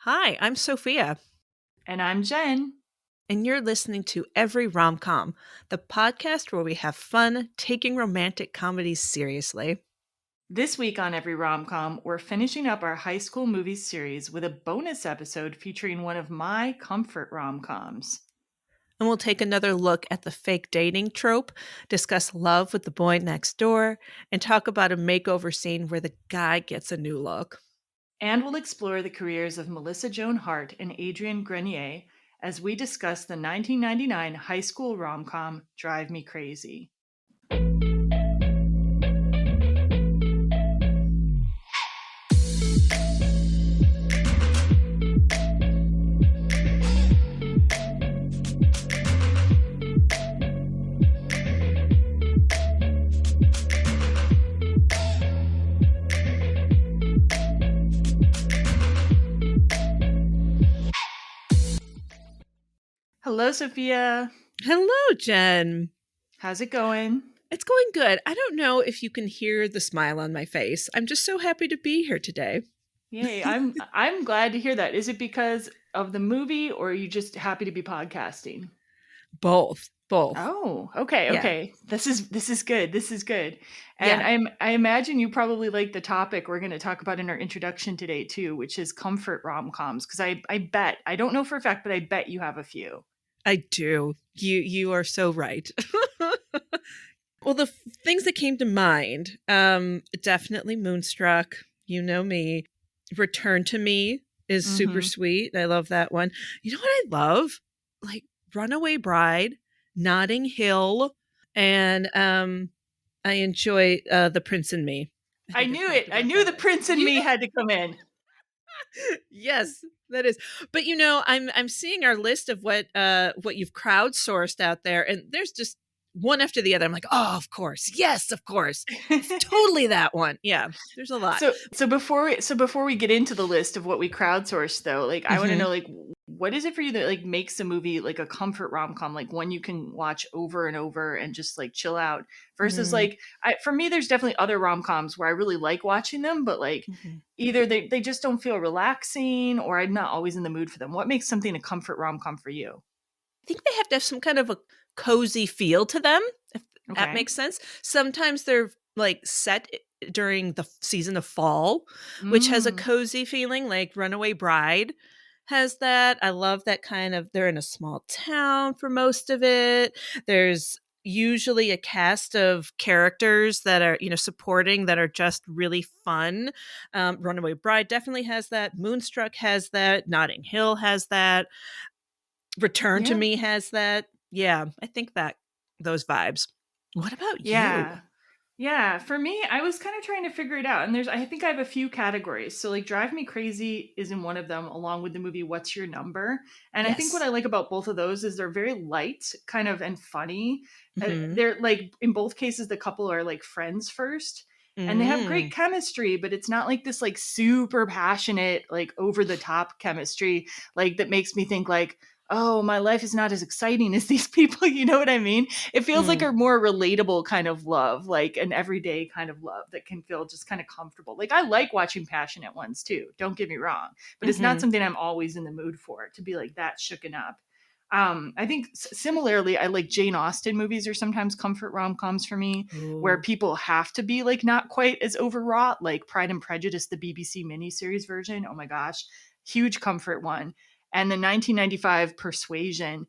Hi, I'm Sophia, And I'm Jen. and you're listening to Every Rom Com, the podcast where we have fun taking romantic comedies seriously. This week on Every Rom Com, we're finishing up our high school movies series with a bonus episode featuring one of my comfort rom-coms. And we'll take another look at the fake dating trope, discuss love with the boy next door, and talk about a makeover scene where the guy gets a new look. And we'll explore the careers of Melissa Joan Hart and Adrian Grenier as we discuss the 1999 high school rom-com Drive Me Crazy. Hello, Sophia. Hello, Jen. How's it going? It's going good. I don't know if you can hear the smile on my face. I'm just so happy to be here today. Yay, I'm glad to hear that. Is it because of the movie or are you just happy to be podcasting? Both. Oh, okay, Yeah. okay. This is good. This is good. And I imagine you probably like the topic we're going to talk about in our introduction today too, which is comfort rom-coms. Because I bet, I don't know for a fact, but I bet you have a few. I do. You are so right. Well, the things that came to mind, definitely Moonstruck. You know me. Return to Me is super sweet. I love that one. You know what I love? Like Runaway Bride, Notting Hill, and I enjoy The Prince and Me. I knew it. I knew The Prince and Me had to come in. Yes, that is. But you know, I'm seeing our list of what you've crowdsourced out there, and there's just one after the other. I'm like, oh, of course, yes, of course, totally that one. Yeah, there's a lot. So before we get into the list of what we crowdsourced, though, like I want to know, like, what is it for you that like makes a movie like a comfort rom-com, like one you can watch over and over and just like chill out, versus like for me, there's definitely other rom-coms where I really like watching them, but like either they just don't feel relaxing or I'm not always in the mood for them. What makes something a comfort rom-com for you? I think they have to have some kind of a cozy feel to them, if that makes sense. Sometimes they're like set during the season of fall, which has a cozy feeling, like Runaway Bride has that. I love that kind of, they're in a small town for most of it. There's usually a cast of characters that are, you know, supporting, that are just really fun. Runaway Bride definitely has that. Moonstruck has that. Notting Hill has that. Return to Me has that. Yeah, I think that those vibes. What about you? Yeah, for me, I was kind of trying to figure it out. And I think I have a few categories. So, like, Drive Me Crazy is in one of them, along with the movie What's Your Number? And I think what I like about both of those is they're very light, kind of, and funny. They're like, in both cases, the couple are like friends first. And they have great chemistry, but it's not like this, like, super passionate, like, over the top chemistry, like, that makes me think, like, oh, my life is not as exciting as these people. You know what I mean? It feels like a more relatable kind of love, like an everyday kind of love that can feel just kind of comfortable. Like I like watching passionate ones too. Don't get me wrong, but it's not something I'm always in the mood for, to be like that shooken up. I think similarly, I like Jane Austen movies are sometimes comfort rom-coms for me, where people have to be like not quite as overwrought, like Pride and Prejudice, the BBC miniseries version. Oh my gosh, huge comfort one. And the 1995 Persuasion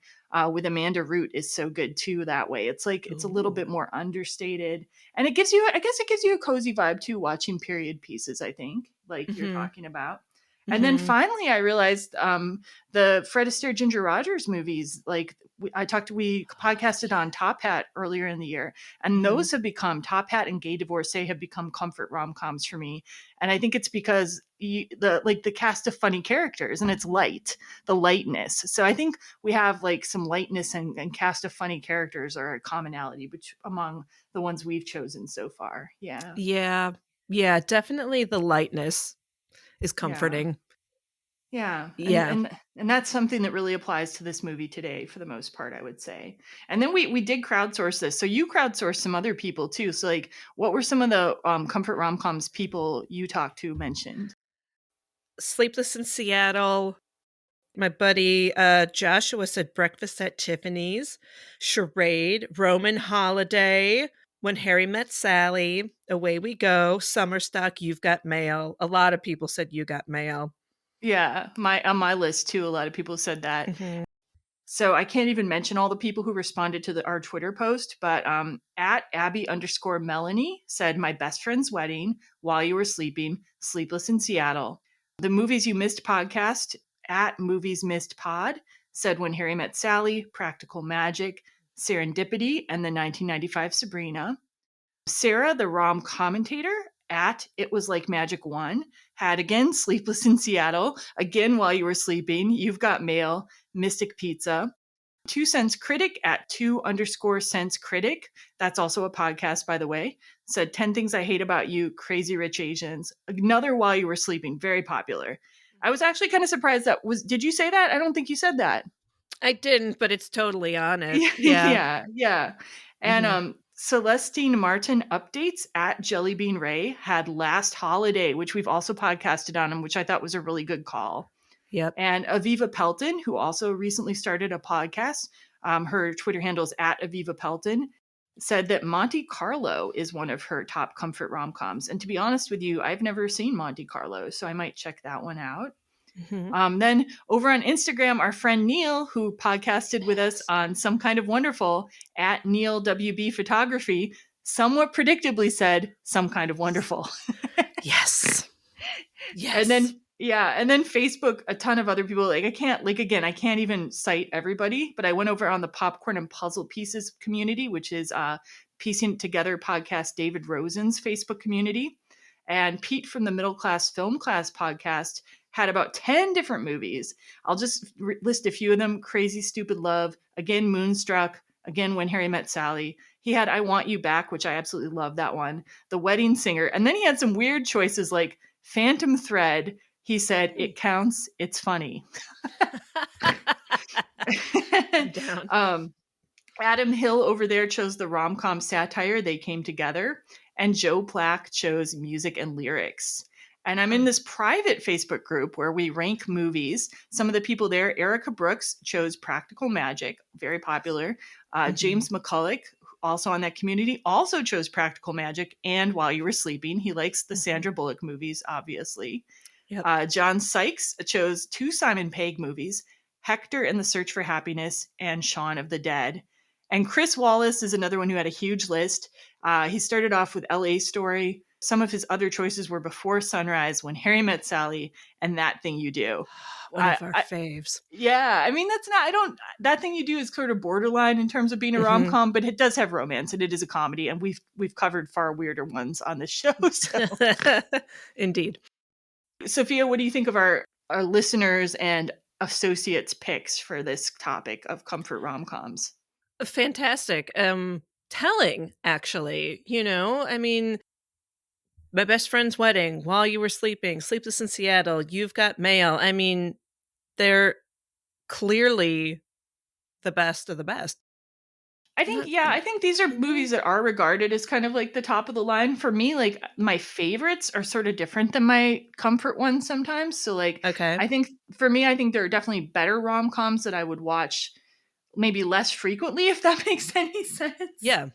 with Amanda Root is so good too that way. It's like it's a little bit more understated. And it gives you, I guess it gives you a cozy vibe too, watching period pieces, I think, like you're talking about. And then finally, I realized the Fred Astaire Ginger Rogers movies, like we podcasted on Top Hat earlier in the year, and those have become, Top Hat and Gay Divorcee have become comfort rom-coms for me. And I think it's because the cast of funny characters, and it's light, the lightness. So I think we have like some lightness and cast of funny characters are a commonality among the ones we've chosen so far. Yeah. Yeah, definitely the lightness is comforting. Yeah. Yeah. And that's something that really applies to this movie today for the most part, I would say. And then we did crowdsource this. So you crowdsourced some other people too. So like what were some of the comfort rom-coms people you talked to mentioned? Sleepless in Seattle. My buddy Joshua said Breakfast at Tiffany's, Charade, Roman Holiday, When Harry Met Sally, Away We Go, Summer Stock, You've Got Mail. A lot of people said You Got Mail. Yeah, on my list too, a lot of people said that. Mm-hmm. So I can't even mention all the people who responded to our Twitter post, but at Abby_Melanie said, my best friend's wedding, While You Were Sleeping, Sleepless in Seattle. The Movies You Missed podcast at Movies Missed Pod said When Harry Met Sally, Practical Magic, Serendipity, and the 1995 Sabrina. Sarah, the Rom commentator at It Was Like Magic 1, had again Sleepless in Seattle, again While You Were Sleeping, You've Got Mail, Mystic Pizza. 2 Cents Critic at 2_Cents Critic, that's also a podcast, by the way, said 10 Things I Hate About You, Crazy Rich Asians. Another While You Were Sleeping, very popular. I was actually kind of surprised did you say that? I don't think you said that. I didn't, but it's totally on it. Yeah. And Mm-hmm. Celestine Martin updates at Jellybean Ray had Last Holiday, which we've also podcasted on, and which I thought was a really good call. Yep. And Aviva Pelton, who also recently started a podcast, her Twitter handle is at Aviva Pelton, said that Monte Carlo is one of her top comfort rom-coms. And to be honest with you, I've never seen Monte Carlo, so I might check that one out. Mm-hmm. Then over on Instagram, our friend Neil, who podcasted with us on Some Kind of Wonderful at Neil WB Photography, somewhat predictably said Some Kind of Wonderful. Yes. And then Facebook, a ton of other people, I can't even cite everybody, but I went over on the Popcorn and Puzzle Pieces community, which is Piecing It Together podcast, David Rosen's Facebook community. And Pete from the Middle Class Film Class podcast had about 10 different movies. I'll just list a few of them. Crazy Stupid Love, again, Moonstruck, again, When Harry Met Sally. He had I Want You Back, which I absolutely love that one. The Wedding Singer. And then he had some weird choices like Phantom Thread. He said, It Counts, It's Funny. Down. Adam Hill over there chose the rom-com satire, They Came Together. And Joe Plack chose music and lyrics. And I'm in this private Facebook group where we rank movies. Some of the people there, Erica Brooks chose Practical Magic, very popular. James McCulloch, also on that community, also chose Practical Magic and While You Were Sleeping. He likes the Sandra Bullock movies, obviously. Yep. John Sykes chose 2 Simon Pegg movies, Hector and the Search for Happiness and Shaun of the Dead. And Chris Wallace is another one who had a huge list. He started off with LA Story. Some of his other choices were Before Sunrise, When Harry Met Sally, and That Thing You Do. One of our faves. Yeah, I mean, That Thing You Do is sort of borderline in terms of being a rom-com, but it does have romance and it is a comedy, and we've covered far weirder ones on this show. So. Indeed. Sophia, what do you think of our listeners and associates' picks for this topic of comfort rom-coms? Fantastic. Telling, actually. I mean, My Best Friend's Wedding, While You Were Sleeping, Sleepless in Seattle, You've Got Mail. I mean, they're clearly the best of the best. I think these are movies that are regarded as kind of like the top of the line. For me, like my favorites are sort of different than my comfort ones sometimes. So okay. I think for me, I think there are definitely better rom-coms that I would watch maybe less frequently, if that makes any sense. Yeah.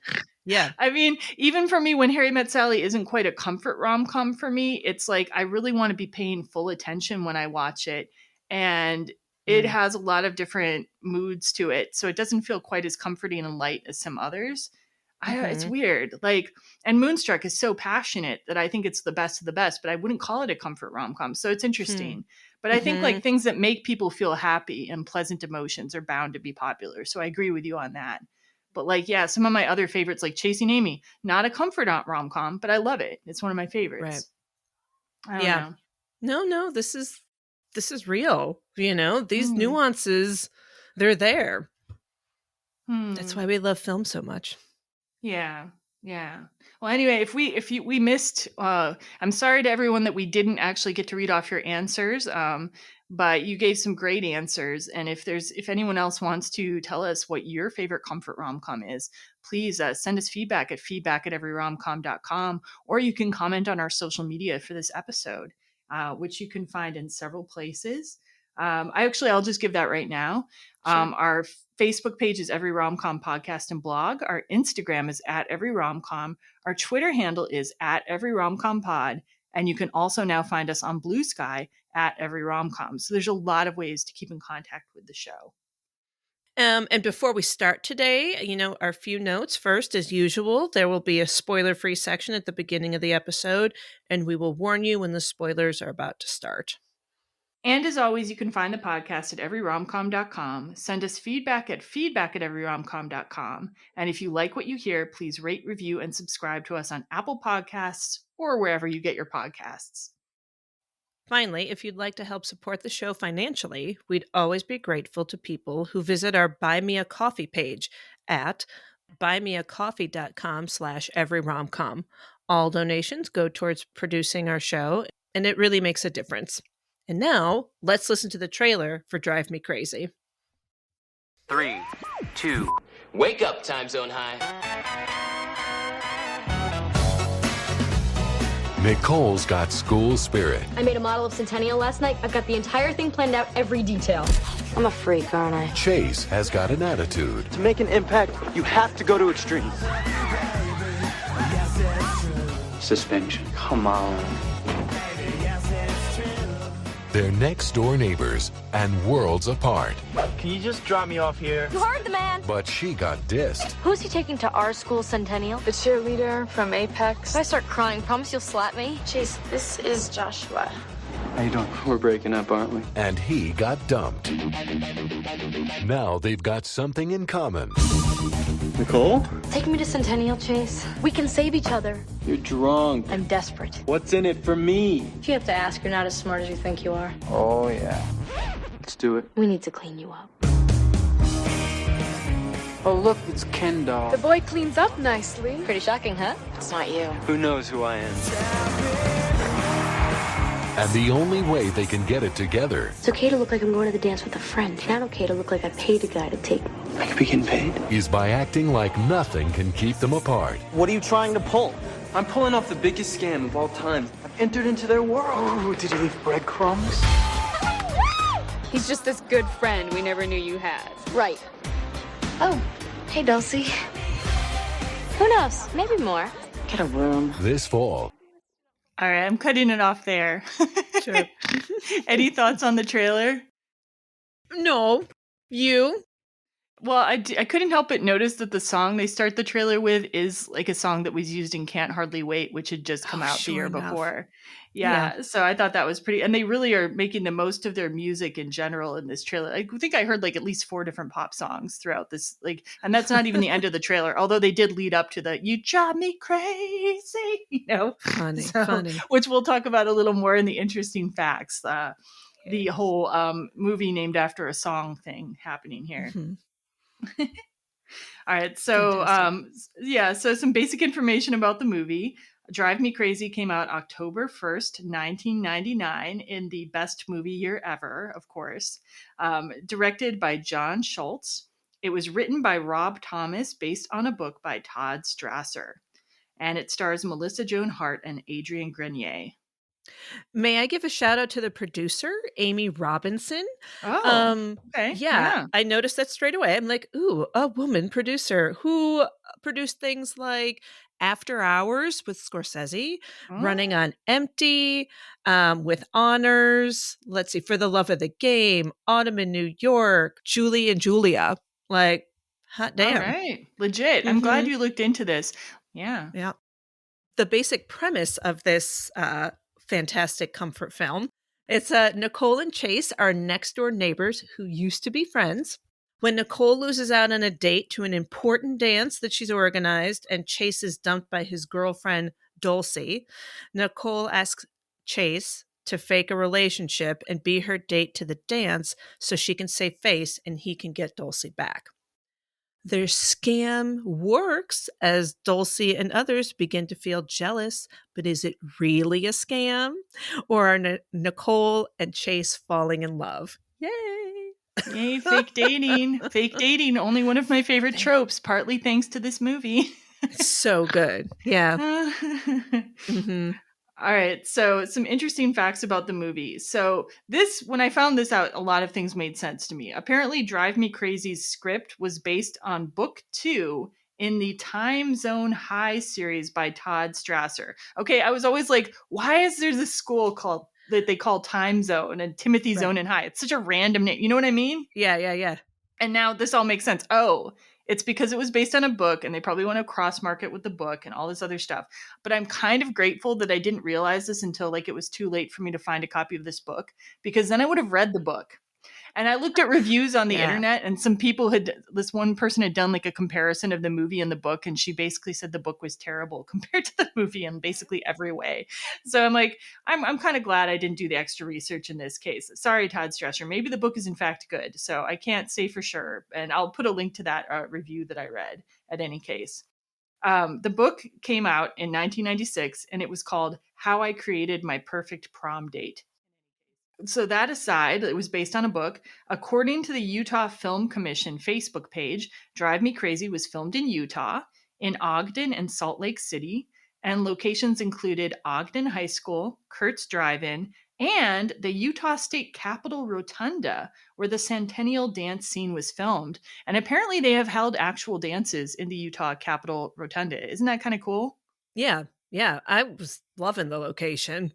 I mean, even for me, When Harry Met Sally isn't quite a comfort rom-com for me. It's like I really want to be paying full attention when I watch it. And it has a lot of different moods to it. So it doesn't feel quite as comforting and light as some others. It's weird. And Moonstruck is so passionate that I think it's the best of the best, but I wouldn't call it a comfort rom-com. So it's interesting. But I think things that make people feel happy and pleasant emotions are bound to be popular. So I agree with you on that. But some of my other favorites, like Chasing Amy, not a comfort rom-com, but I love it. It's one of my favorites. Right. I don't know. No, this is real. These nuances, they're there. That's why we love film so much. Yeah. Well, anyway, if we missed, I'm sorry to everyone that we didn't actually get to read off your answers. But you gave some great answers. And if anyone else wants to tell us what your favorite comfort rom-com is, please send us feedback at everyromcom.com, or you can comment on our social media for this episode. which you can find in several places. I'll just give that right now. Sure. Our Facebook page is Every Rom Com Podcast and Blog. Our Instagram is at Every Rom Com. Our Twitter handle is at Every Rom Com Pod. And you can also now find us on Blue Sky at Every Rom Com. So there's a lot of ways to keep in contact with the show. And before we start today, our few notes. First, as usual, there will be a spoiler-free section at the beginning of the episode, and we will warn you when the spoilers are about to start. And as always, you can find the podcast at everyromcom.com. Send us feedback at everyromcom.com. And if you like what you hear, please rate, review, and subscribe to us on Apple Podcasts or wherever you get your podcasts. Finally, if you'd like to help support the show financially, we'd always be grateful to people who visit our Buy Me a Coffee page at buymeacoffee.com/everyromcom. All donations go towards producing our show, and it really makes a difference. And now, let's listen to the trailer for Drive Me Crazy. 3, 2, wake up, time zone high. Nicole's got school spirit. I made a model of Centennial last night. I've got the entire thing planned out, every detail. I'm a freak, aren't I? Chase has got an attitude. To make an impact, you have to go to extremes. Suspension. Come on. They're next door neighbors and worlds apart. Can you just drop me off here? You heard the man. But she got dissed. Who's he taking to our school, Centennial? The cheerleader from Apex. If I start crying, promise you'll slap me? Chase, this is Joshua. How you doing? We're breaking up, aren't we? And he got dumped. Now they've got something in common. Nicole? Take me to Centennial, Chase. We can save each other. You're drunk. I'm desperate. What's in it for me? If you have to ask, you're not as smart as you think you are. Oh, yeah. Let's do it. We need to clean you up. Oh, look, it's Ken doll. The boy cleans up nicely. Pretty shocking, huh? It's not you. Who knows who I am? And the only way they can get it together It's okay to look like I'm going to the dance with a friend. Not okay to look like I paid a guy to take me. I could be getting paid. is by acting like nothing can keep them apart. What are you trying to pull? I'm pulling off the biggest scam of all time. I've entered into their world. Oh, did you leave breadcrumbs? He's just this good friend we never knew you had. Right. Oh, hey, Dulcie. Who knows? Maybe more. Get a room. This fall, All right, I'm cutting it off there. Sure. Any thoughts on the trailer? No. You? Well, I couldn't help but notice that the song they start the trailer with is like a song that was used in Can't Hardly Wait, which had just come out the sure year enough. before. Yeah, so I thought that was pretty. And they really are making the most of their music in general in this trailer. I think I heard like at least 4 different pop songs throughout this. And that's not even the end of the trailer, although they did lead up to the "You Drive Me Crazy," Funny. which we'll talk about a little more in the interesting facts. The whole movie named after a song thing happening here. Mm-hmm. All right, so Fantastic. so some basic information about the movie. Drive Me Crazy came out October 1st, 1999, in the best movie year ever, of course. Directed by John Schultz. It was written by Rob Thomas, based on a book by Todd Strasser. And it stars Melissa Joan Hart and Adrian Grenier. May I give a shout out to the producer, Amy Robinson? Oh, okay. Yeah, I noticed that straight away. I'm like, ooh, a woman producer who produced things like After Hours with Scorsese, Running on Empty, with honors. Let's see, For the Love of the Game, Autumn in New York, Julie and Julia. Like, hot damn. All right, legit. I'm glad you looked into this. Yeah. Yeah. The basic premise of this fantastic comfort film. It's Nicole and Chase are next door neighbors who used to be friends. When Nicole loses out on a date to an important dance that she's organized and Chase is dumped by his girlfriend, Dulcie, Nicole asks Chase to fake a relationship and be her date to the dance so she can save face and he can get Dulcie back. Their scam works as Dulcie and others begin to feel jealous, but is it really a scam? Or are Nicole and Chase falling in love? Yay! Yay, fake dating. Fake dating, only one of my favorite tropes, partly thanks to this movie. So good. Yeah. Mm-hmm. All right, so some interesting facts about the movie. So this, when I found this out, a lot of things made sense to me. Apparently, Drive Me Crazy's script was based on book 2 in the Time Zone High series by Todd Strasser. Okay, I was always like, why is there this school called that they call Time Zone and Timothy Zone and High? It's such a random name. You know what I mean? Yeah. And now this all makes sense. Oh, it's because it was based on a book and they probably want to cross market with the book and all this other stuff. But I'm kind of grateful that I didn't realize this until like it was too late for me to find a copy of this book, because then I would have read the book. And I looked at reviews on the internet, and this one person had done like a comparison of the movie and the book, and she basically said the book was terrible compared to the movie in basically every way. So I'm like, I'm kind of glad I didn't do the extra research in this case. Sorry, Todd Strasser. Maybe the book is in fact good. So I can't say for sure. And I'll put a link to that review that I read at any case. The book came out in 1996, and it was called How I Created My Perfect Prom Date. So that aside, it was based on a book. According to the Utah Film Commission Facebook page, Drive Me Crazy was filmed in Utah, in Ogden and Salt Lake City, and locations included Ogden High School, Kurt's Drive-In, and the Utah State Capitol Rotunda, where the Centennial dance scene was filmed. And apparently they have held actual dances in the Utah Capitol Rotunda. Isn't that kind of cool? Yeah. I was loving the location.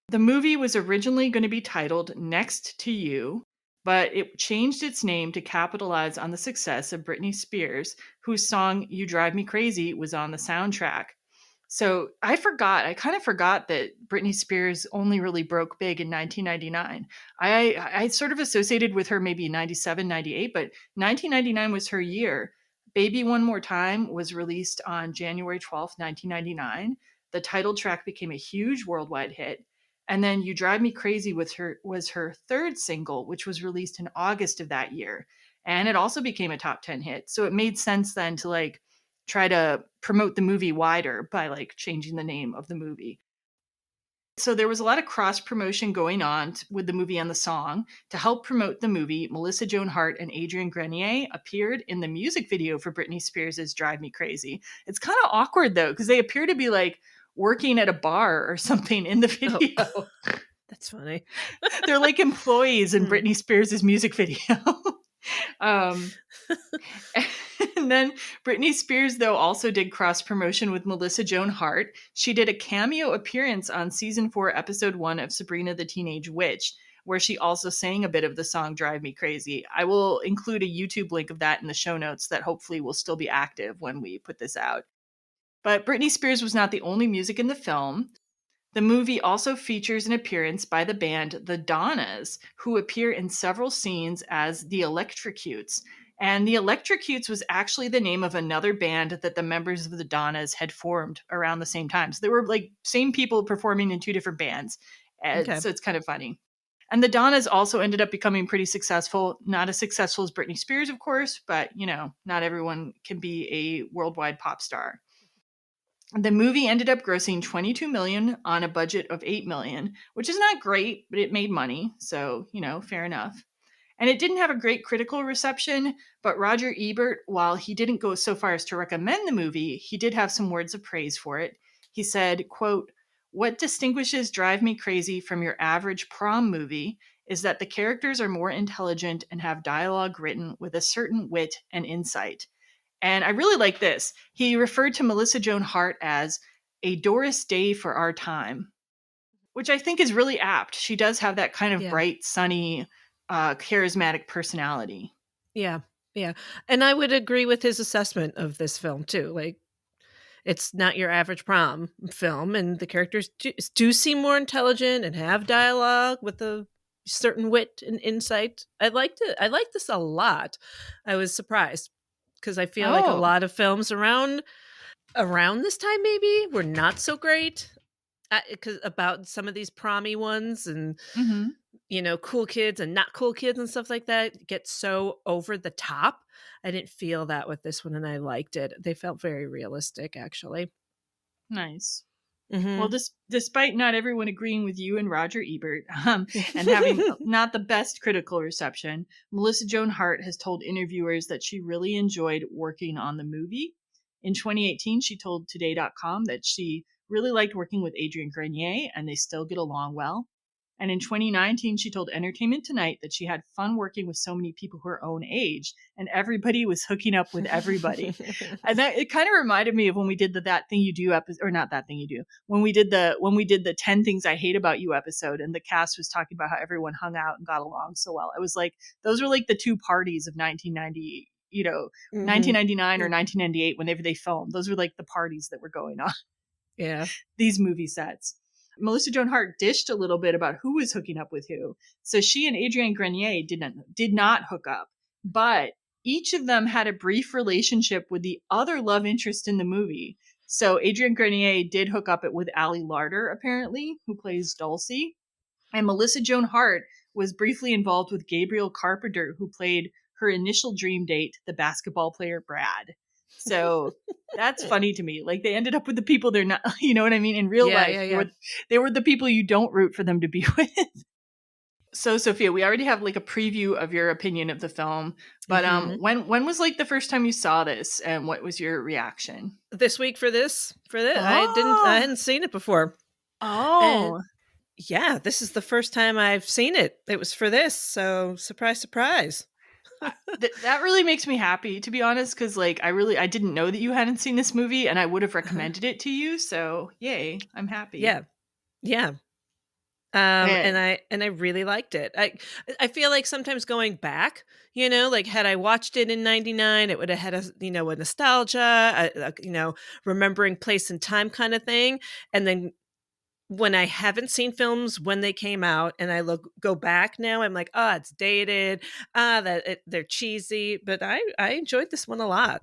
The movie was originally going to be titled Next to You, but it changed its name to capitalize on the success of Britney Spears, whose song You Drive Me Crazy was on the soundtrack. So I kind of forgot that Britney Spears only really broke big in 1999. I sort of associated with her maybe 97, 98, but 1999 was her year. Baby One More Time was released on January 12th, 1999. The title track became a huge worldwide hit. And then You Drive Me Crazy was her third single, which was released in August of that year. And it also became a top 10 hit. So it made sense then to like try to promote the movie wider by like changing the name of the movie. So there was a lot of cross promotion going on with the movie and the song. To help promote the movie, Melissa Joan Hart and Adrian Grenier appeared in the music video for Britney Spears' Drive Me Crazy. It's kind of awkward though, because they appear to be like working at a bar or something in the video. Oh, that's funny. They're like employees in Britney Spears' music video. And then Britney Spears, though, also did cross promotion with Melissa Joan Hart. She did a cameo appearance on season 4, episode 1 of Sabrina the Teenage Witch, where she also sang a bit of the song Drive Me Crazy. I will include a YouTube link of that in the show notes that hopefully will still be active when we put this out. But Britney Spears was not the only music in the film. The movie also features an appearance by the band the Donnas, who appear in several scenes as the Electrocutes. And the Electrocutes was actually the name of another band that the members of the Donnas had formed around the same time. So they were like same people performing in 2 different bands. Okay. So it's kind of funny. And the Donnas also ended up becoming pretty successful. Not as successful as Britney Spears, of course, but, you know, not everyone can be a worldwide pop star. The movie ended up grossing $22 million on a budget of $8 million, which is not great, but it made money. So, you know, fair enough. And it didn't have a great critical reception, but Roger Ebert, while he didn't go so far as to recommend the movie, he did have some words of praise for it. He said, quote, "What distinguishes Drive Me Crazy from your average prom movie is that the characters are more intelligent and have dialogue written with a certain wit and insight." And I really like this. He referred to Melissa Joan Hart as a Doris Day for our time, which I think is really apt. She does have that kind of bright, sunny, charismatic personality. Yeah. And I would agree with his assessment of this film too. Like, it's not your average prom film, and the characters do seem more intelligent and have dialogue with a certain wit and insight. I liked it. I liked this a lot. I was surprised because I feel like a lot of films around this time maybe were not so great because about some of these prommy ones and you know, cool kids and not cool kids and stuff like that get so over the top. I didn't feel that with this one, and I liked it. They felt very realistic, actually. Nice. Well, despite not everyone agreeing with you and Roger Ebert and having not the best critical reception, Melissa Joan Hart has told interviewers that she really enjoyed working on the movie. In 2018, she told Today.com that she really liked working with Adrian Grenier, and they still get along well. And in 2019, she told Entertainment Tonight that she had fun working with so many people her own age, and everybody was hooking up with everybody. And that it kind of reminded me of when we did the That Thing You Do episode, or not That Thing You Do, when we did the 10 Things I Hate About You episode, and the cast was talking about how everyone hung out and got along so well. It was like those were like the two parties of 1990, 1999 or 1998 whenever they filmed. Those were like the parties that were going on. Yeah. These movie sets. Melissa Joan Hart dished a little bit about who was hooking up with who. So she and Adrian Grenier did not hook up, but each of them had a brief relationship with the other love interest in the movie. So Adrian Grenier did hook up with Ali Larder, apparently, who plays Dulcie. And Melissa Joan Hart was briefly involved with Gabriel Carpenter, who played her initial dream date, the basketball player Brad. So that's funny to me. Like, they ended up with the people they're not, you know what I mean? In real life, they were the people you don't root for them to be with. So, Sophia, we already have like a preview of your opinion of the film, but when was like the first time you saw this, and what was your reaction? This week for this. I hadn't seen it before. Oh. And yeah, this is the first time I've seen it. It was for this, so surprise, surprise. That really makes me happy, to be honest, because like I didn't know that you hadn't seen this movie, and I would have recommended it to you. So yay, I'm happy. Yeah. And I really liked it. I feel like sometimes going back, like had I watched it in '99, it would have had a nostalgia, remembering place and time kind of thing, and then when I haven't seen films when they came out and I go back now, I'm like, it's dated, they're cheesy, but I enjoyed this one a lot.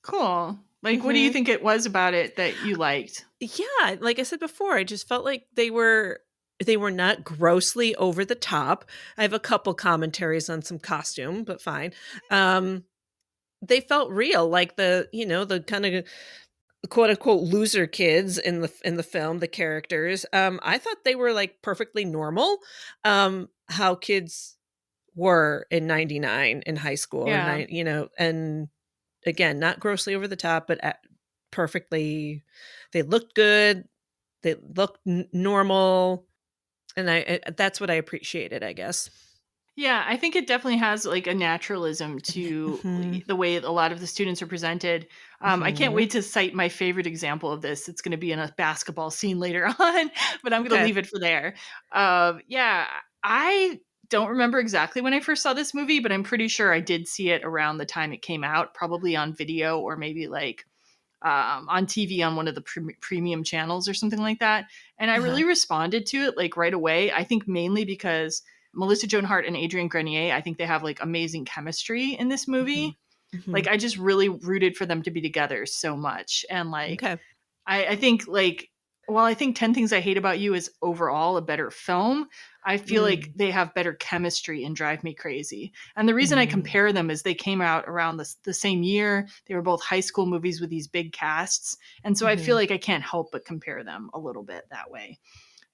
Cool. Like, what do you think it was about it that you liked? Yeah, like I said before, I just felt like they were not grossly over the top. I have a couple commentaries on some costume, but fine. They felt real, like the kind of quote unquote loser kids in the film, the characters. I thought they were like perfectly normal, how kids were in '99 in high school. Yeah. And again, not grossly over the top, but perfectly, they looked good. They looked normal. And that's what I appreciated, I guess. Yeah, I think it definitely has like a naturalism to the way a lot of the students are presented. I can't wait to cite my favorite example of this. It's going to be in a basketball scene later on, but I'm going to leave it for there. Yeah, I don't remember exactly when I first saw this movie, but I'm pretty sure I did see it around the time it came out, probably on video or maybe like on TV on one of the premium channels or something like that. And I really responded to it like right away. I think mainly because Melissa Joan Hart and Adrian Grenier, I think they have like amazing chemistry in this movie. Like, I just really rooted for them to be together so much. And like, I think like, while I think 10 Things I Hate About You is overall a better film, I feel like they have better chemistry and drive me crazy. And the reason I compare them is they came out around the same year. They were both high school movies with these big casts. And so I feel like I can't help but compare them a little bit that way.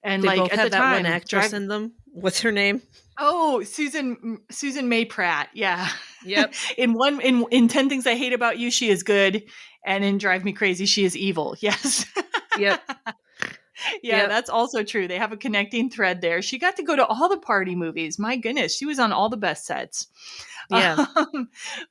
And they like both at had the that time, one actress in them. What's her name? Oh, Susan May Pratt. Yeah. Yep. in 10 Things I Hate About You, she is good. And in Drive Me Crazy, she is evil. Yes. Yep. Yeah, that's also true. They have a connecting thread there. She got to go to all the party movies. My goodness, she was on all the best sets. Yeah.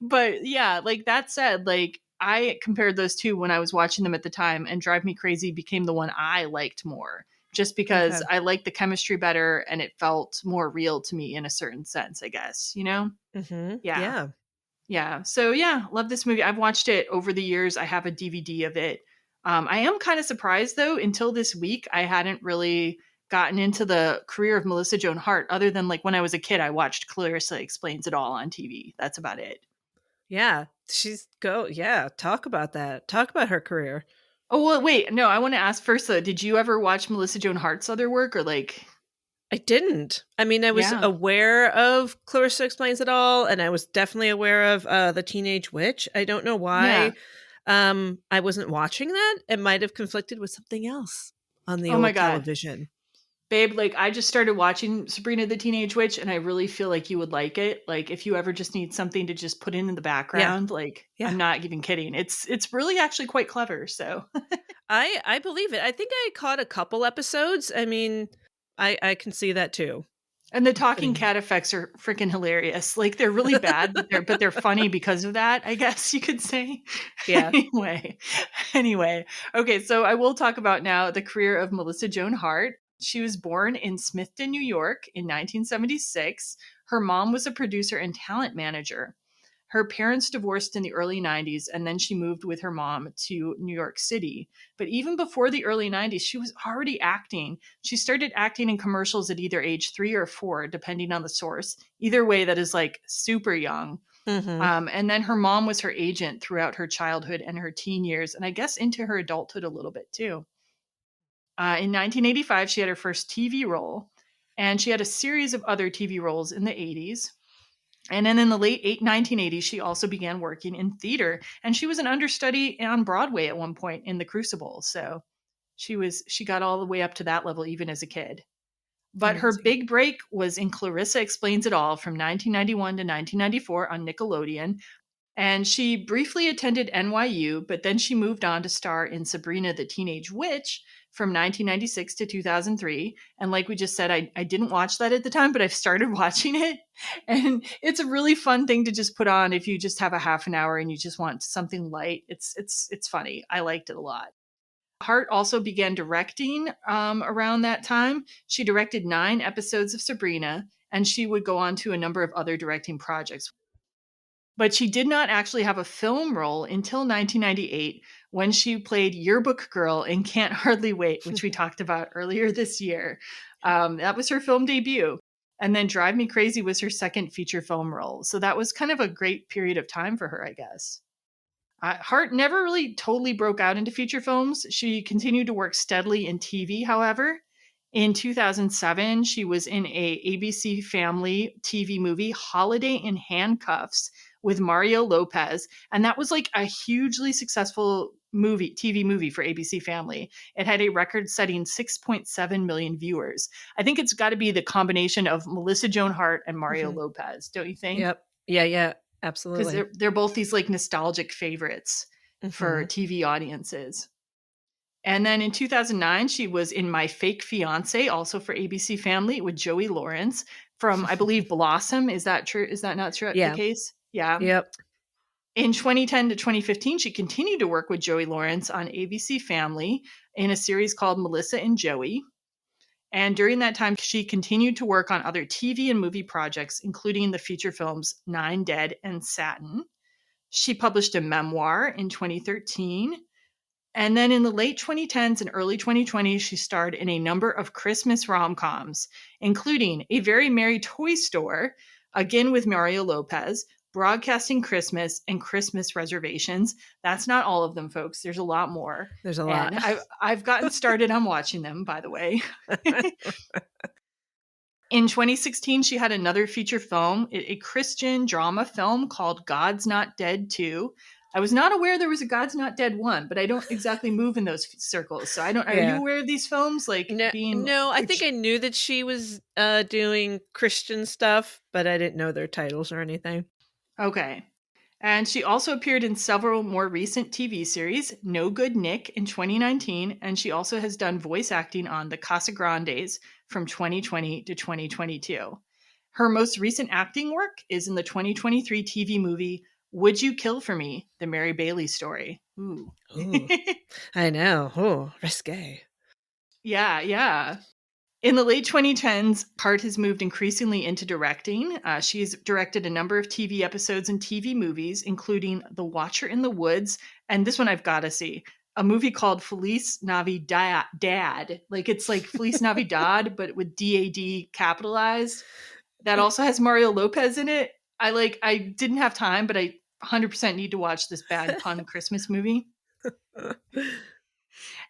But yeah, like that said, like I compared those two when I was watching them at the time, and Drive Me Crazy became the one I liked more. Just because I liked the chemistry better and it felt more real to me in a certain sense, I guess, Yeah. So yeah, love this movie. I've watched it over the years. I have a DVD of it. I am kind of surprised though, until this week, I hadn't really gotten into the career of Melissa Joan Hart, other than like when I was a kid, I watched Clarissa Explains It All on TV. That's about it. Yeah. Talk about that. Talk about her career. Oh, well, wait. No, I want to ask first, though. Did you ever watch Melissa Joan Hart's other work, or like? I didn't. I mean, I was aware of Clarissa Explains It All, and I was definitely aware of The Teenage Witch. I don't know why I wasn't watching that. It might have conflicted with something else on the old television. Babe, like, I just started watching Sabrina the Teenage Witch, and I really feel like you would like it. Like, if you ever just need something to just put in the background, like, Yeah. I'm not even kidding. It's really actually quite clever. So I believe it. I think I caught a couple episodes. I mean, I can see that too. And the talking cat effects are freaking hilarious. Like, they're really bad, but they're funny because of that, I guess you could say. Yeah. Anyway. Okay, so I will talk about now the career of Melissa Joan Hart. She was born in Smithton, New York in 1976. Her mom was a producer and talent manager. Her parents divorced in the early 90s, and then she moved with her mom to New York City. But even before the early 90s, she was already acting. She started acting in commercials at either age 3 or 4, depending on the source. Either way, that is like super young. And then her mom was her agent throughout her childhood and her teen years, and I guess into her adulthood a little bit too. In 1985, she had her first TV role, and she had a series of other TV roles in the 80s. And then in the late 1980s, she also began working in theater, and she was an understudy on Broadway at one point in The Crucible. So she got all the way up to that level even as a kid. But her big break was in Clarissa Explains It All from 1991 to 1994 on Nickelodeon. And she briefly attended NYU, but then she moved on to star in Sabrina the Teenage Witch from 1996 to 2003. And like we just said, I didn't watch that at the time, but I've started watching it. And it's a really fun thing to just put on if you just have a half an hour and you just want something light. It's funny. I liked it a lot. Hart also began directing around that time. She directed 9 episodes of Sabrina, and she would go on to a number of other directing projects. But she did not actually have a film role until 1998 when she played Yearbook Girl in Can't Hardly Wait, which we talked about earlier this year. That was her film debut. And then Drive Me Crazy was her second feature film role. So that was kind of a great period of time for her, I guess. Hart never really totally broke out into feature films. She continued to work steadily in TV, however. In 2007, she was in a ABC Family TV movie, Holiday in Handcuffs, with Mario Lopez. And that was like a hugely successful TV movie for ABC Family. It had a record-setting 6.7 million viewers. I think it's got to be the combination of Melissa Joan Hart and Mario Lopez, don't you think? Yep. Yeah. Absolutely. Because they're both these like nostalgic favorites for TV audiences. And then in 2009, she was in My Fake Fiance, also for ABC Family, with Joey Lawrence from, I believe, Blossom. Is that true? Is that not true? Yeah. The case? Yeah. Yep. In 2010 to 2015, she continued to work with Joey Lawrence on ABC Family in a series called Melissa and Joey. And during that time, she continued to work on other TV and movie projects, including the feature films Nine Dead and Satin. She published a memoir in 2013. And then in the late 2010s and early 2020s, she starred in a number of Christmas rom-coms, including A Very Merry Toy Store, again with Mario Lopez, Broadcasting Christmas, and Christmas Reservations. That's not all of them, folks. There's a lot more. There's a lot. And I've gotten started on watching them, by the way. In 2016, she had another feature film, a Christian drama film called God's Not Dead 2. I was not aware there was a God's Not Dead 1, but I don't exactly move in those circles. So I don't. Are you aware of these films? No, I think I knew that she was doing Christian stuff, but I didn't know their titles or anything. Okay. And she also appeared in several more recent TV series, No Good Nick in 2019, and she also has done voice acting on The Casa Grandes from 2020 to 2022. Her most recent acting work is in the 2023 TV movie Would You Kill for Me? The Mary Bailey Story. Ooh. I know. Oh, risque. Yeah. In the late 2010s, Hart has moved increasingly into directing. She's directed a number of TV episodes and TV movies, including The Watcher in the Woods, and this one I've got to see, a movie called Feliz Navidad. Like, it's like Feliz Navidad, but with D-A-D capitalized. That also has Mario Lopez in it. I didn't have time, but I 100% need to watch this bad pun Christmas movie.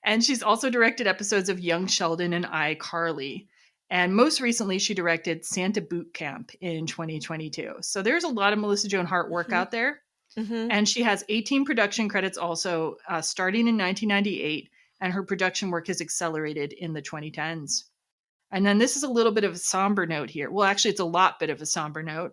And she's also directed episodes of Young Sheldon and iCarly. And most recently, she directed Santa Boot Camp in 2022. So there's a lot of Melissa Joan Hart work out there. And she has 18 production credits also, starting in 1998. And her production work has accelerated in the 2010s. And then this is a little bit of a somber note here. Well, actually, it's a lot bit of a somber note.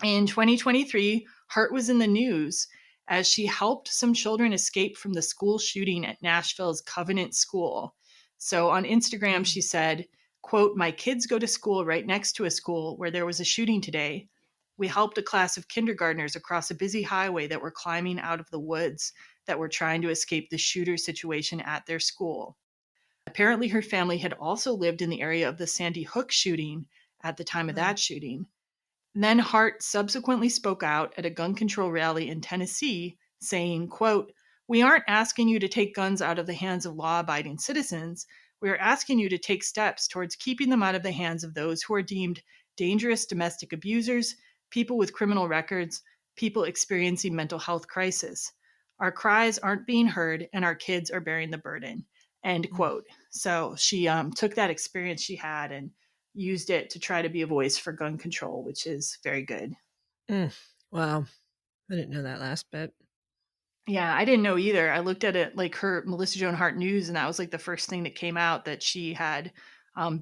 In 2023, Hart was in the news as she helped some children escape from the school shooting at Nashville's Covenant School. So on Instagram, she said, quote, "My kids go to school right next to a school where there was a shooting today. We helped a class of kindergartners across a busy highway that were climbing out of the woods that were trying to escape the shooter situation at their school. Apparently, her family had also lived in the area of the Sandy Hook shooting at the time of that shooting. Then Hart subsequently spoke out at a gun control rally in Tennessee saying, quote, "We aren't asking you to take guns out of the hands of law-abiding citizens. We are asking you to take steps towards keeping them out of the hands of those who are deemed dangerous domestic abusers, people with criminal records, people experiencing mental health crisis. Our cries aren't being heard and our kids are bearing the burden." End quote. So she took that experience she had and used it to try to be a voice for gun control, which is very good. Wow. I didn't know that last bit. Yeah, I didn't know either. I looked at it like her Melissa Joan Hart news, and that was like the first thing that came out, that she had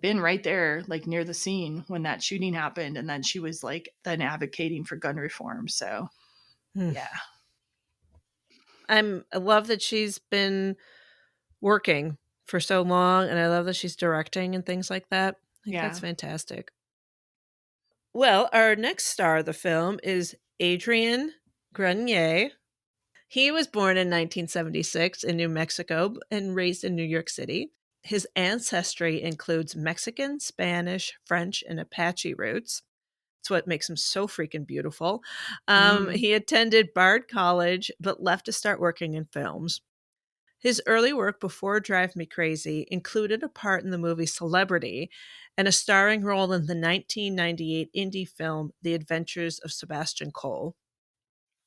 been right there, like near the scene when that shooting happened. And then she was like then advocating for gun reform. So yeah. I love that she's been working for so long, and I love that she's directing and things like that. I think that's fantastic. Well, our next star of the film is Adrian Grenier. He was born in 1976 in New Mexico and raised in New York City. His ancestry includes Mexican, Spanish, French, and Apache roots. It's what makes him so freaking beautiful. He attended Bard College, but left to start working in films. His early work before Drive Me Crazy included a part in the movie Celebrity and a starring role in the 1998 indie film The Adventures of Sebastian Cole.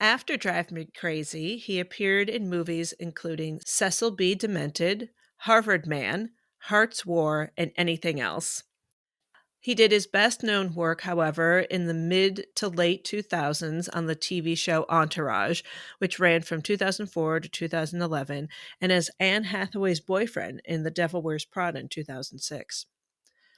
After Drive Me Crazy, he appeared in movies including Cecil B. Demented, Harvard Man, Hart's War, and Anything Else. He did his best-known work, however, in the mid to late 2000s on the TV show Entourage, which ran from 2004 to 2011, and as Anne Hathaway's boyfriend in The Devil Wears Prada in 2006.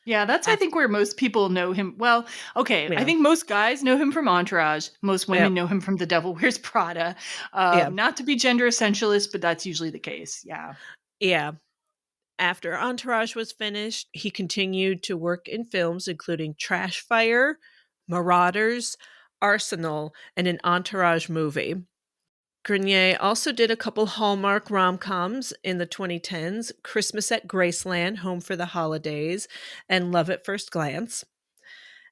Yeah, that's, I think, where most people know him. Well, okay, Yeah. I think most guys know him from Entourage. Most women know him from The Devil Wears Prada. Not to be gender essentialist, but that's usually the case. Yeah. Yeah. After Entourage was finished, he continued to work in films including Trash Fire, Marauders, Arsenal, and an Entourage movie. Grenier also did a couple Hallmark rom-coms in the 2010s, Christmas at Graceland, Home for the Holidays, and Love at First Glance.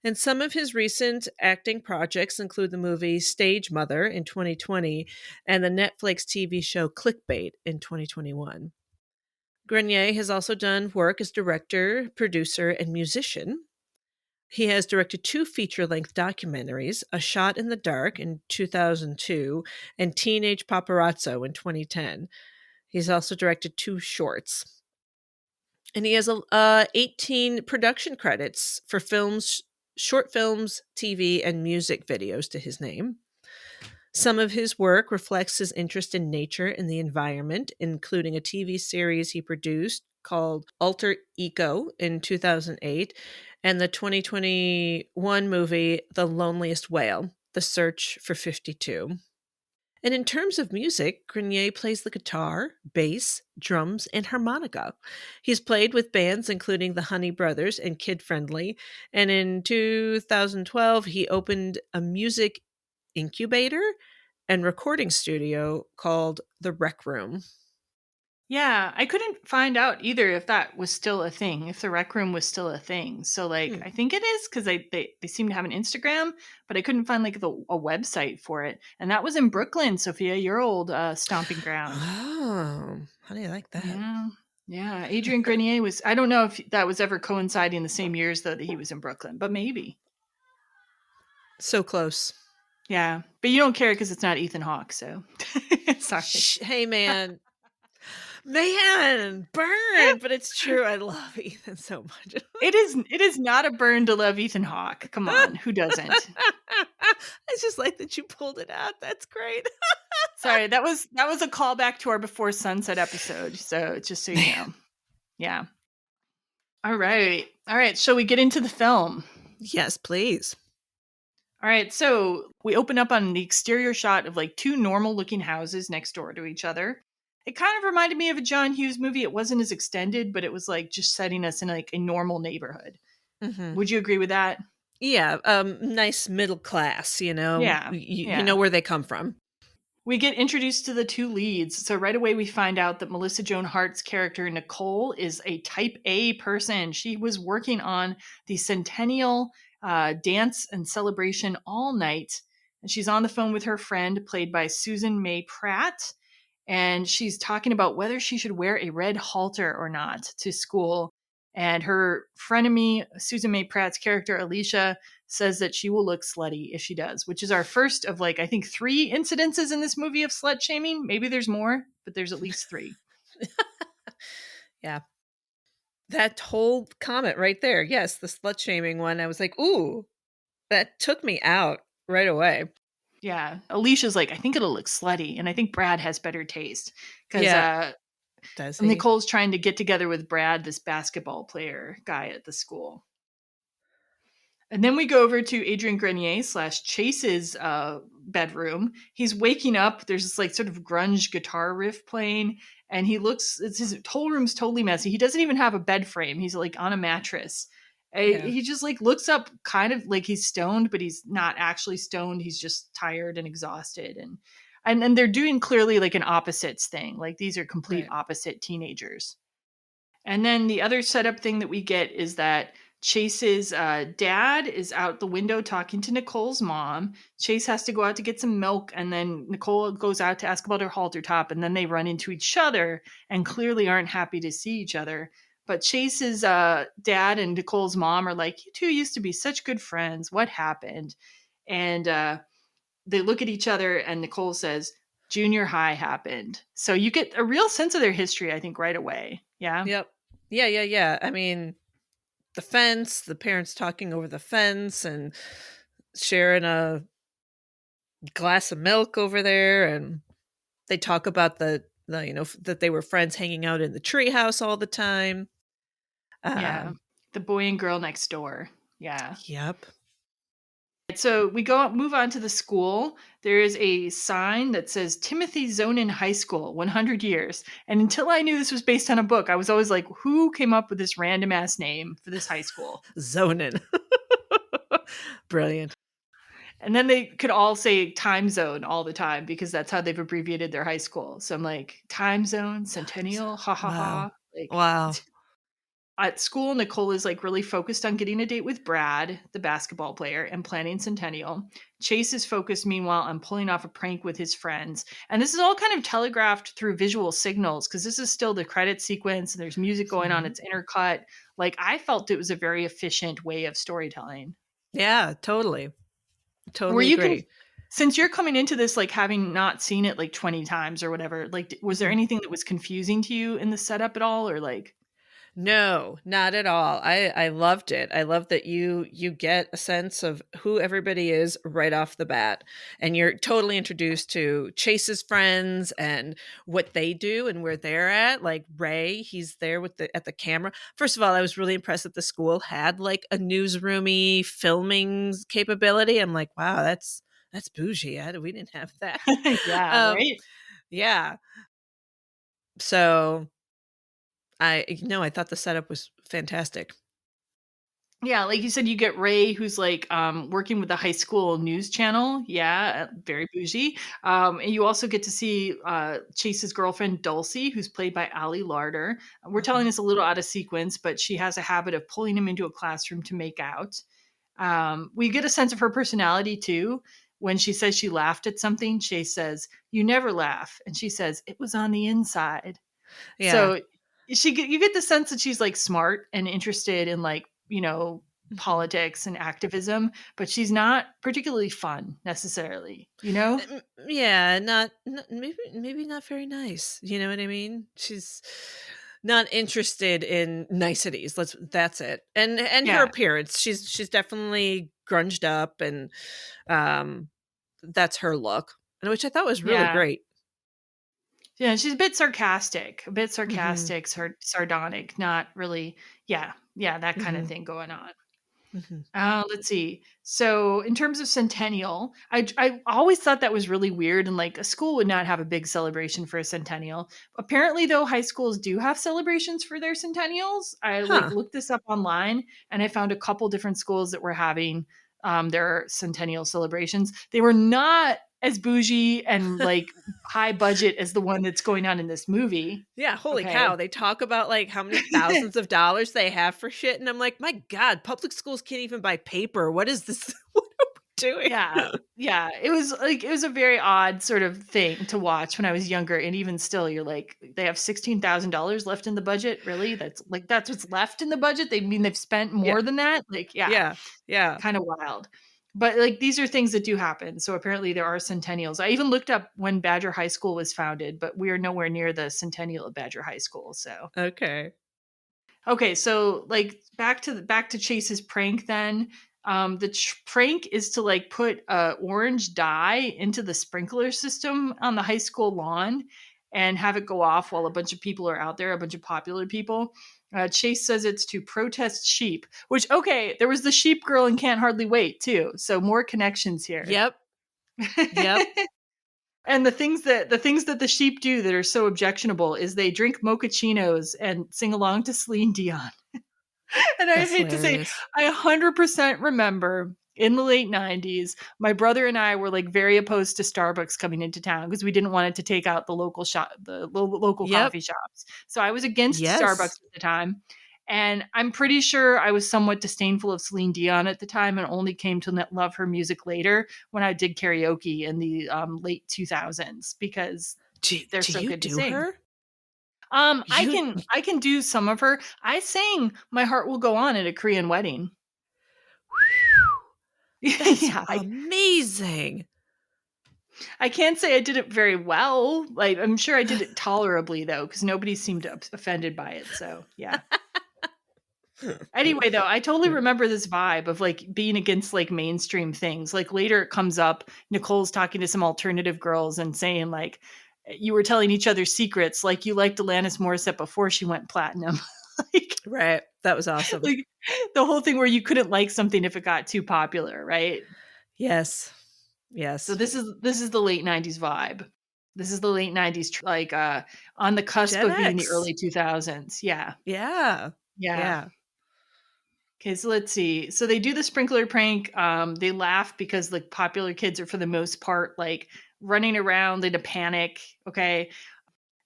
And some of his recent acting projects include the movie Stage Mother in 2020 and the Netflix TV show Clickbait in 2021. Grenier has also done work as director, producer, and musician. He has directed 2 feature-length documentaries, A Shot in the Dark in 2002 and Teenage Paparazzo in 2010. He's also directed 2 shorts. And he has 18 production credits for films, short films, TV, and music videos to his name. Some of his work reflects his interest in nature and the environment, including a TV series he produced called Alter Eco in 2008 and the 2021 movie The Loneliest Whale, The Search for 52. And in terms of music, Grenier plays the guitar, bass, drums, and harmonica. He's played with bands including the Honey Brothers and Kid Friendly, and in 2012 he opened a music incubator and recording studio called The Rec Room. Yeah, I couldn't find out either if that was still a thing, if the Rec Room was still a thing. So, like, I think it is because they seem to have an Instagram, but I couldn't find like a website for it. And that was in Brooklyn, Sophia, your old stomping ground. Oh, how do you like that? Yeah. Adrian Grenier was. I don't know if that was ever coinciding the same years though that he was in Brooklyn, but maybe. So close. Yeah, but you don't care because it's not Ethan Hawke. So sorry. Hey, man. Man, burn, but it's true. I love Ethan so much. It is not a burn to love Ethan Hawke. Come on, who doesn't? I just like that you pulled it out. That's great. Sorry, that was a callback to our Before Sunset episode. So just so you know, yeah. All right. Shall we get into the film? Yes, please. All right. So we open up on the exterior shot of like two normal looking houses next door to each other. It kind of reminded me of a John Hughes movie. It wasn't as extended, but it was like just setting us in like a normal neighborhood. Mm-hmm. Would you agree with that? Yeah, nice middle class, you know. Yeah. You know where they come from. We get introduced to the two leads. So right away we find out that Melissa Joan Hart's character Nicole is a type A person. She was working on the Centennial dance and celebration all night. And she's on the phone with her friend, played by Susan May Pratt. And she's talking about whether she should wear a red halter or not to school. And her frenemy, Susan May Pratt's character, Alicia, says that she will look slutty if she does, which is our first of like, I think 3 incidences in this movie of slut shaming. Maybe there's more, but there's at least 3. Yeah. That whole comment right there. Yes, the slut shaming one. I was like, ooh, that took me out right away. Yeah. Alicia's like, I think it'll look slutty. And I think Brad has better taste. Because Does he? Nicole's trying to get together with Brad, this basketball player guy at the school. And then we go over to Adrian Grenier / Chase's bedroom. He's waking up. There's this like sort of grunge guitar riff playing, and his whole room's totally messy. He doesn't even have a bed frame. He's like on a mattress. He just like looks up kind of like he's stoned, but he's not actually stoned. He's just tired and exhausted. And they're doing clearly like an opposites thing. Like these are complete opposite teenagers. And then the other setup thing that we get is that Chase's dad is out the window talking to Nicole's mom. Chase has to go out to get some milk, and then Nicole goes out to ask about her halter top, and then they run into each other and clearly aren't happy to see each other. But Chase's dad and Nicole's mom are like, you two used to be such good friends. What happened? And they look at each other, and Nicole says, junior high happened. So you get a real sense of their history, I think, right away. Yeah? Yep. Yeah. I mean, the fence, the parents talking over the fence and sharing a glass of milk over there, and they talk about the that they were friends hanging out in the treehouse all the time. Yeah, the boy and girl next door. Yeah. Yep. So we move on to the school. There is a sign that says Timothy Zonin High School, 100 years. And until I knew this was based on a book, I was always like, who came up with this random ass name for this high school? Zonin. Brilliant. And then they could all say time zone all the time because that's how they've abbreviated their high school. So I'm like, time zone, Centennial, ha ha ha. Like, wow. At school, Nicole is like really focused on getting a date with Brad, the basketball player, and planning Centennial. Chase is focused, meanwhile, on pulling off a prank with his friends. And this is all kind of telegraphed through visual signals because this is still the credit sequence and there's music going on. It's intercut. Like, I felt it was a very efficient way of storytelling. Yeah, totally. Totally agree. Since you're coming into this, like having not seen it like 20 times or whatever, like, was there anything that was confusing to you in the setup at all, or like? No, not at all. I loved it. I love that you get a sense of who everybody is right off the bat, and you're totally introduced to Chase's friends and what they do and where they're at. Like Ray, he's there at the camera. First of all, I was really impressed that the school had like a newsroomy filming capability. I'm like, wow, that's bougie. We didn't have that. Yeah, right. Yeah. So I thought the setup was fantastic. Yeah, like you said, you get Ray, who's like working with the high school news channel. Yeah, very bougie. And you also get to see Chase's girlfriend, Dulcie, who's played by Ali Larder. We're telling this a little out of sequence, but she has a habit of pulling him into a classroom to make out. We get a sense of her personality, too. When she says she laughed at something, Chase says, "You never laugh." And she says, "It was on the inside." Yeah. So you get the sense that she's like smart and interested in like, politics and activism, but she's not particularly fun necessarily, Yeah, not maybe not very nice. You know what I mean? She's not interested in niceties. That's it. And her appearance, she's definitely grunged up, and that's her look, which I thought was really great. Yeah, she's a bit sarcastic, Mhm. sardonic, not really. Yeah, yeah, that kind of Mhm. thing going on. Mhm. Let's see. So, in terms of Centennial, I always thought that was really weird, and like a school would not have a big celebration for a Centennial. Apparently, though, high schools do have celebrations for their Centennials. I like Huh. looked this up online, and I found a couple different schools that were having their Centennial celebrations. They were not as bougie and like high budget as the one that's going on in this movie. Yeah, holy Okay. cow. They talk about like how many thousands of dollars they have for shit. And I'm like, my God, public schools can't even buy paper. What is this? What are we doing? Yeah. Yeah. It was a very odd sort of thing to watch when I was younger. And even still, you're like, they have $16,000 left in the budget. Really? That's what's left in the budget. They mean they've spent Yeah. more than that. Like, yeah, Yeah. Yeah. kind of wild. But like these are things that do happen. So apparently there are Centennials. I even looked up when Badger High School was founded, but we are nowhere near the Centennial of Badger High School. So Okay. okay, so like back to Chase's prank then. The prank is to like put orange dye into the sprinkler system on the high school lawn and have it go off while a bunch of people are out there, a bunch of popular people. Chase says it's to protest sheep, which okay, there was the sheep girl in Can't Hardly Wait too. So more connections here. Yep. Yep. And the things that the sheep do that are so objectionable is they drink mochachinos and sing along to Celine Dion. And I That's hate to say, hilarious. I 100% remember in the late 90s, my brother and I were like very opposed to Starbucks coming into town because we didn't want it to take out the local shop, local Yep. coffee shops. So I was against Starbucks Yes. at the time. And I'm pretty sure I was somewhat disdainful of Celine Dion at the time and only came to love her music later when I did karaoke in the late 2000s because they're Do so you good to do sing. her? I You can do some of her. I sang "My Heart Will Go On" at a Korean wedding. That's Yeah, amazing. I can't say I did it very well. Like I'm sure I did it tolerably though, because nobody seemed offended by it. So yeah. Anyway, though, I totally remember this vibe of like being against like mainstream things. Like later it comes up, Nicole's talking to some alternative girls and saying like, you were telling each other secrets, like you liked Alanis Morissette before she went platinum. like, Right. That was awesome. like the whole thing where you couldn't like something if it got too popular, right? Yes. So Yes. this is the late 90s vibe. This is the late 90s like on the cusp Gen of being the X. early 2000s. Yeah. Yeah. Yeah. Yeah. Okay, so let's see. So they do the sprinkler prank. They laugh because like popular kids are for the most part like running around in a panic. Okay.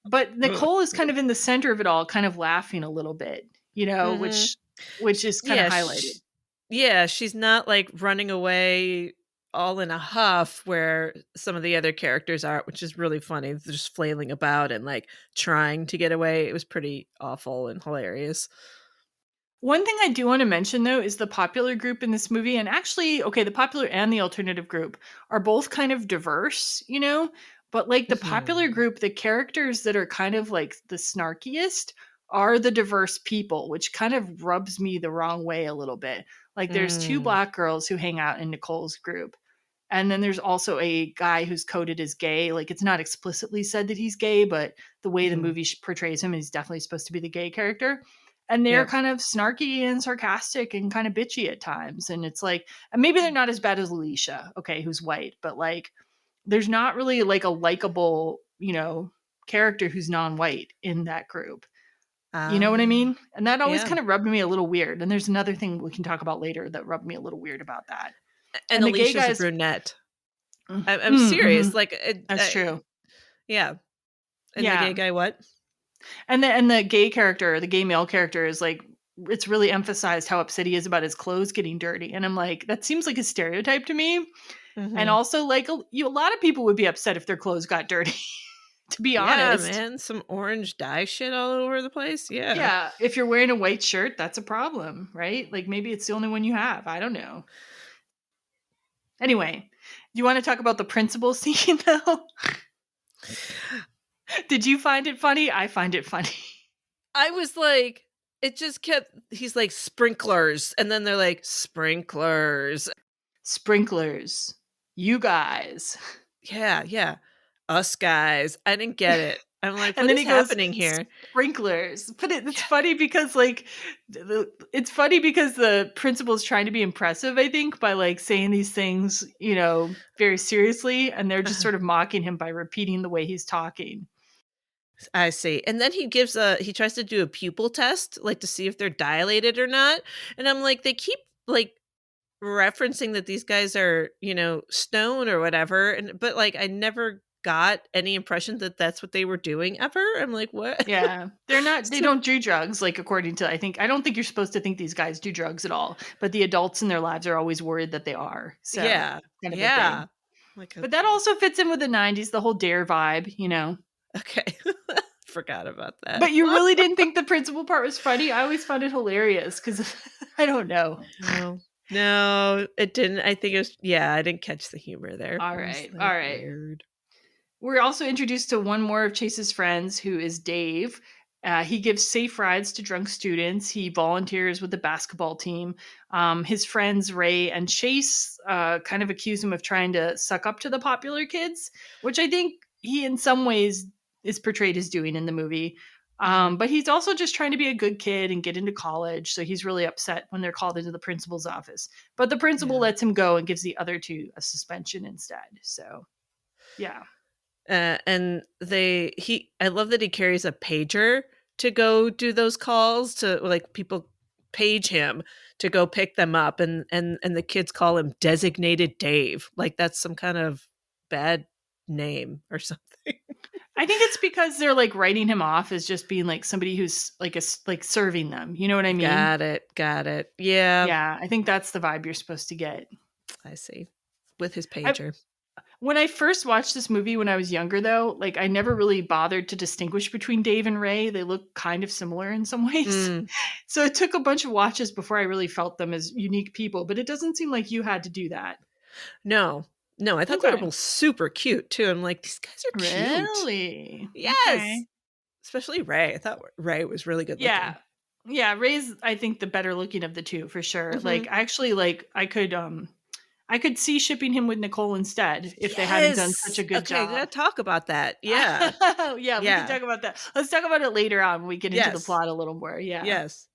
But Nicole is kind of in the center of it all, kind of laughing a little bit, Mhm. which is kind of Yeah, highlighted. yeah, she's not like running away all in a huff where some of the other characters are, which is really funny. They're just flailing about and like trying to get away. It was pretty awful and hilarious. One thing I do want to mention though is the popular group in this movie, and actually, okay, the popular and the alternative group are both kind of diverse, but like the popular Mhm. group, the characters that are kind of like the snarkiest are the diverse people, which kind of rubs me the wrong way a little bit. Like there's two Mm. black girls who hang out in Nicole's group. And then there's also a guy who's coded as gay. Like it's not explicitly said that he's gay, but the way the Mhm. movie portrays him, he's definitely supposed to be the gay character. And they're Yep. kind of snarky and sarcastic and kind of bitchy at times. And it's like, and maybe they're not as bad as Alicia, okay, who's white, but like there's not really like a likable, character who's non-white in that group. You know what I Ah, mean? And that always yeah. kind of rubbed me a little weird. And there's another thing we can talk about later that rubbed me a little weird about that. And And the gay Alicia's a guys, brunette. I'm serious. mhm, Like, that's true. yeah. And the gay Yeah. guy, what? And the gay character, the gay male character is like it's really emphasized how upset he is about his clothes getting dirty. And I'm like, that seems like a stereotype to me. And Mhm. also like a lot of people would be upset if their clothes got dirty, to be Yeah, honest. man. Some orange dye shit all over the place. Yeah. Yeah, if you're wearing a white shirt, that's a problem, right? Like maybe it's the only one you have. I don't know. Anyway, do you want to talk about the principal scene though? Did you find it funny? I find it funny. I was like, it just kept, he's like, sprinklers. And then they're like, sprinklers. Sprinklers. You guys. Yeah, yeah. Us guys. I didn't get it. I'm like, And what then is he goes, happening here? sprinklers. But it's funny because like, it's funny because the principal's trying to be impressive, I think, by like saying these things, you know, very seriously. And they're just sort of mocking him by repeating the way he's talking. I see. And then he tries to do a pupil test, like to see if they're dilated or not. And I'm like, they keep like referencing that these guys are, stone or whatever. But like, I never got any impression that that's what they were doing ever. I'm like, what? Yeah. They don't do drugs. Like, according to, I don't think you're supposed to think these guys do drugs at all, but the adults in their lives are always worried that they are. So Yeah. kind of a Yeah. thing. Like, But that also fits in with the 90s, the whole dare vibe, you know. okay. Forgot about that. But you really didn't think the principal part was funny? I always found it hilarious because I don't know. No, it didn't. I think it was, I didn't catch the humor there. All It was, right. like, All right. weird. We're also introduced to one more of Chase's friends, who is Dave. He gives safe rides to drunk students. He volunteers with the basketball team. His friends Ray and Chase kind of accuse him of trying to suck up to the popular kids, which I think he in some ways is portrayed as doing in the movie. But he's also just trying to be a good kid and get into college. So he's really upset when they're called into the principal's office. But the principal lets him go and gives the other two a suspension instead. So, yeah. And I love that he carries a pager to go do those calls, to like people page him to go pick them up, and the kids call him Designated Dave. Like that's some kind of bad name or something. I think it's because they're like writing him off as just being like somebody who's like serving them. You know what I mean? Got it. Yeah. Yeah, I think that's the vibe you're supposed to get. I see. With his pager. When I first watched this movie when I was younger, though, like I never really bothered to distinguish between Dave and Ray. They look kind of similar in some ways. So it took a bunch of watches before I really felt them as unique people. But it doesn't seem like you had to do that. No, I thought they were both super cute too. I'm like, these guys are cute. Really? Yes. Okay. Especially Ray. I thought Ray was really good looking. Yeah, Ray's I think the better looking of the two for sure. Like actually, like I could see shipping him with Nicole instead if they hadn't done such a good job. Okay, gotta talk about that. Yeah. We can talk about that. Let's talk about it later on when we get into the plot a little more. Yeah. Yes.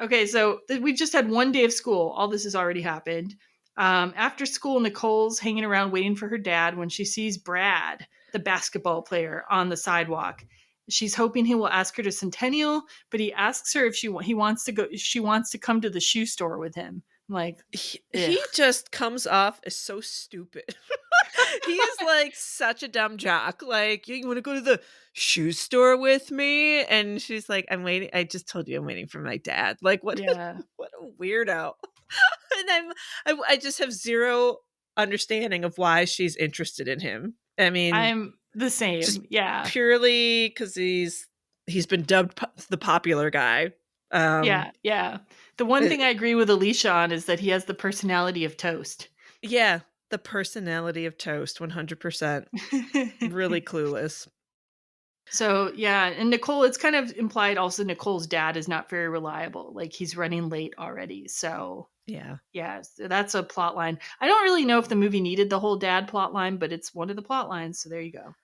Okay, so we just had one day of school. All this has already happened. After school, Nicole's hanging around waiting for her dad when she sees Brad, the basketball player, on the sidewalk. She's hoping he will ask her to Centennial, but he asks her if she wants to come to the shoe store with him. Like he just comes off as so stupid. He is like such a dumb jock. Like, you want to go to the shoe store with me? And she's like, I'm waiting. I just told you I'm waiting for my dad. Like, what? Yeah. What a weirdo. And I just have zero understanding of why she's interested in him. I mean, I'm the same. Yeah, purely because he's been dubbed the popular guy. Yeah. The one thing I agree with Alicia on is that he has the personality of toast. Yeah, the personality of toast, 100%. Really clueless. So, yeah, and Nicole, it's kind of implied also Nicole's dad is not very reliable. Like, he's running late already. So, yeah, so that's a plot line. I don't really know if the movie needed the whole dad plot line, but it's one of the plot lines. So, there you go.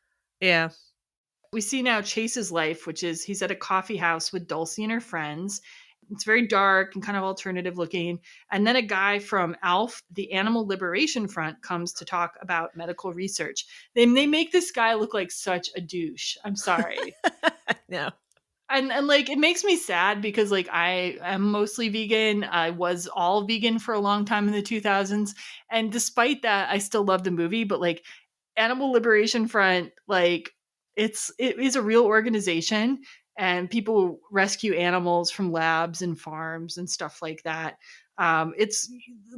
Yeah. We see now Chase's life, which is he's at a coffee house with Dulcie and her friends. It's very dark and kind of alternative looking. And then a guy from ALF, the Animal Liberation Front, comes to talk about medical research. They make this guy look like such a douche. I'm sorry. No. And like, it makes me sad because like I am mostly vegan. I was all vegan for a long time in the 2000s. And despite that, I still love the movie. But like Animal Liberation Front, like it is a real organization. And people rescue animals from labs and farms and stuff like that. It's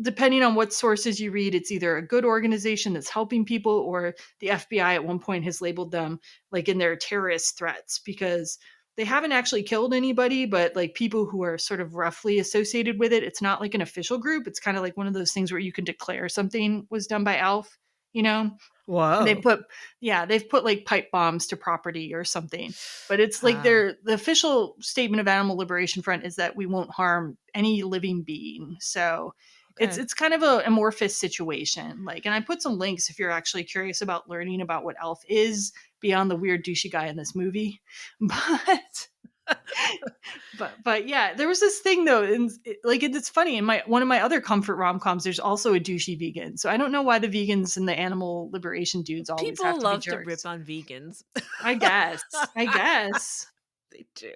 depending on what sources you read, it's either a good organization that's helping people, or the FBI at one point has labeled them like in their terrorist threats because they haven't actually killed anybody, but like people who are sort of roughly associated with it. It's not like an official group. It's kind of like one of those things where you can declare something was done by ALF, you know? Wow. They've put like pipe bombs to property or something, but it's like the official statement of Animal Liberation Front is that we won't harm any living being. So Okay. It's kind of a amorphous situation. Like, and I put some links if you're actually curious about learning about what Elf is beyond the weird douchey guy in this movie. But yeah, there was this thing though, and it's funny. In one of my other comfort rom-coms, there's also a douchey vegan. So I don't know why the vegans and the animal liberation dudes always have People to be love to jerks. rip on vegans. I guess. They do.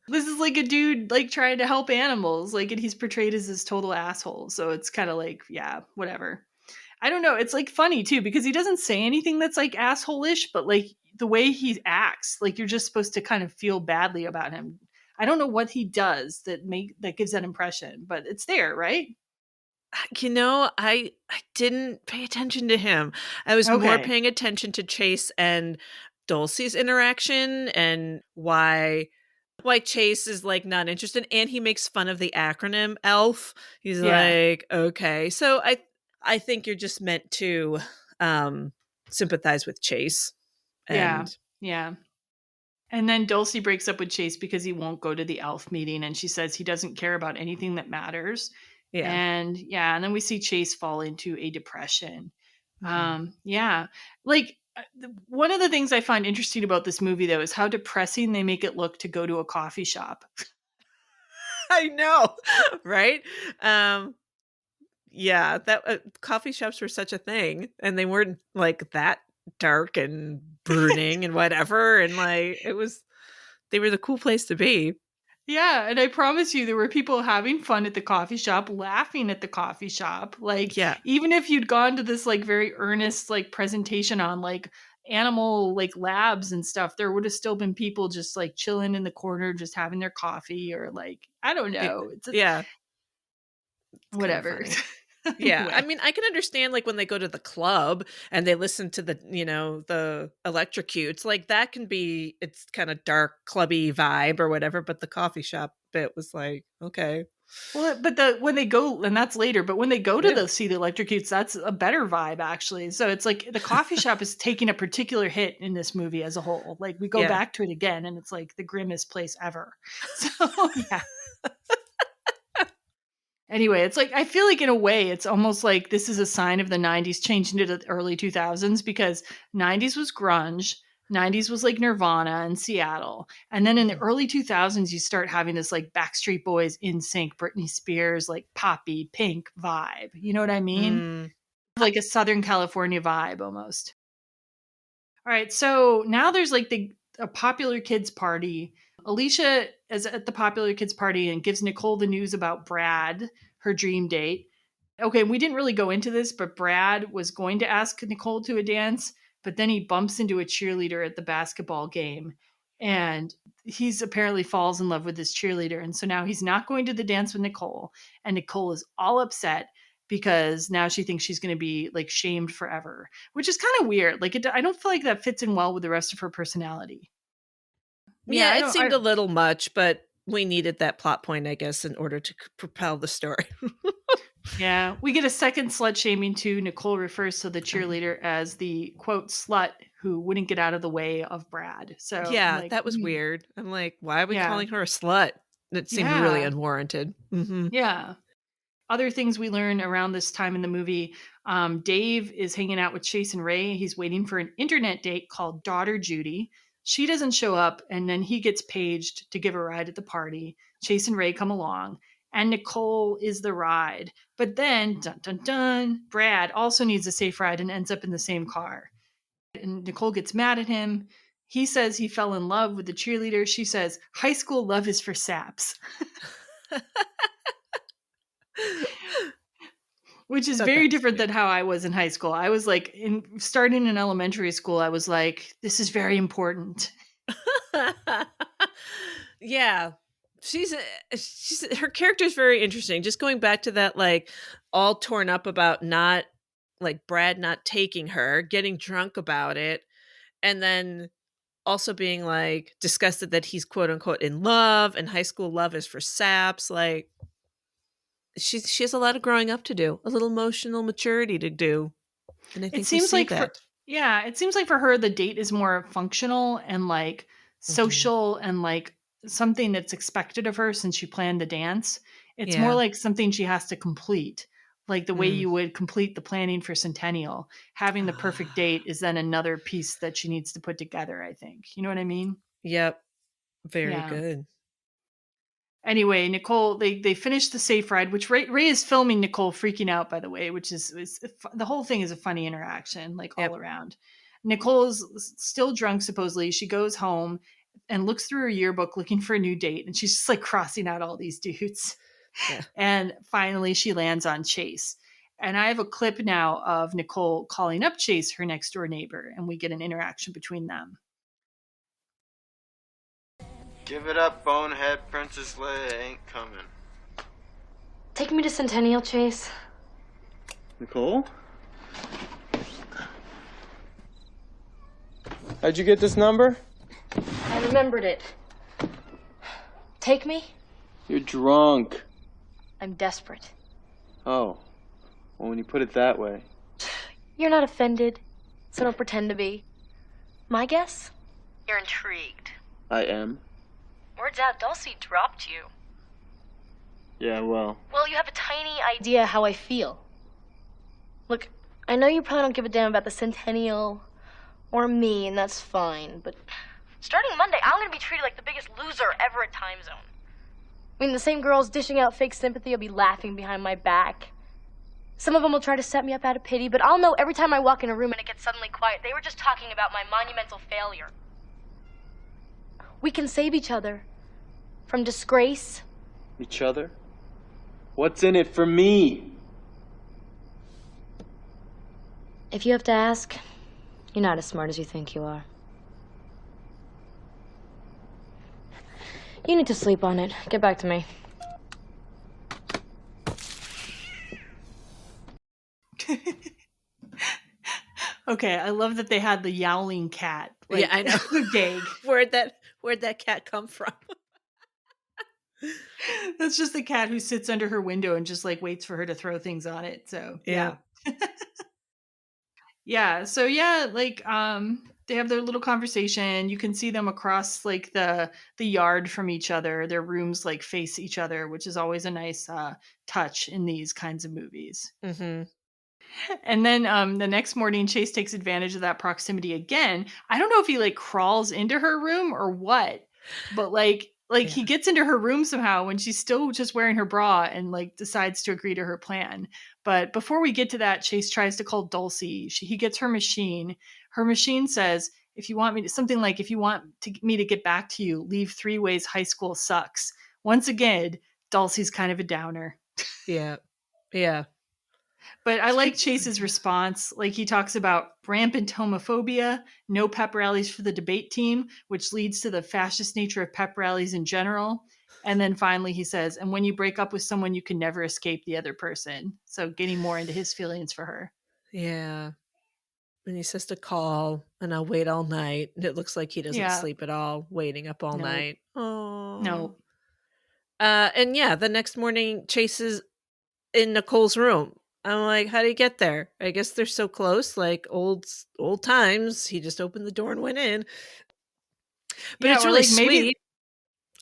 This is like a dude like trying to help animals, like, and he's portrayed as this total asshole. So it's kind of like, yeah, whatever. I don't know. It's like funny too because he doesn't say anything that's like asshole-ish, but like the way he acts, like you're just supposed to kind of feel badly about him. I don't know what he does that gives that impression, but it's there, right? I didn't pay attention to him. I was more paying attention to Chase and Dulcie's interaction and why Chase is like not interested, and he makes fun of the acronym ELF. He's like, okay. So I think you're just meant to sympathize with Chase. And yeah. And then Dulcie breaks up with Chase because he won't go to the ELF meeting, and she says he doesn't care about anything that matters. Yeah. And then we see Chase fall into a depression. Like one of the things I find interesting about this movie though is how depressing they make it look to go to a coffee shop. I know, right? Yeah, that coffee shops were such a thing, and they weren't like that dark and brooding and whatever, and like they were the cool place to be. Yeah, and I promise you there were people having fun at the coffee shop, laughing at the coffee shop. Like, even if you'd gone to this like very earnest like presentation on like animal like labs and stuff, there would have still been people just like chilling in the corner, just having their coffee, or like, I don't know. Whatever. Yeah. Anyway. I mean, I can understand like when they go to the club and they listen to the, the Electrocutes, like that can be, it's kind of dark, clubby vibe or whatever. But the coffee shop bit was like, okay. Well, but when they go, and that's later, but when they go to see the Electrocutes, that's a better vibe actually. So it's like the coffee shop is taking a particular hit in this movie as a whole. Like we go back to it again and it's like the grimmest place ever. So yeah. Anyway, it's like, I feel like in a way, it's almost like this is a sign of the 90s changing to the early 2000s, because 90s was grunge, 90s was like Nirvana and Seattle. And then in the early 2000s, you start having this like Backstreet Boys, NSYNC, Britney Spears, like poppy, Pink vibe. You know what I mean? Like a Southern California vibe almost. All right. So now there's like a popular kids party. Alicia is at the popular kids party and gives Nicole the news about Brad, her dream date. Okay, we didn't really go into this, but Brad was going to ask Nicole to a dance, but then he bumps into a cheerleader at the basketball game, and he's apparently falls in love with this cheerleader, and so now he's not going to the dance with Nicole, and Nicole is all upset because now she thinks she's going to be like shamed forever, which is kind of weird. Like I don't feel like that fits in well with the rest of her personality. Yeah, it seemed a little much, but we needed that plot point, I guess, in order to propel the story. Yeah, we get a second slut shaming too. Nicole refers to the cheerleader as the quote slut who wouldn't get out of the way of Brad. So yeah, like, that was weird. I'm like, why are we calling her a slut? It seemed really unwarranted. Mm-hmm. Yeah. Other things we learn around this time in the movie, Dave is hanging out with Chase and Ray. He's waiting for an internet date called Daughter Judy. She doesn't show up, and then he gets paged to give a ride at the party. Chase and Ray come along, and Nicole is the ride. But then, dun dun dun, Brad also needs a safe ride and ends up in the same car. And Nicole gets mad at him. He says he fell in love with the cheerleader. She says, high school love is for saps. Which is very different than how I was in high school. I was like, starting in elementary school, I was like, this is very important. Yeah. She's her character is very interesting. Just going back to that, like all torn up about not like Brad not taking her, getting drunk about it, and then also being like disgusted that he's quote unquote in love and high school love is for saps. Like she has a lot of growing up to do, a little emotional maturity to do. And I think it seems like that. It seems like for her the date is more functional and like social and like something that's expected of her since she planned the dance. It's more like something she has to complete. Like the way you would complete the planning for Centennial. Having the perfect date is then another piece that she needs to put together, I think. You know what I mean? Yep. Very good. Anyway, Nicole, they finish the safe ride, which Ray is filming Nicole freaking out, by the way, which is the whole thing is a funny interaction, like all around. Nicole's still drunk, supposedly. She goes home and looks through her yearbook looking for a new date, and she's just like crossing out all these dudes. Yeah. And finally, she lands on Chase. And I have a clip now of Nicole calling up Chase, her next door neighbor, and we get an interaction between them. Give it up, bonehead. Princess Leia ain't coming. Take me to Centennial, Chase. Nicole? How'd you get this number? I remembered it. Take me? You're drunk. I'm desperate. Oh. Well, when you put it that way. You're not offended, so don't pretend to be. My guess? You're intrigued. I am. Word's out, Dulcie dropped you. Yeah, well. Well, you have a tiny idea how I feel. Look, I know you probably don't give a damn about the Centennial or me, and that's fine, but starting Monday, I'm gonna be treated like the biggest loser ever at Time Zone. I mean, the same girls dishing out fake sympathy will be laughing behind my back. Some of them will try to set me up out of pity, but I'll know every time I walk in a room and it gets suddenly quiet, they were just talking about my monumental failure. We can save each other from disgrace. Each other? What's in it for me? If you have to ask, you're not as smart as you think you are. You need to sleep on it. Get back to me. Okay, I love that they had the yowling cat. Like, yeah, I know. Dag. Where'd that cat come from? That's just the cat who sits under her window and just like waits for her to throw things on it. So yeah. Yeah. So yeah, like they have their little conversation. You can see them across like the yard from each other. Their rooms like face each other, which is always a nice touch in these kinds of movies. Mm-hmm. And then the next morning, Chase takes advantage of that proximity again. I don't know if he like crawls into her room or what, but like he gets into her room somehow when she's still just wearing her bra and like decides to agree to her plan. But before we get to that, Chase tries to call Dulcie. He gets her machine. Her machine says, if you want me to, something like, if you want me to get back to you, leave 3 ways high school sucks. Once again, Dulcie's kind of a downer. Yeah. Yeah. But I like Chase's response. Like he talks about rampant homophobia, no pep rallies for the debate team, which leads to the fascist nature of pep rallies in general. And then finally he says, and when you break up with someone, you can never escape the other person. So getting more into his feelings for her. Yeah. And he says to call and I'll wait all night. And it looks like he doesn't sleep at all, waiting up all night. Oh. No. And yeah, the next morning Chase is in Nicole's room. I'm like, how did he get there? I guess they're so close, like old times. He just opened the door and went in. But it's really like sweet.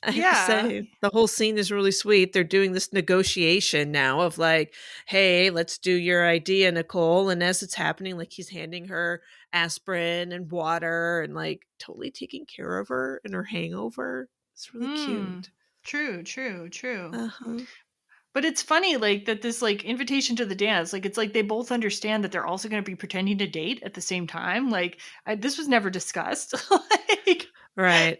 I have to say, the whole scene is really sweet. They're doing this negotiation now of like, hey, let's do your idea, Nicole. And as it's happening, like he's handing her aspirin and water and like totally taking care of her and her hangover. It's really cute. True. Uh-huh. But it's funny, like, that this, like, invitation to the dance, like, it's like they both understand that they're also going to be pretending to date at the same time. Like, this was never discussed. Like, right.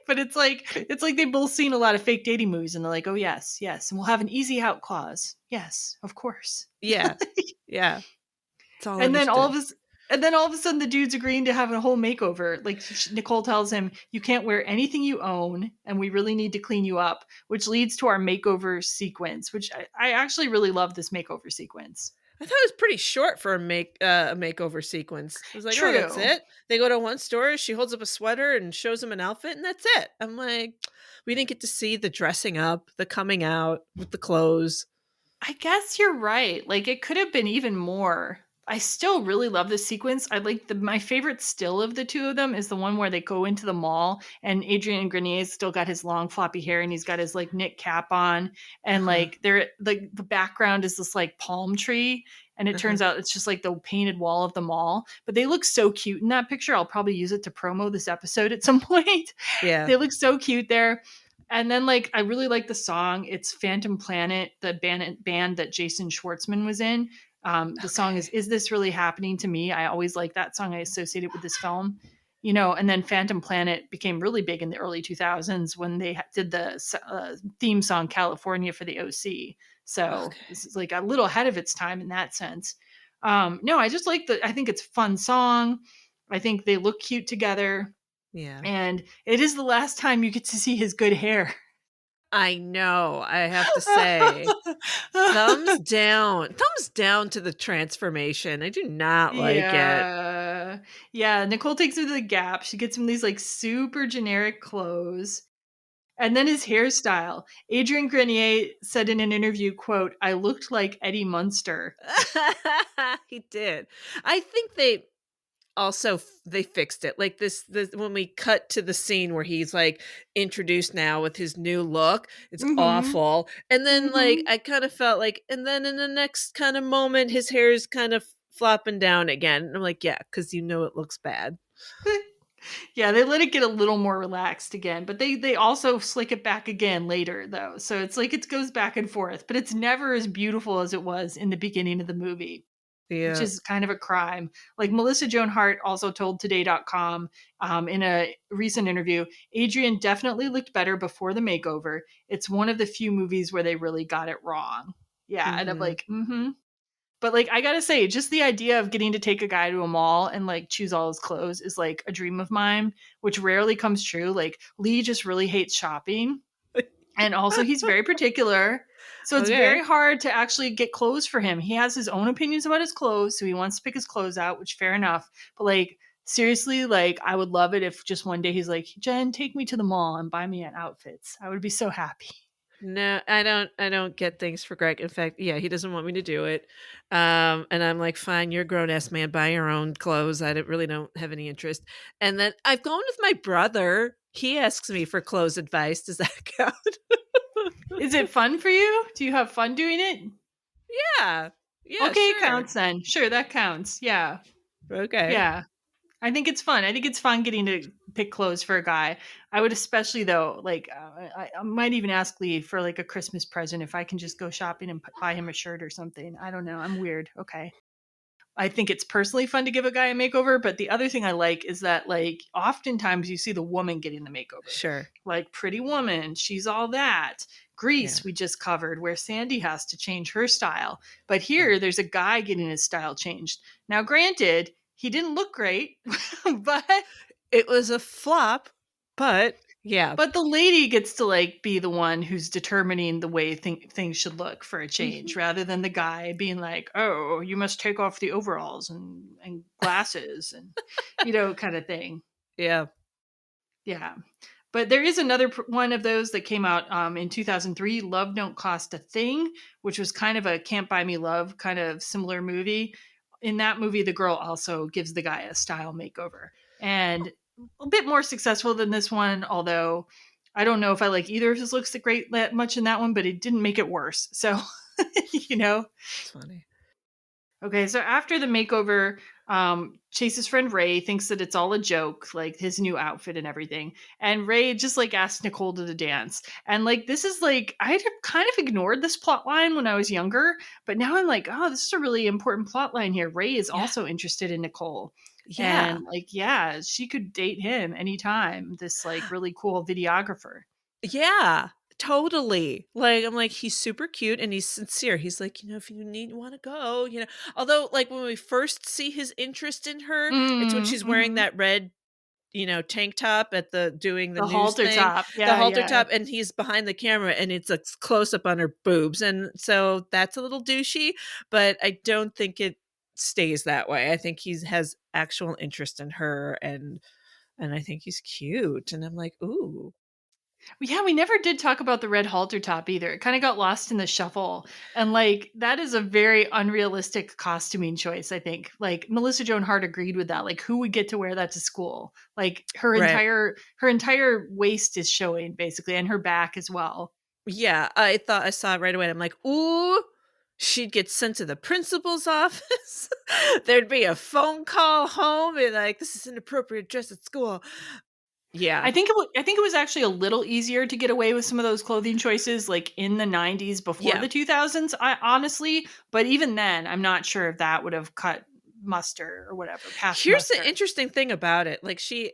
But it's like they've both seen a lot of fake dating movies, and they're like, oh, yes. And we'll have an easy out clause. Yes, of course. Yeah. Yeah. It's all and then all of a sudden, the dude's agreeing to have a whole makeover. Like Nicole tells him, you can't wear anything you own, and we really need to clean you up, which leads to our makeover sequence, which I actually really love this makeover sequence. I thought it was pretty short for a makeover sequence. It was like, True. Oh, that's it? They go to one store, she holds up a sweater and shows him an outfit, and that's it. I'm like, we didn't get to see the dressing up, the coming out with the clothes. I guess you're right. Like, it could have been even more. I still really love this sequence. I like my favorite still of the two of them is the one where they go into the mall and Adrian Grenier's still got his long floppy hair and he's got his like knit cap on and like they're like the background is this like palm tree and it turns out it's just like the painted wall of the mall. But they look so cute in that picture. I'll probably use it to promo this episode at some point. Yeah. They look so cute there. And then like I really like the song. It's Phantom Planet, the band that Jason Schwartzman was in. The song is This Really Happening to Me? I always like that song. I associate it with this film, you know, and then Phantom Planet became really big in the early 2000s when they did the theme song California for the OC. So this is like a little ahead of its time in that sense. No, I just like I think it's a fun song. I think they look cute together. Yeah. And it is the last time you get to see his good hair. I know. I have to say, thumbs down to the transformation. I do not like it. Yeah. Nicole takes him to the Gap. She gets him these like super generic clothes. And then his hairstyle. Adrian Grenier said in an interview, quote, "I looked like Eddie Munster." He did. I think they fixed it like this when we cut to the scene where he's like introduced now with his new look, it's awful. And then like I kind of felt like, and then in the next kind of moment his hair is kind of flopping down again, and I'm like, yeah, because you know it looks bad. Yeah, they let it get a little more relaxed again, but they also slick it back again later though, so it's like it goes back and forth, but it's never as beautiful as it was in the beginning of the movie. Yeah. Which is kind of a crime. Like Melissa Joan Hart also told Today.com in a recent interview, Adrian definitely looked better before the makeover. It's one of the few movies where they really got it wrong. Yeah. And I'm like, But like, I gotta say, just the idea of getting to take a guy to a mall and like choose all his clothes is like a dream of mine, which rarely comes true. Like Lee just really hates shopping. And also he's very particular. So it's very hard to actually get clothes for him. He has his own opinions about his clothes. So he wants to pick his clothes out, which fair enough. But like, seriously, like I would love it if just one day he's like, Jen, take me to the mall and buy me outfits. I would be so happy. No, I don't get things for Greg. In fact, yeah, he doesn't want me to do it. And I'm like, fine, you're a grown-ass man, buy your own clothes. I really don't have any interest. And then I've gone with my brother. He asks me for clothes advice. Does that count? Is it fun for you? Do you have fun doing it? Yeah. Yeah. Okay, sure. It counts then. Sure, that counts. Yeah. Okay. Yeah. I think it's fun. I think it's fun getting to pick clothes for a guy. I would especially though, like I might even ask Lee for like a Christmas present if I can just go shopping and buy him a shirt or something. I don't know. I'm weird. Okay. I think it's personally fun to give a guy a makeover, but the other thing I like is that like oftentimes you see the woman getting the makeover. Sure. Like Pretty Woman, she's all that. Grease, we just covered, where Sandy has to change her style. But here there's a guy getting his style changed. Now, granted, he didn't look great, but it was a flop, but yeah. But the lady gets to like be the one who's determining the way things should look for a change rather than the guy being like, oh, you must take off the overalls and glasses and, you know, kind of thing. Yeah. Yeah. But there is another one of those that came out in 2003, Love Don't Cost a Thing, which was kind of a Can't Buy Me Love kind of similar movie. In that movie, the girl also gives the guy a style makeover. And a bit more successful than this one, although I don't know if I like either of his looks that great much in that one, but it didn't make it worse. So, you know. It's funny. Okay, so after the makeover, Chase's friend Ray thinks that it's all a joke, like his new outfit and everything. And Ray just like asked Nicole to the dance. And like this is like I had kind of ignored this plot line when I was younger, but now I'm like, oh, this is a really important plot line here. Ray is also interested in Nicole. Yeah. And like, yeah, she could date him anytime, this like really cool videographer. Yeah. Totally. Like, I'm like, he's super cute and he's sincere. He's like, you know, if you want to go, you know, although like when we first see his interest in her, it's when she's wearing that red, you know, tank top at doing the news halter thing, top. Yeah, the halter top. And he's behind the camera and it's a close up on her boobs. And so that's a little douchey, but I don't think it stays that way. I think he has actual interest in her and I think he's cute. And I'm like, ooh. Yeah, we never did talk about the red halter top either. It kind of got lost in the shuffle. And like that is a very unrealistic costuming choice, I think. Like Melissa Joan Hart agreed with that. Like who would get to wear that to school? Like her Right. entire waist is showing basically and her back as well. Yeah, I thought I saw it right away. And I'm like, ooh, she'd get sent to the principal's office. There'd be a phone call home and like, this is inappropriate dress at school. Yeah. I think it was actually a little easier to get away with some of those clothing choices like in the 90s before Yeah. the 2000s, honestly, but even then I'm not sure if that would have cut muster or whatever. Here's the interesting thing about it. Like she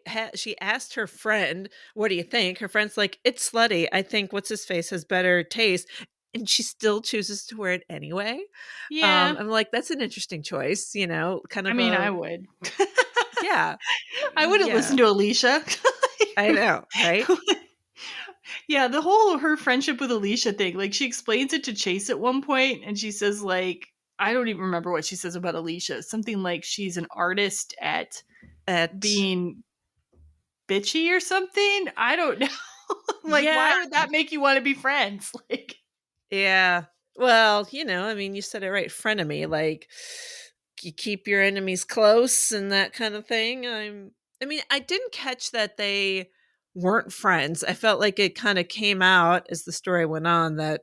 asked her friend, "What do you think?" Her friend's like, "It's slutty. I think what's his face has better taste." And she still chooses to wear it anyway. Yeah. I'm like, that's an interesting choice, kind of I mean, I would. Yeah. I wouldn't listen to Alicia. I know, right? Yeah, the whole her friendship with Alicia thing, like she explains it to Chase at one point and she says like, I don't even remember what she says about Alicia. Something like she's an artist at being bitchy or something. I don't know. Like, why would that make you want to be friends? Like, yeah. Well, I mean, you said it right. Frenemy, like you keep your enemies close and that kind of thing. I mean, I didn't catch that they weren't friends. I felt like it kind of came out as the story went on that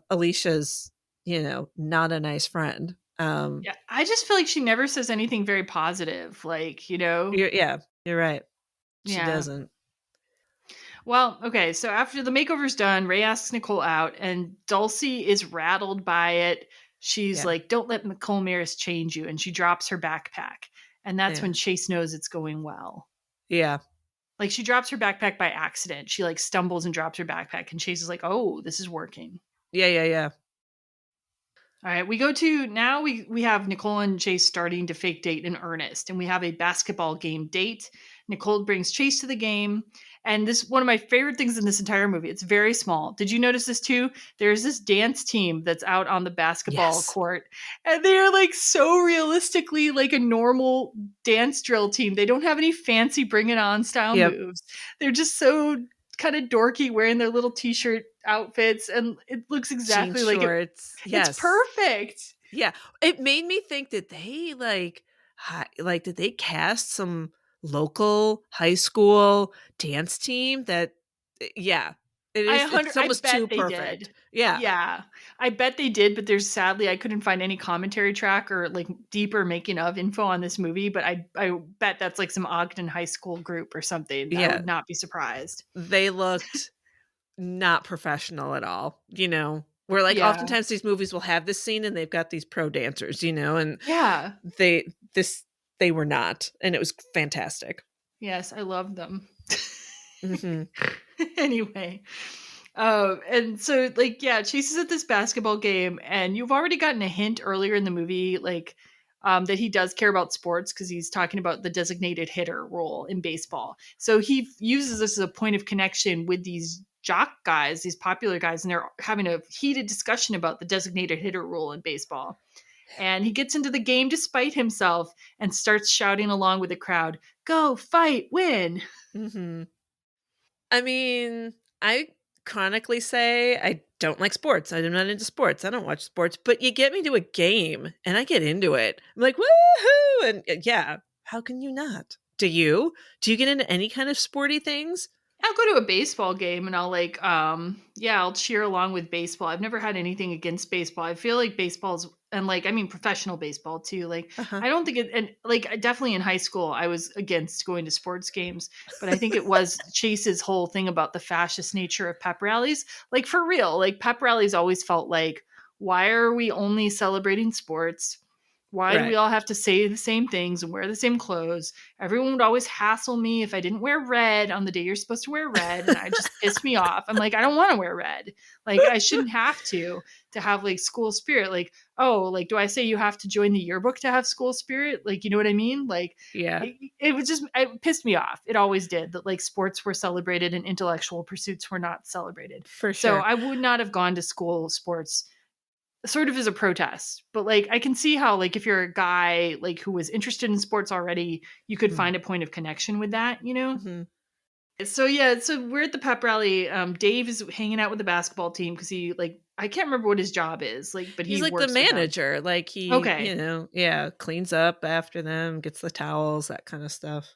Alicia's, not a nice friend. yeah, I just feel like she never says anything very positive. Like, You're right. She Yeah. doesn't. Well, okay, so after the makeover's done, Ray asks Nicole out, and Dulcie is rattled by it. She's like, don't let Nicole Maris change you, and she drops her backpack. And that's when Chase knows it's going well. Yeah. Like, she drops her backpack by accident. She, like, stumbles and drops her backpack, and Chase is like, oh, this is working. Yeah. All right, we go to, now we have Nicole and Chase starting to fake date in earnest, and we have a basketball game date. Nicole brings Chase to the game, and this one of my favorite things in this entire movie. It's very small. Did you notice this too? There's this dance team that's out on the basketball court, and they are like so realistically like a normal dance drill team. They don't have any fancy bring it on style moves. They're just so kind of dorky wearing their little t-shirt outfits, and it looks exactly like shorts. It's perfect. Yeah. It made me think that they did they cast some local high school dance team that it's almost too perfect. Did. Yeah. I bet they did, but there's sadly I couldn't find any commentary track or like deeper making of info on this movie, but I bet that's like some Ogden high school group or something. I would not be surprised. They looked not professional at all, where like oftentimes these movies will have this scene and they've got these pro dancers, and they were not, and it was fantastic. Yes, I love them. Mm-hmm. Anyway, and so like Chase is at this basketball game, and you've already gotten a hint earlier in the movie, like that he does care about sports because he's talking about the designated hitter role in baseball. So he uses this as a point of connection with these jock guys, these popular guys, and they're having a heated discussion about the designated hitter rule in baseball. And he gets into the game despite himself and starts shouting along with the crowd, "Go, fight, win." Mm-hmm. I mean, I chronically say I don't like sports. I'm not into sports. I don't watch sports, but you get me to a game and I get into it. I'm like, woohoo! And how can you not? Do you get into any kind of sporty things? I'll go to a baseball game and I'll like, I'll cheer along with baseball. I've never had anything against baseball. I feel like baseball's, and like, I mean, professional baseball too. Like, I don't think it, and like, definitely in high school, I was against going to sports games, but I think it was Chase's whole thing about the fascist nature of pep rallies. Like, for real, like, pep rallies always felt like, why are we only celebrating sports? Why do we all have to say the same things and wear the same clothes? Everyone would always hassle me if I didn't wear red on the day you're supposed to wear red. And I just pissed me off. I'm like, I don't want to wear red. Like, I shouldn't have to have like school spirit. Like, oh, like, do I say you have to join the yearbook to have school spirit? Like, you know what I mean? Like, it was just, it pissed me off. It always did, that like sports were celebrated and intellectual pursuits were not celebrated. For sure. So I would not have gone to school sports sort of as a protest, but like I can see how like if you're a guy like who was interested in sports already, you could find a point of connection with that, Mm-hmm. So we're at the pep rally. Dave is hanging out with the basketball team because he I can't remember what his job is, but He's he like the works with them. manager. Like he, Okay. Cleans up after them, gets the towels, that kind of stuff.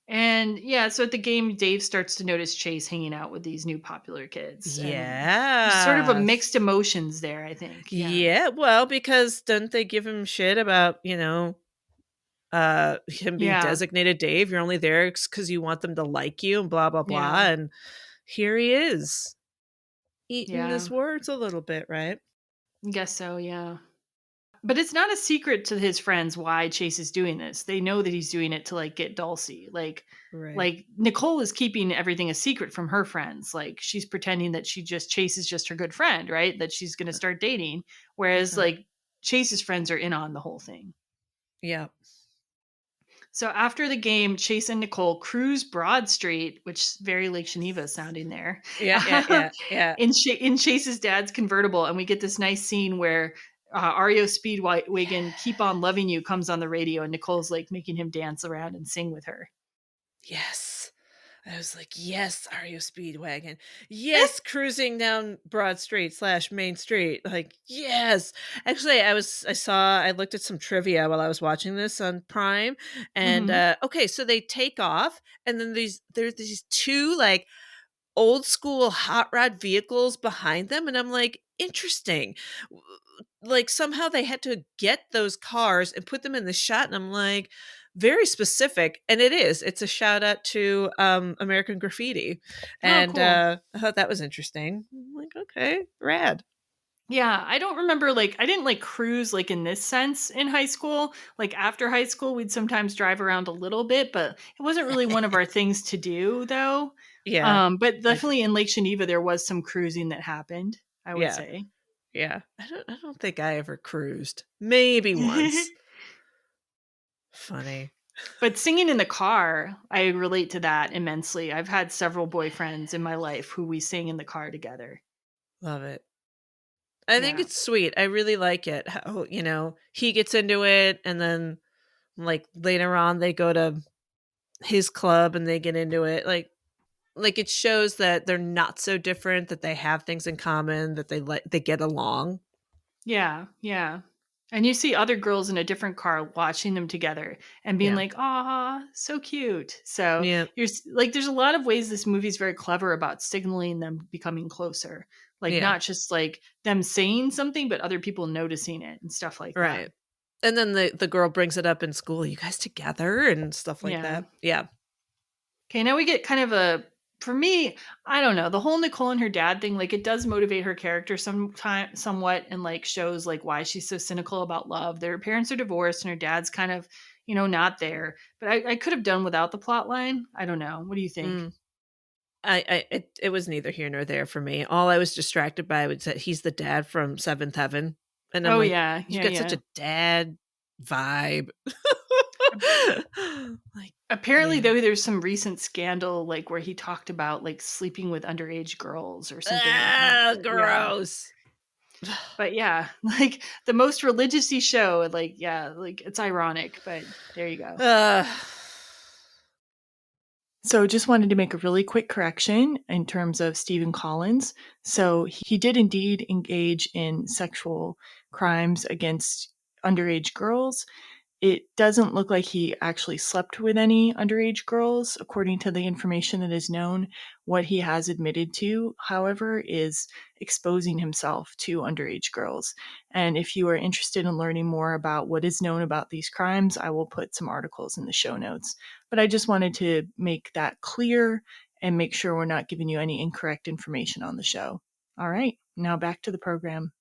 And so at the game, Dave starts to notice Chase hanging out with these new popular kids. Yeah. There's sort of a mixed emotions there, I think. Yeah. Well, because don't they give him shit about, him being designated Dave? You're only there because you want them to like you and blah, blah, blah. And here he is eating his words a little bit, right? I guess so, yeah. But it's not a secret to his friends why Chase is doing this. They know that he's doing it to get Dulcie. Like Nicole is keeping everything a secret from her friends. Like she's pretending that Chase is just her good friend, right? That she's going to start dating. Whereas Chase's friends are in on the whole thing. Yeah. So after the game, Chase and Nicole cruise Broad Street, which is very Lake Geneva sounding there. Yeah. In Chase's dad's convertible, and we get this nice scene where REO Speedwagon "Keep on Loving You" comes on the radio, and Nicole's making him dance around and sing with her. Yes. I was like, yes, REO Speedwagon. Yes, cruising down Broad Street / Main Street. Like, yes. Actually, I looked at some trivia while I was watching this on Prime. And okay, so they take off, and then there's these two old school hot rod vehicles behind them, and I'm like, interesting. Somehow they had to get those cars and put them in the shot, and I'm like, very specific. And it's a shout out to American Graffiti. And cool. I thought that was interesting. I'm like, okay, rad. Yeah, I don't remember I didn't cruise in this sense in high school. After high school, we'd sometimes drive around a little bit, but it wasn't really one of our things to do though. Yeah. But definitely in Lake Geneva there was some cruising that happened, I would say. Yeah. I don't think I ever cruised. Maybe once. Funny. But singing in the car, I relate to that immensely. I've had several boyfriends in my life who we sing in the car together. Love it. I think it's sweet. I really like it. How, he gets into it, and then later on they go to his club and they get into it. Like it shows that they're not so different, that they have things in common, that they get along. Yeah. And you see other girls in a different car watching them together and being like, "Ah, so cute." So you're there's a lot of ways this movie's very clever about signaling them becoming closer. Not just them saying something, but other people noticing it and stuff like that. Right. And then the girl brings it up in school. You guys together and stuff like that. Yeah. Okay, now we get kind of for me, I don't know, the whole Nicole and her dad thing, it does motivate her character somewhat, and shows why she's so cynical about love. Their parents are divorced and her dad's kind of, not there. But I could have done without the plot line. I don't know. What do you think? It was neither here nor there for me. All I was distracted by was that he's the dad from Seventh Heaven. And I'm you've got such a dad vibe. Apparently though, there's some recent scandal where he talked about sleeping with underage girls or something. Gross. But the most religious-y show, it's ironic, but there you go. So just wanted to make a really quick correction in terms of Stephen Collins. So he did indeed engage in sexual crimes against underage girls. It doesn't look like he actually slept with any underage girls, according to the information that is known. What he has admitted to, however, is exposing himself to underage girls. And if you are interested in learning more about what is known about these crimes, I will put some articles in the show notes. But I just wanted to make that clear and make sure we're not giving you any incorrect information on the show. All right, now back to the program.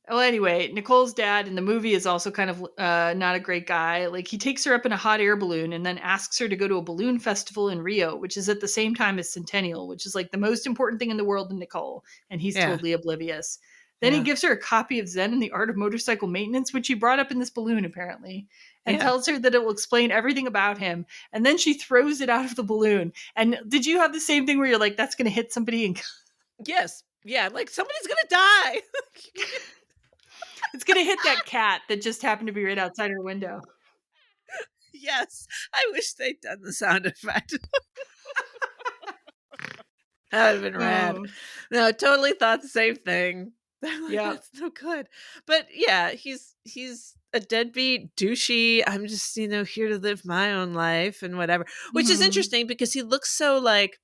Well, anyway, Nicole's dad in the movie is also kind of not a great guy. He takes her up in a hot air balloon and then asks her to go to a balloon festival in Rio, which is at the same time as Centennial, which is the most important thing in the world to Nicole. And he's totally oblivious. Then he gives her a copy of Zen and the Art of Motorcycle Maintenance, which he brought up in this balloon, apparently, and tells her that it will explain everything about him. And then she throws it out of the balloon. And did you have the same thing where you're that's going to hit somebody? And Yes. Yeah. Somebody's going to die. It's going to hit that cat that just happened to be right outside her window. Yes. I wish they'd done the sound effect. That would have been rad. No, totally thought the same thing. Yeah. That's so good. But yeah, he's a deadbeat douchey. I'm just, here to live my own life and whatever. Which is interesting because he looks so like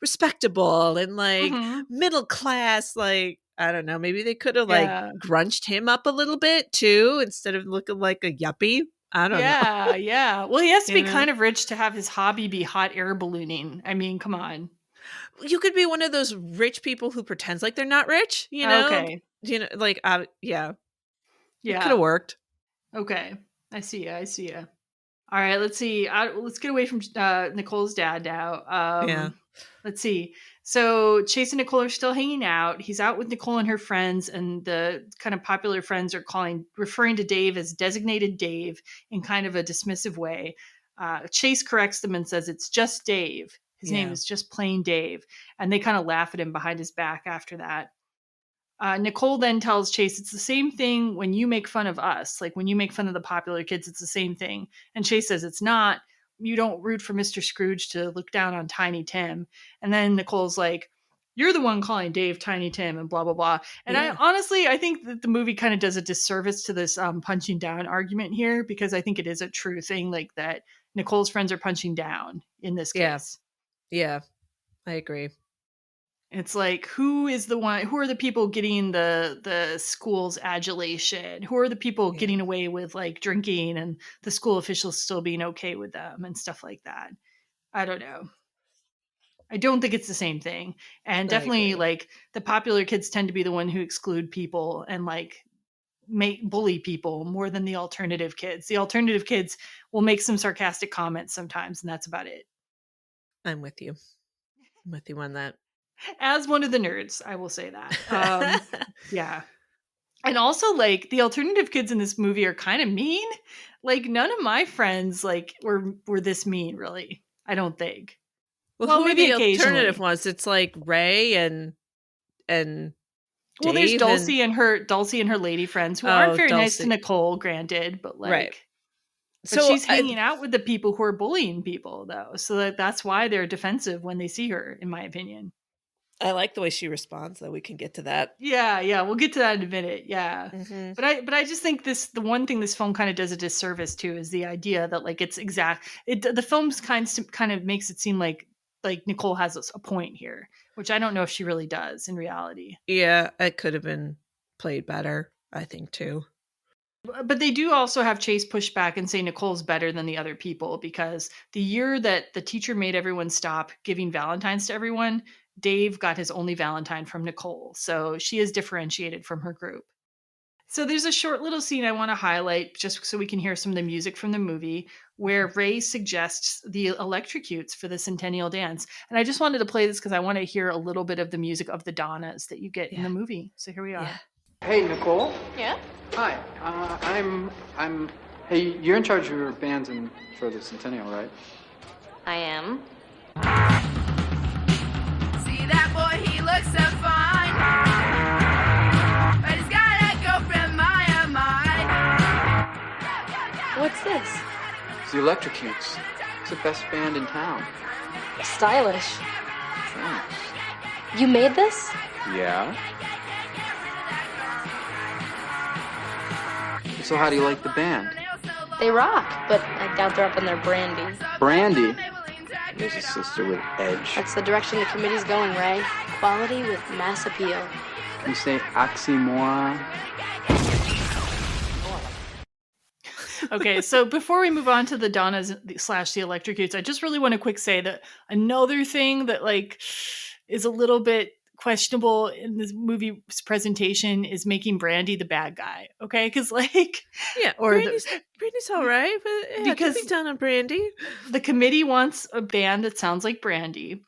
respectable and like middle class, like I don't know, maybe they could have like grunched him up a little bit too instead of looking like a yuppie. I don't know. Yeah. Well, he has to be kind of rich to have his hobby be hot air ballooning. I mean, come on. You could be one of those rich people who pretends like they're not rich, Okay. Like yeah. Yeah. It could have worked. Okay. I see you. All right, let's see. Let's get away from Nicole's dad now. Let's see. So Chase and Nicole are still hanging out. He's out with Nicole and her friends, and the kind of popular friends are referring to Dave as designated Dave in kind of a dismissive way. Chase corrects them and says it's just Dave. His name is just plain Dave. And they kind of laugh at him behind his back after that. Nicole then tells Chase it's the same thing when you make fun of us. Like when you make fun of the popular kids, it's the same thing. And Chase says it's not. You don't root for Mr. Scrooge to look down on Tiny Tim. And then Nicole's like, you're the one calling Dave Tiny Tim and blah, blah, blah. And I think that the movie kind of does a disservice to this punching down argument here, because I think it is a true thing, like that Nicole's friends are punching down in this case. Yeah, I agree. It's like, who are the people getting the school's adulation? Who are the people getting away with like drinking and the school officials still being okay with them and stuff like that? I don't know. I don't think it's the same thing. And definitely like the popular kids tend to be the one who exclude people and like bully people more than the alternative kids. The alternative kids will make some sarcastic comments sometimes, and that's about it. I'm with you. I'm with you on that. As one of the nerds, I will say that. Yeah. And also, like, the alternative kids in this movie are kind of mean. Like, none of my friends, like, were this mean, really. I don't think. Well, maybe the alternative ones. It's like Ray and Dave. Well, there's Dulcie and her lady friends who aren't very nice to Nicole, granted, but like, but she's hanging out with the people who are bullying people, though. So that's why they're defensive when they see her, in my opinion. I like the way she responds, though. We can get to that. Yeah, we'll get to that in a minute. Yeah, but I just think the one thing this film kind of does a disservice to is the idea that like it's the film's kind of makes it seem like Nicole has a point here, which I don't know if she really does in reality. Yeah, it could have been played better, I think, too. But they do also have Chase push back and say Nicole's better than the other people, because the year that the teacher made everyone stop giving Valentines to everyone, Dave got his only Valentine from Nicole. So she is differentiated from her group. So there's a short little scene I want to highlight just so we can hear some of the music from the movie where Ray suggests the Electrocutes for the Centennial dance. And I just wanted to play this because I want to hear a little bit of the music of the Donnas that you get in the movie. So here we are. Yeah. Hey, Nicole. Yeah? Hi. Hey, you're in charge of your bands for the Centennial, right? I am. See that boy, he looks so fine. But he's got a girlfriend, my mind. What's this? It's the Electrocutes. It's the best band in town. Stylish. Thanks. You made this? Yeah. So how do you like the band? They rock, but I doubt they're up in their brandy. Brandy? There's a sister with edge. That's the direction the committee's going, Ray. Quality with mass appeal. You say oxymoron? Okay, so before we move on to the Donnas / the Electrocutes, I just really want to quick say that another thing that like is a little bit questionable in this movie's presentation is making Brandy the bad guy. Okay, because like Brandy's all right, but because be done on Brandy. The committee wants a band that sounds like Brandy.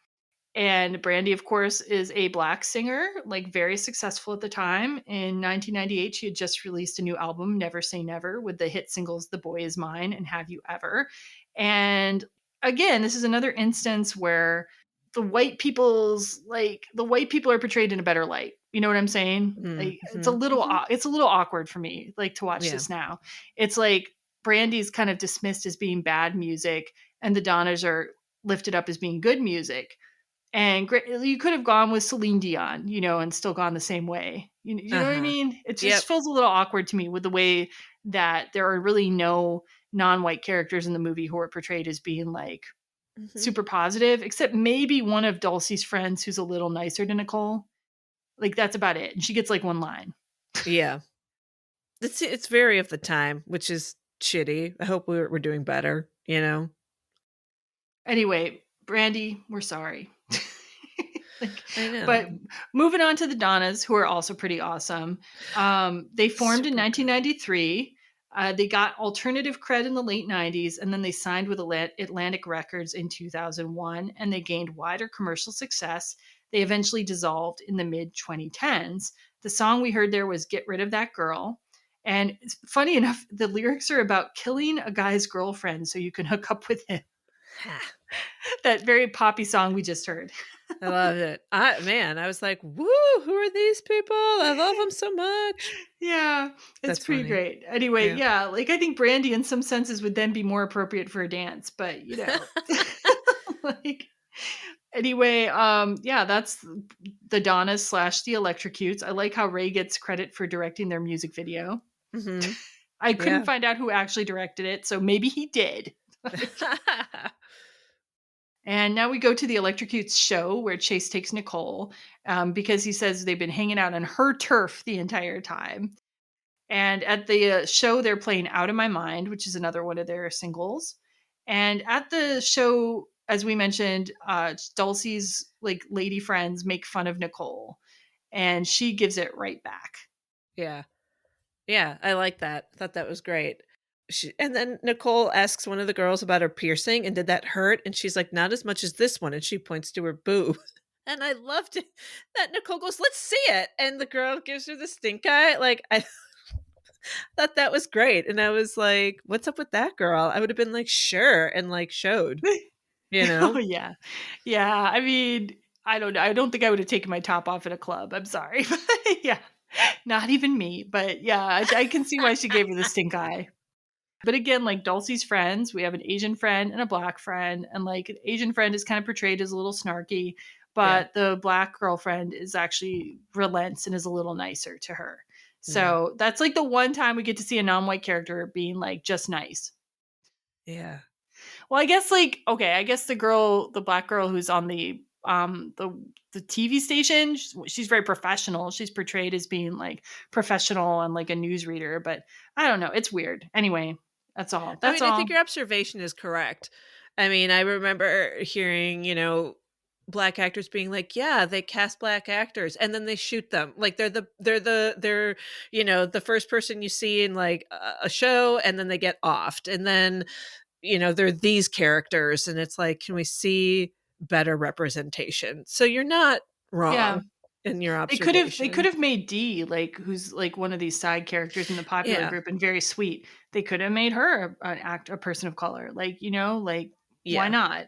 And Brandy, of course, is a black singer, like very successful at the time. In 1998, she had just released a new album, Never Say Never, with the hit singles The Boy Is Mine and Have You Ever. And again, this is another instance where the white people are portrayed in a better light. You know what I'm saying? Like, it's a little awkward for me, like, to watch this now. It's like Brandy's kind of dismissed as being bad music, and the Donnas are lifted up as being good music. And you could have gone with Celine Dion, and still gone the same way. You know what I mean? It just feels a little awkward to me with the way that there are really no non-white characters in the movie who are portrayed as being like super positive, except maybe one of Dulcie's friends who's a little nicer to Nicole. Like that's about it. And she gets like one line. Yeah. It's very of the time, which is shitty. I hope we're doing better, Anyway, Brandy, we're sorry. I know. But moving on to the Donnas, who are also pretty awesome. They formed in 1993. They got alternative cred in the late 90s, and then they signed with Atlantic Records in 2001, and they gained wider commercial success. They eventually dissolved in the mid-2010s. The song we heard there was Get Rid of That Girl. And it's funny enough, the lyrics are about killing a guy's girlfriend so you can hook up with him. That very poppy song we just heard. I love it. I was like, woo, who are these people? I love them so much. Yeah, it's pretty great. Anyway, yeah, like I think Brandy in some senses would then be more appropriate for a dance, but like anyway, yeah, that's the Donnas / the Electrocutes. I like how Ray gets credit for directing their music video. Mm-hmm. I couldn't find out who actually directed it, so maybe he did. And now we go to the Electrocutes show where Chase takes Nicole because he says they've been hanging out on her turf the entire time. And at the show, they're playing Out of My Mind, which is another one of their singles. And at the show, as we mentioned, Dulcie's like lady friends make fun of Nicole, and she gives it right back. Yeah. Yeah, I like that. Thought that was great. And then Nicole asks one of the girls about her piercing and did that hurt? And she's like, not as much as this one. And she points to her boob. And I loved it that Nicole goes, let's see it. And the girl gives her the stink eye. Like, I thought that was great. And I was like, what's up with that girl? I would have been like, sure. And like showed, Oh, yeah. Yeah. I mean, I don't know. I don't think I would have taken my top off at a club. I'm sorry. Yeah. Not even me. But yeah, I can see why she gave her the stink eye. But again, like Dulcie's friends, we have an Asian friend and a black friend. And like an Asian friend is kind of portrayed as a little snarky, but the black girlfriend is actually relents and is a little nicer to her. So that's like the one time we get to see a non-white character being like just nice. Yeah. Well, I guess like, okay, I guess the black girl who's on the TV station, she's very professional. She's portrayed as being like professional and like a newsreader, but I don't know. It's weird. Anyway. That's all. I think your observation is correct. I mean, I remember hearing, black actors being like, yeah, they cast black actors and then they shoot them. Like they're the first person you see in like a show and then they get offed. And then, they're these characters and it's like, can we see better representation? So you're not wrong. Yeah. In your observation. They could have made Dee, like who's like one of these side characters in the popular group and very sweet. They could have made her a person of color. Like, why not?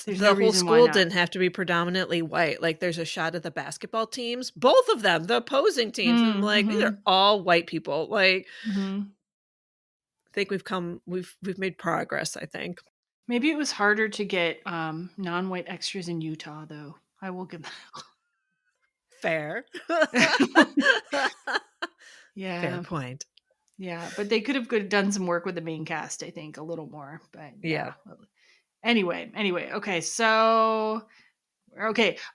There's the whole school didn't have to be predominantly white. Like there's a shot of the basketball teams, both of them, the opposing teams. And I'm like, these are all white people. Like I think we've made progress, I think. Maybe it was harder to get non-white extras in Utah though. I will give that. Fair. Yeah. Fair point. Yeah, but they could have done some work with the main cast, I think, a little more. But yeah. Anyway. Okay, so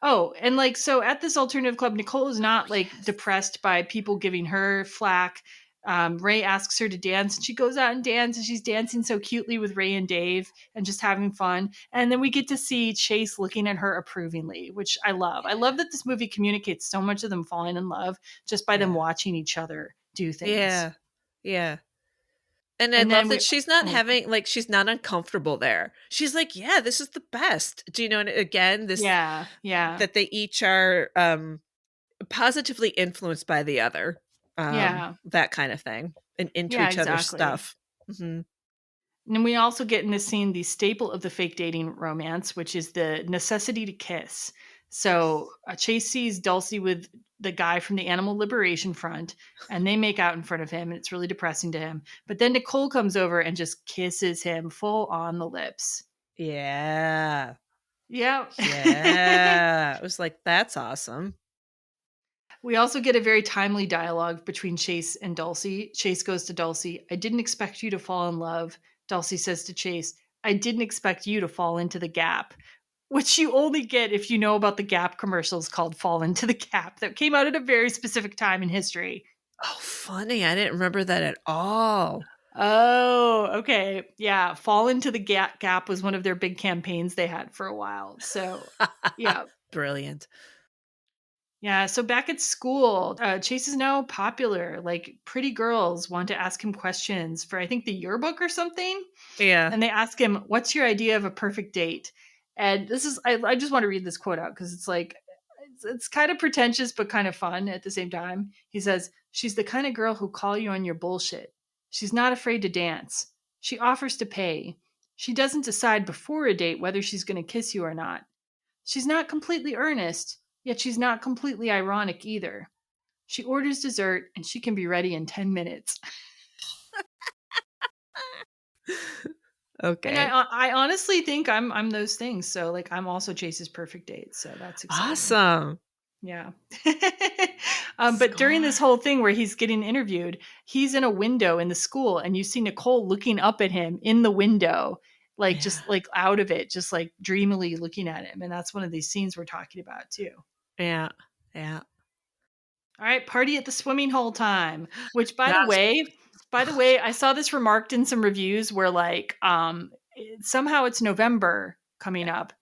Oh, and like so at this alternative club, Nicole is not like depressed by people giving her flack. Ray asks her to dance and she goes out and dances and she's dancing so cutely with Ray and Dave and just having fun. And then we get to see Chase looking at her approvingly, which I love. I love that this movie communicates so much of them falling in love just by them watching each other do things. Yeah. And I love that she's not she's not uncomfortable there. She's like, yeah, this is the best. Do you know? And again, this, that they each are positively influenced by the other. That kind of thing, and into each other's stuff. And we also get in this scene the staple of the fake dating romance, which is the necessity to kiss. So Chase sees Dulcie with the guy from the Animal Liberation Front, and they make out in front of him, and it's really depressing to him. But then Nicole comes over and just kisses him full on the lips. Yeah. Yeah. Yeah. It was like, that's awesome. We also get a very timely dialogue between Chase and Dulcie. Chase goes to Dulcie, I didn't expect you to fall in love. Dulcie says to Chase, I didn't expect you to fall into the Gap, which you only get if you know about the Gap commercials called Fall Into the Gap that came out at a very specific time in history. Oh, funny. I didn't remember that at all. Oh, okay. Yeah. Fall Into the Gap was one of their big campaigns they had for a while. So, yeah. Brilliant. Yeah. So back at school, Chase is now popular. Like, pretty girls want to ask him questions for, I think, the yearbook or something. Yeah. And they ask him, what's your idea of a perfect date? And this is, I just want to read this quote out because it's like, it's kind of pretentious, but kind of fun at the same time. He says, she's the kind of girl who'll call you on your bullshit. She's not afraid to dance. She offers to pay. She doesn't decide before a date whether she's going to kiss you or not. She's not completely earnest, yet she's not completely ironic either. She orders dessert and she can be ready in 10 minutes. Okay. And I honestly think I'm those things. So like I'm also Chase's perfect date. So that's exciting. Awesome. Yeah. But during this whole thing where he's getting interviewed, he's in a window in the school and you see Nicole looking up at him in the window, like just like out of it, just like dreamily looking at him. And that's one of these scenes we're talking about too. Yeah. Yeah. All right. Party at the swimming hole time, which by the way, I saw this remarked in some reviews where like, somehow it's November coming up.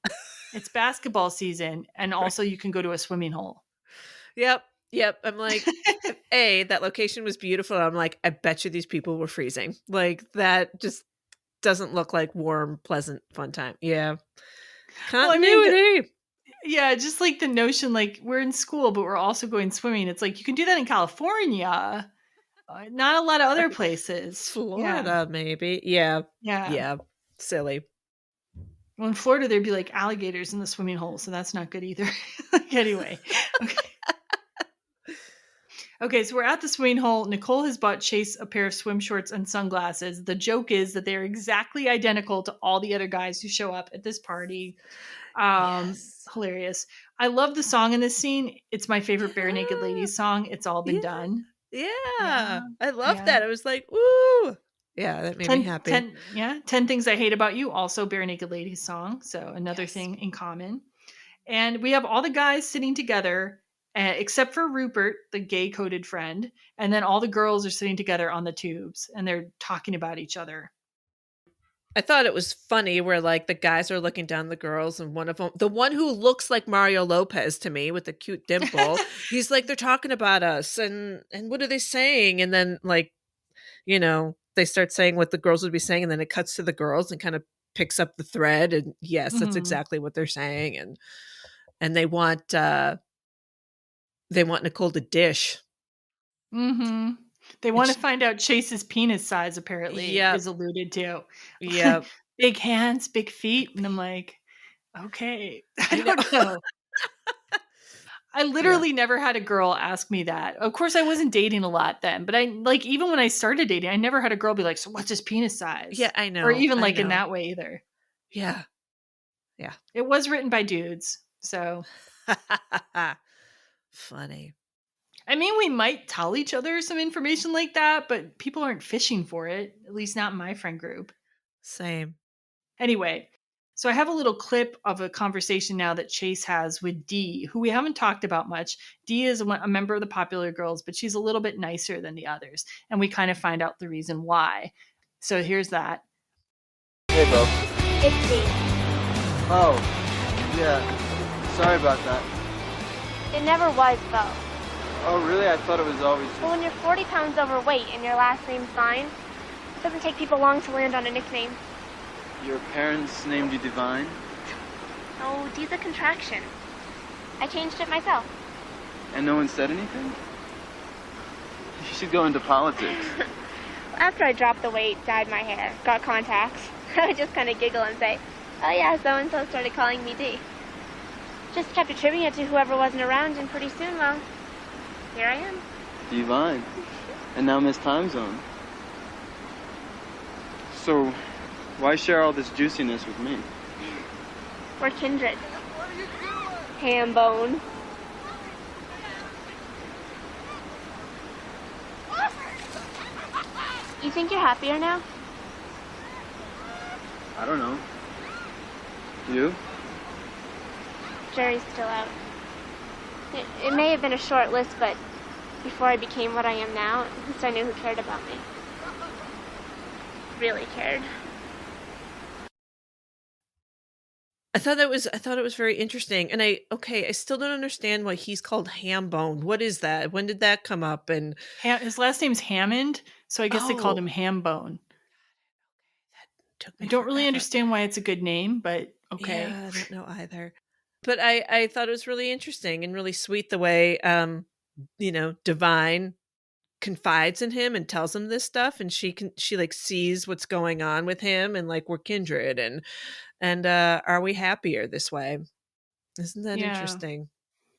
It's basketball season, and also you can go to a swimming hole. Yep. I'm like, that location was beautiful. I'm like, I bet you these people were freezing. Like, that just doesn't look like warm, pleasant, fun time. Yeah. Continuity. Well, I mean, yeah, just like the notion, like we're in school, but we're also going swimming. It's like you can do that in California, not a lot of other places. Florida, maybe. Yeah. Silly. Well, in Florida, there'd be like alligators in the swimming hole, so that's not good either. Anyway, okay, so we're at the swimming hole. Nicole has bought Chase a pair of swim shorts and sunglasses. The joke is that they're exactly identical to all the other guys who show up at this party. Hilarious. I love the song in this scene. It's my favorite Bare Naked Ladies song. It's All Been Done. Yeah. I love that. It was like, woo. Yeah, that made me happy. 10 Things I Hate About You, also Bare Naked Ladies song. So another thing in common. And we have all the guys sitting together, except for Rupert, the gay-coded friend. And then all the girls are sitting together on the tubes, and they're talking about each other. I thought it was funny where like the guys are looking down the girls, and one of them, the one who looks like Mario Lopez to me with the cute dimple, he's like, they're talking about us, and what are they saying? And then like, you know, they start saying what the girls would be saying, and then it cuts to the girls and kind of picks up the thread. And yes, that's exactly what they're saying. And they want Nicole to dish. Mm-hmm. They want to find out Chase's penis size, apparently, is alluded to. Yeah. Big hands, big feet. And I'm like, okay. I don't know. I literally never had a girl ask me that. Of course, I wasn't dating a lot then, but I like even when I started dating, I never had a girl be like, "So what's his penis size?" Yeah, I know. Or even like in that way either. Yeah. It was written by dudes, so funny. I mean, we might tell each other some information like that, but people aren't fishing for it. At least not in my friend group. Same. Anyway. So I have a little clip of a conversation now that Chase has with Dee, who we haven't talked about much. Dee is a member of the Popular Girls, but she's a little bit nicer than the others. And we kind of find out the reason why. So here's that. Hey, Bo. It's Dee. Oh, yeah. Sorry about that. It never was, Bo. Oh, really? I thought it was always just... Well, when you're 40 pounds overweight and your last name's fine, it doesn't take people long to land on a nickname. Your parents named you Divine? Oh, Dee's a contraction. I changed it myself. And no one said anything? You should go into politics. After I dropped the weight, dyed my hair, got contacts, I would just kind of giggle and say, oh yeah, so-and-so started calling me Dee. Just kept attributing it to whoever wasn't around, and pretty soon, well, here I am. Divine. And now Miss Time Zone. So... why share all this juiciness with me? We're kindred. Ham bone. You think you're happier now? I don't know. You? Jerry's still out. It may have been a short list, but before I became what I am now, at least I knew who cared about me. Really cared. I thought it was very interesting, and I still don't understand why he's called Hambone. What is that? When did that come up? And his last name's Hammond, so I guess they called him Hambone. I don't really understand why it's a good name, but okay. Yeah, I don't know either. But I thought it was really interesting and really sweet the way Divine confides in him and tells him this stuff, and she like sees what's going on with him, and like we're kindred, and are we happier this way? Isn't that interesting?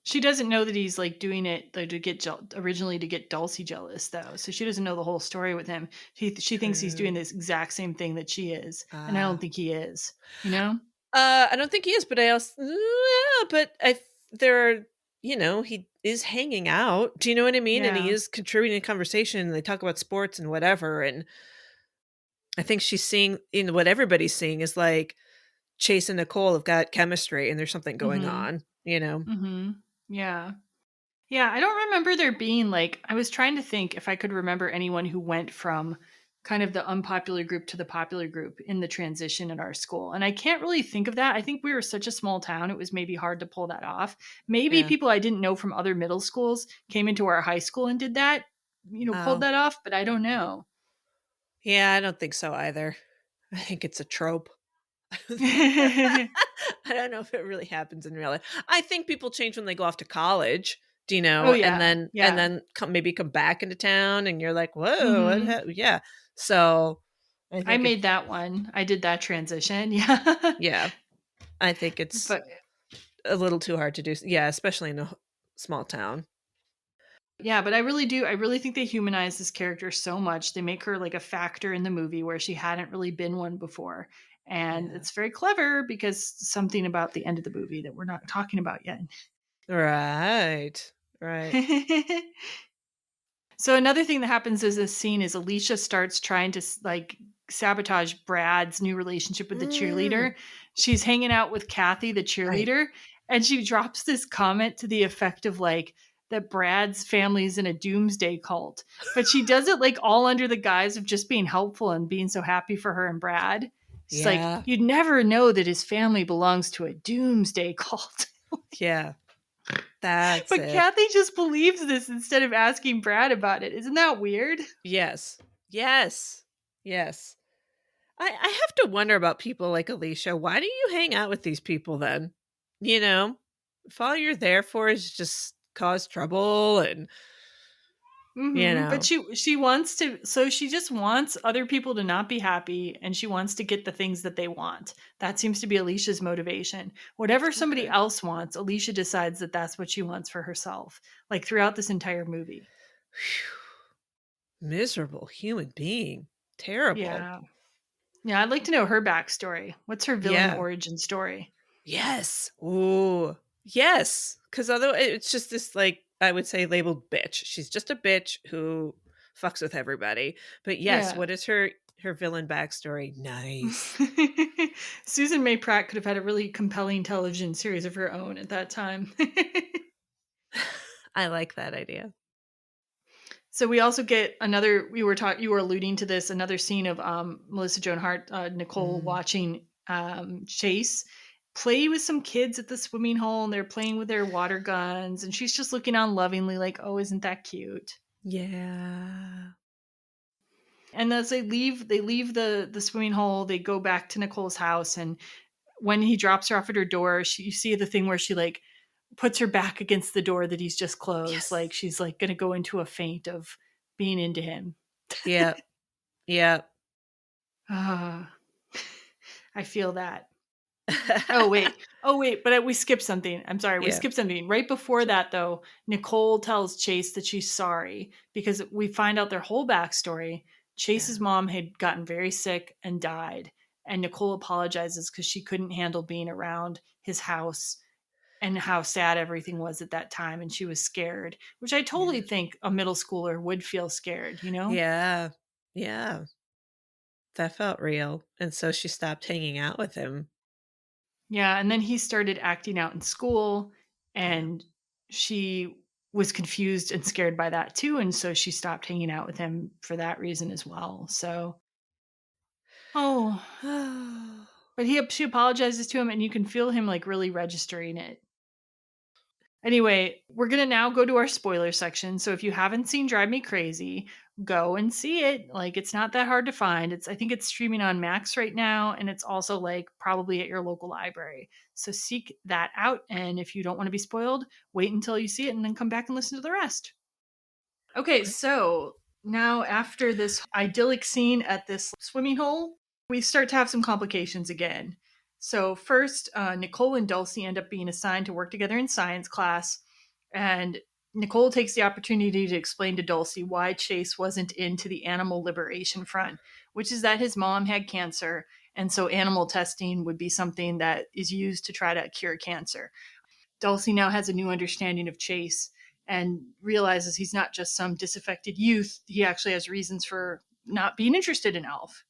She doesn't know that he's like doing it to get originally to get Dulcie jealous, though. So she doesn't know the whole story with him. She thinks he's doing this exact same thing that she is, and I don't think he is. I don't think he is, but he is hanging out. Do you know what I mean? And he is contributing to conversation, and they talk about sports and whatever. And I think she's seeing what everybody's seeing is like Chase and Nicole have got chemistry, and there's something going on. Mm-hmm. Yeah. I don't remember there being I was trying to think if I could remember anyone who went from kind of the unpopular group to the popular group in the transition at our school. And I can't really think of that. I think we were such a small town. It was maybe hard to pull that off. Maybe people I didn't know from other middle schools came into our high school and did that, pulled that off, but I don't know. Yeah, I don't think so either. I think it's a trope. I don't know if it really happens in real life. I think people change when they go off to college, and then come back into town, and you're like, whoa, yeah. So I made that one. I did that transition. Yeah. Yeah. I think it's a little too hard to do. Yeah, especially in a small town. Yeah, but I really think they humanize this character so much. They make her like a factor in the movie where she hadn't really been one before. And it's very clever because something about the end of the movie that we're not talking about yet. Right. So another thing that happens is this scene is Alicia starts trying to sabotage Brad's new relationship with the cheerleader. She's hanging out with Kathy, the cheerleader, and she drops this comment to the effect of that Brad's family's in a doomsday cult. But she does it all under the guise of just being helpful and being so happy for her and Brad. She's like, you'd never know that his family belongs to a doomsday cult. Yeah. But Kathy just believes this instead of asking Brad about it. Isn't that weird? Yes. I have to wonder about people like Alicia. Why do you hang out with these people then? If all you're there for is just cause trouble and But she wants to, so she just wants other people to not be happy, and she wants to get the things that they want. That seems to be Alicia's motivation. Whatever somebody else wants, Alicia decides that that's what she wants for herself, throughout this entire movie. Miserable human being. Terrible. Yeah, I'd like to know her backstory. What's her villain origin story? Yes. Ooh. Yes. Because although it's just this I would say labeled bitch. She's just a bitch who fucks with everybody. But yes, what is her villain backstory? Nice. Susan May Pratt could have had a really compelling television series of her own at that time. I like that idea. So we also get you were alluding to this, another scene of Melissa Joan Hart, Nicole watching Chase play with some kids at the swimming hole, and they're playing with their water guns, and she's just looking on lovingly like, oh, isn't that cute? Yeah. And as they leave the swimming hole, they go back to Nicole's house, and when he drops her off at her door, you see the thing where she puts her back against the door that he's just closed. Yes. She's gonna go into a faint of being into him. Yeah. I feel that. Oh wait, but we skipped something. I'm sorry, we skipped something. Right before that, though, Nicole tells Chase that she's sorry because we find out their whole backstory. Chase's mom had gotten very sick and died, And Nicole apologizes because she couldn't handle being around his house and how sad everything was at that time. And she was scared, which I totally think a middle schooler would feel scared, you know? Yeah. Yeah. That felt real. And so she stopped hanging out with him. Yeah. And then he started acting out in school, and she was confused and scared by that too. And so she stopped hanging out with him for that reason as well. So, but she apologizes to him, and you can feel him like really registering it. Anyway, we're going to now go to our spoiler section. So if you haven't seen Drive Me Crazy, go and see it. Like, it's not that hard to find. I think it's streaming on Max right now, and it's also like probably at your local library. So seek that out. And if you don't want to be spoiled, wait until you see it and then come back and listen to the rest. Okay, so now after this idyllic scene at this swimming hole, we start to have some complications again. So first, Nicole and Dulcie end up being assigned to work together in science class, and Nicole takes the opportunity to explain to Dulcie why Chase wasn't into the Animal Liberation Front, which is that his mom had cancer, and so animal testing would be something that is used to try to cure cancer. Dulcie now has a new understanding of Chase and realizes he's not just some disaffected youth. He actually has reasons for not being interested in Elf.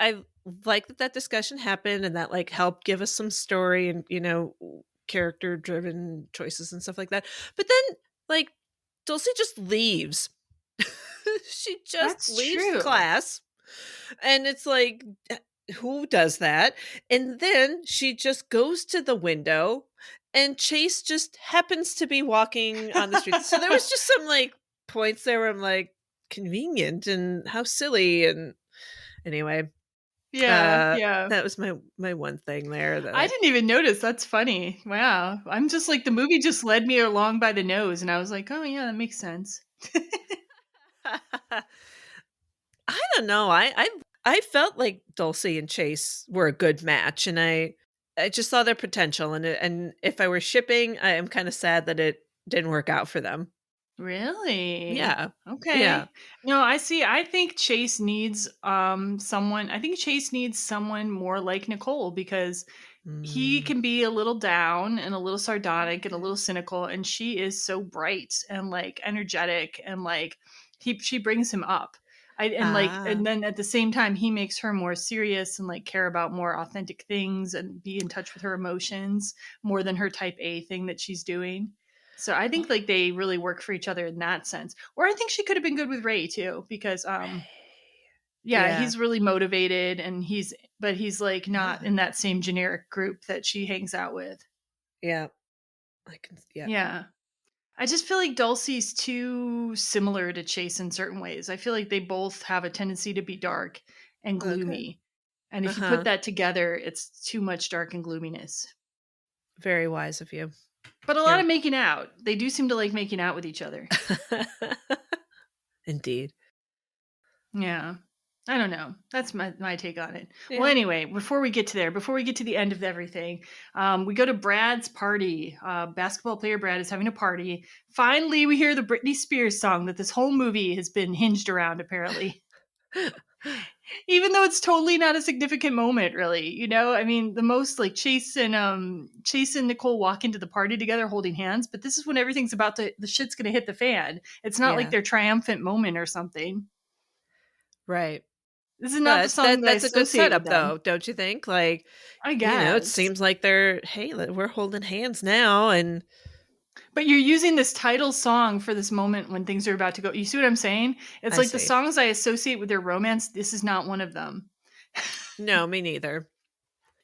I like that discussion happened, and that like helped give us some story and, you know, character driven choices and stuff like that. But then like Dulcie just leaves. She just leaves class. And it's like, who does that? And then she just goes to the window, and Chase just happens to be walking on the street. So there was just some like points there where I'm like, convenient and how silly. And anyway, yeah, that was my one thing there. That I didn't even notice. That's funny. Wow, I'm just like, the movie just led me along by the nose, and I was like, oh yeah, that makes sense. I don't know. I felt like Dulcie and Chase were a good match, and I just saw their potential. And if I were shipping, I am kind of sad that it didn't work out for them. Really? Yeah. Okay. Yeah. No, I see. I think Chase needs someone. I think Chase needs someone more like Nicole, because he can be a little down and a little sardonic and a little cynical, and she is so bright and like energetic, and like she brings him up. And then at the same time he makes her more serious and like care about more authentic things and be in touch with her emotions more than her type A thing that she's doing. So I think like they really work for each other in that sense. Or I think she could have been good with Ray too, because he's really motivated, and he's like not in that same generic group that she hangs out with. Yeah. Yeah. I just feel like Dulcie's too similar to Chase in certain ways. I feel like they both have a tendency to be dark and gloomy. And if you put that together, it's too much dark and gloominess. Very wise of you. But a lot of making out. They do seem to like making out with each other. Indeed. Yeah. I don't know. That's my take on it. Yeah. Well, anyway, before we get to the end of everything, we go to Brad's party. Basketball player Brad is having a party. Finally, we hear the Britney Spears song that this whole movie has been hinged around, apparently. Even though it's totally not a significant moment, really. You know, I mean, the most like Chase and Nicole walk into the party together holding hands, but this is when everything's about the shit's gonna hit the fan. It's not like their triumphant moment or something. Right. This is not the song that's a good setup, though, don't you think? Like, I guess. You know, it seems like we're holding hands now, and but you're using this title song for this moment when things are about to go. You see what I'm saying? It's like the songs I associate with their romance. This is not one of them. No, me neither.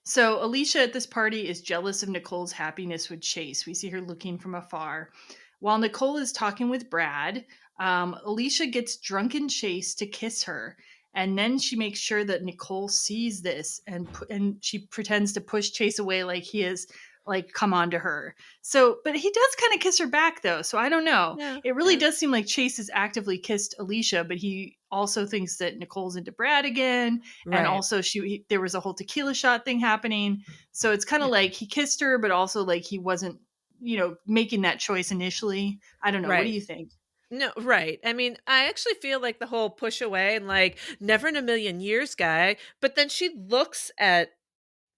So Alicia at this party is jealous of Nicole's happiness with Chase. We see her looking from afar. While Nicole is talking with Brad, Alicia gets drunken Chase to kiss her. And then she makes sure that Nicole sees this, and she pretends to push Chase away like he is like come on to her. So, but he does kind of kiss her back though. So I don't know. Yeah, it really does seem like Chase has actively kissed Alicia, but he also thinks that Nicole's into Brad again. Right. And also there was a whole tequila shot thing happening. So it's kind of like he kissed her, but also like he wasn't, you know, making that choice initially. I don't know. Right. What do you think? No, right. I mean, I actually feel like the whole push away and like never in a million years guy, but then she looks at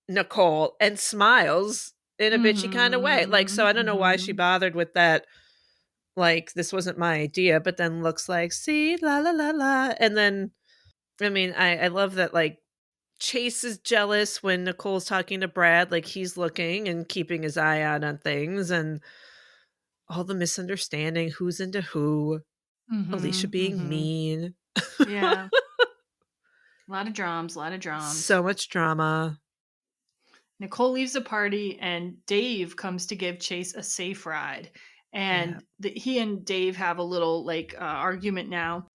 Nicole and smiles in a bitchy kind of way. Like, so I don't know why she bothered with that. Like, this wasn't my idea, but then looks like, see, la la la la. And then, I mean, I love that, like, Chase is jealous when Nicole's talking to Brad, like he's looking and keeping his eye out on things, and all the misunderstanding, who's into who, Alicia being mean. Yeah. A lot of drums, a lot of drums. So much drama. Nicole leaves the party and Dave comes to give Chase a safe ride. And he and Dave have a little like argument now.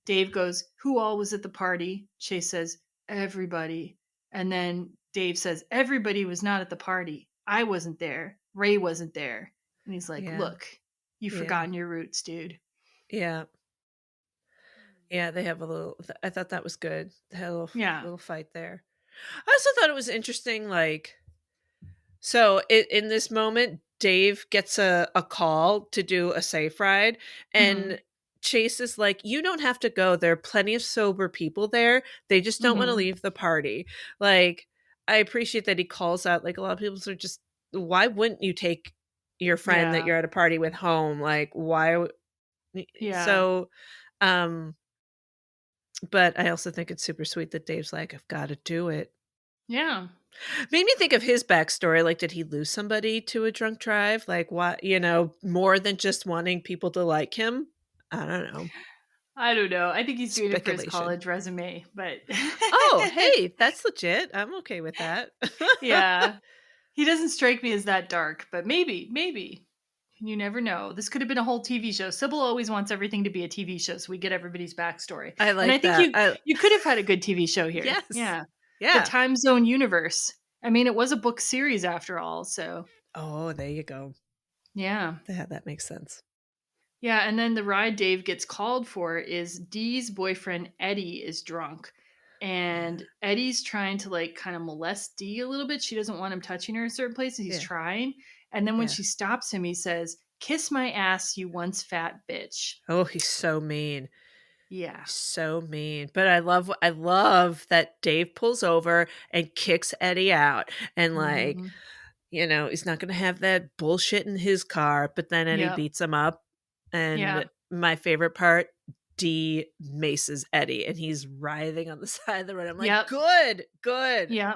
Dave goes, "Who all was at the party?" Chase says, "Everybody." And then Dave says, "Everybody was not at the party. I wasn't there. Ray wasn't there." And he's like, "Look, you've forgotten your roots, dude." Yeah. Yeah, they have a little, I thought that was good. They had a little fight there. I also thought it was interesting, like, so in this moment, Dave gets a call to do a safe ride, and Chase is like, you don't have to go. There are plenty of sober people there. They just don't want to leave the party. Like, I appreciate that he calls out, like, a lot of people are just, why wouldn't you take your friend that you're at a party with home? Like, why? Yeah. So, but I also think it's super sweet that Dave's like, I've got to do it. Yeah. Made me think of his backstory. Like, did he lose somebody to a drunk drive? Like, what, more than just wanting people to like him? I don't know. I don't know. I think he's doing it for his college resume, but oh, hey, that's legit. I'm okay with that. Yeah. He doesn't strike me as that dark, but maybe. You never know. This could have been a whole TV show. Sybil always wants everything to be a TV show, so we get everybody's backstory. I like and I think you could have had a good TV show here. Yes. Yeah. Yeah. The Time Zone universe. I mean, it was a book series after all, so. Oh, there you go. Yeah. That makes sense. Yeah, and then the ride Dave gets called for is Dee's boyfriend Eddie is drunk. And Eddie's trying to like kind of molest Dee a little bit. She doesn't want him touching her in certain places. He's trying. And then when she stops him, he says, "Kiss my ass, you once fat bitch." Oh, he's so mean. Yeah. So mean. But I love that Dave pulls over and kicks Eddie out. And like, he's not going to have that bullshit in his car. But then Eddie beats him up. And my favorite part, Dee maces Eddie. And he's writhing on the side of the road. I'm like, good. Yeah.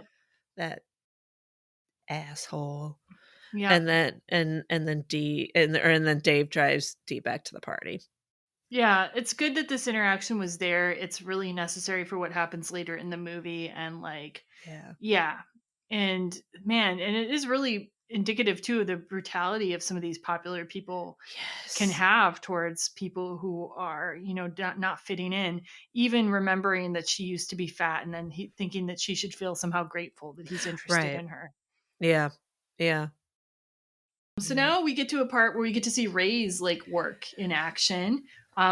That asshole. Yeah. And then Dee and then Dave drives Dee back to the party. Yeah, it's good that this interaction was there. It's really necessary for what happens later in the movie. And like, and man, and it is really indicative too of the brutality of some of these popular people can have towards people who are, not fitting in, even remembering that she used to be fat and then thinking that she should feel somehow grateful that he's interested in her. Yeah. Yeah. So now we get to a part where we get to see Ray's like work in action.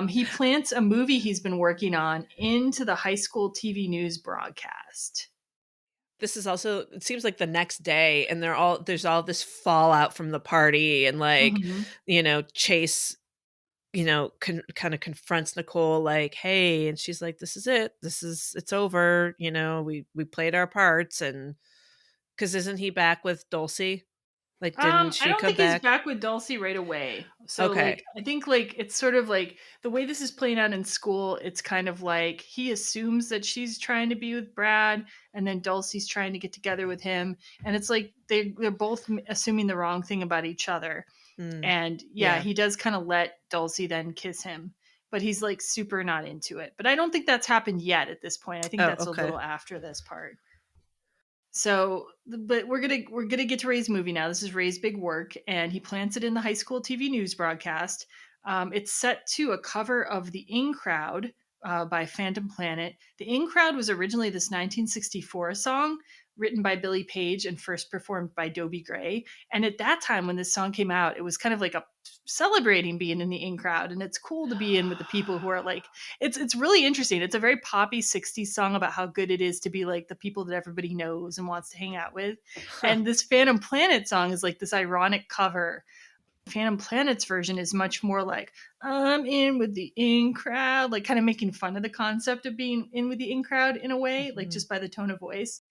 He plants a movie he's been working on into the high school TV news broadcast. This is also, it seems like the next day, and there's all this fallout from the party, and like, Chase, kind of confronts Nicole like, hey, and she's like, this is it. It's over. We played our parts, and because isn't he back with Dulcie? Like, didn't she I don't come think he's back with Dulcie right away. So like, I think like it's sort of like the way this is playing out in school, it's kind of like he assumes that she's trying to be with Brad and then Dulcie's trying to get together with him. And it's like they're both assuming the wrong thing about each other. And he does kind of let Dulcie then kiss him, but he's like super not into it. But I don't think that's happened yet at this point. I think that's a little after this part. So, but we're gonna get to Ray's movie now. This is Ray's big work, and he plants it in the high school TV news broadcast. It's set to a cover of "The In Crowd" by Phantom Planet. "The In Crowd" was originally this 1964 song written by Billy Page and first performed by Dobie Gray. And at that time, when this song came out, it was kind of like a celebrating being in the in crowd, and it's cool to be in with the people who are like, it's really interesting. It's a very poppy 60s song about how good it is to be like the people that everybody knows and wants to hang out with. And this Phantom Planet song is like this ironic cover Phantom Planet's version is much more like, I'm in with the in crowd, like kind of making fun of the concept of being in with the in crowd in a way, like just by the tone of voice.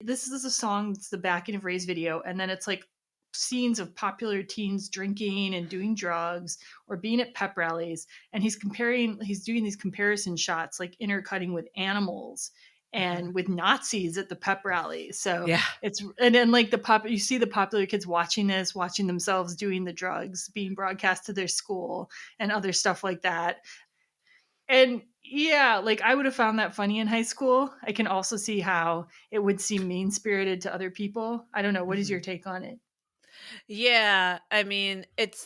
This is a song that's the backing of Ray's video, and then it's like scenes of popular teens drinking and doing drugs or being at pep rallies, and he's doing these comparison shots, like intercutting with animals and with Nazis at the pep rally. So and then like you see the popular kids watching themselves doing the drugs being broadcast to their school and other stuff like that. And yeah, like I would have found that funny in high school. I can also see how it would seem mean-spirited to other people. I don't know. What is your take on it? Yeah, I mean, it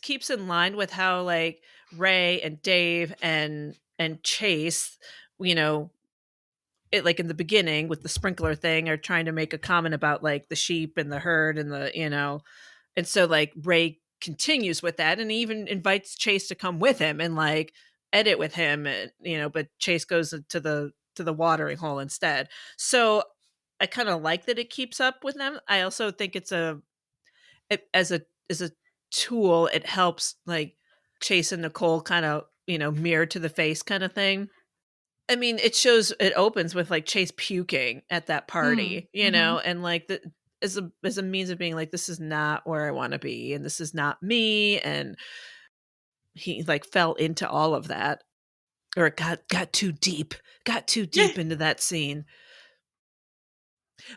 keeps in line with how like Ray and Dave and Chase, you know, it like in the beginning with the sprinkler thing are trying to make a comment about like the sheep and the herd and the, and so like Ray continues with that and he even invites Chase to come with him and like edit with him, and, but Chase goes to the watering hole instead. So I kind of like that it keeps up with them. I also think as a tool, it helps like Chase and Nicole kind of, mirror to the face kind of thing. I mean, it opens with like Chase puking at that party, and like as a means of being like, this is not where I want to be, and this is not me, and he like fell into all of that, or it got too deep into that scene.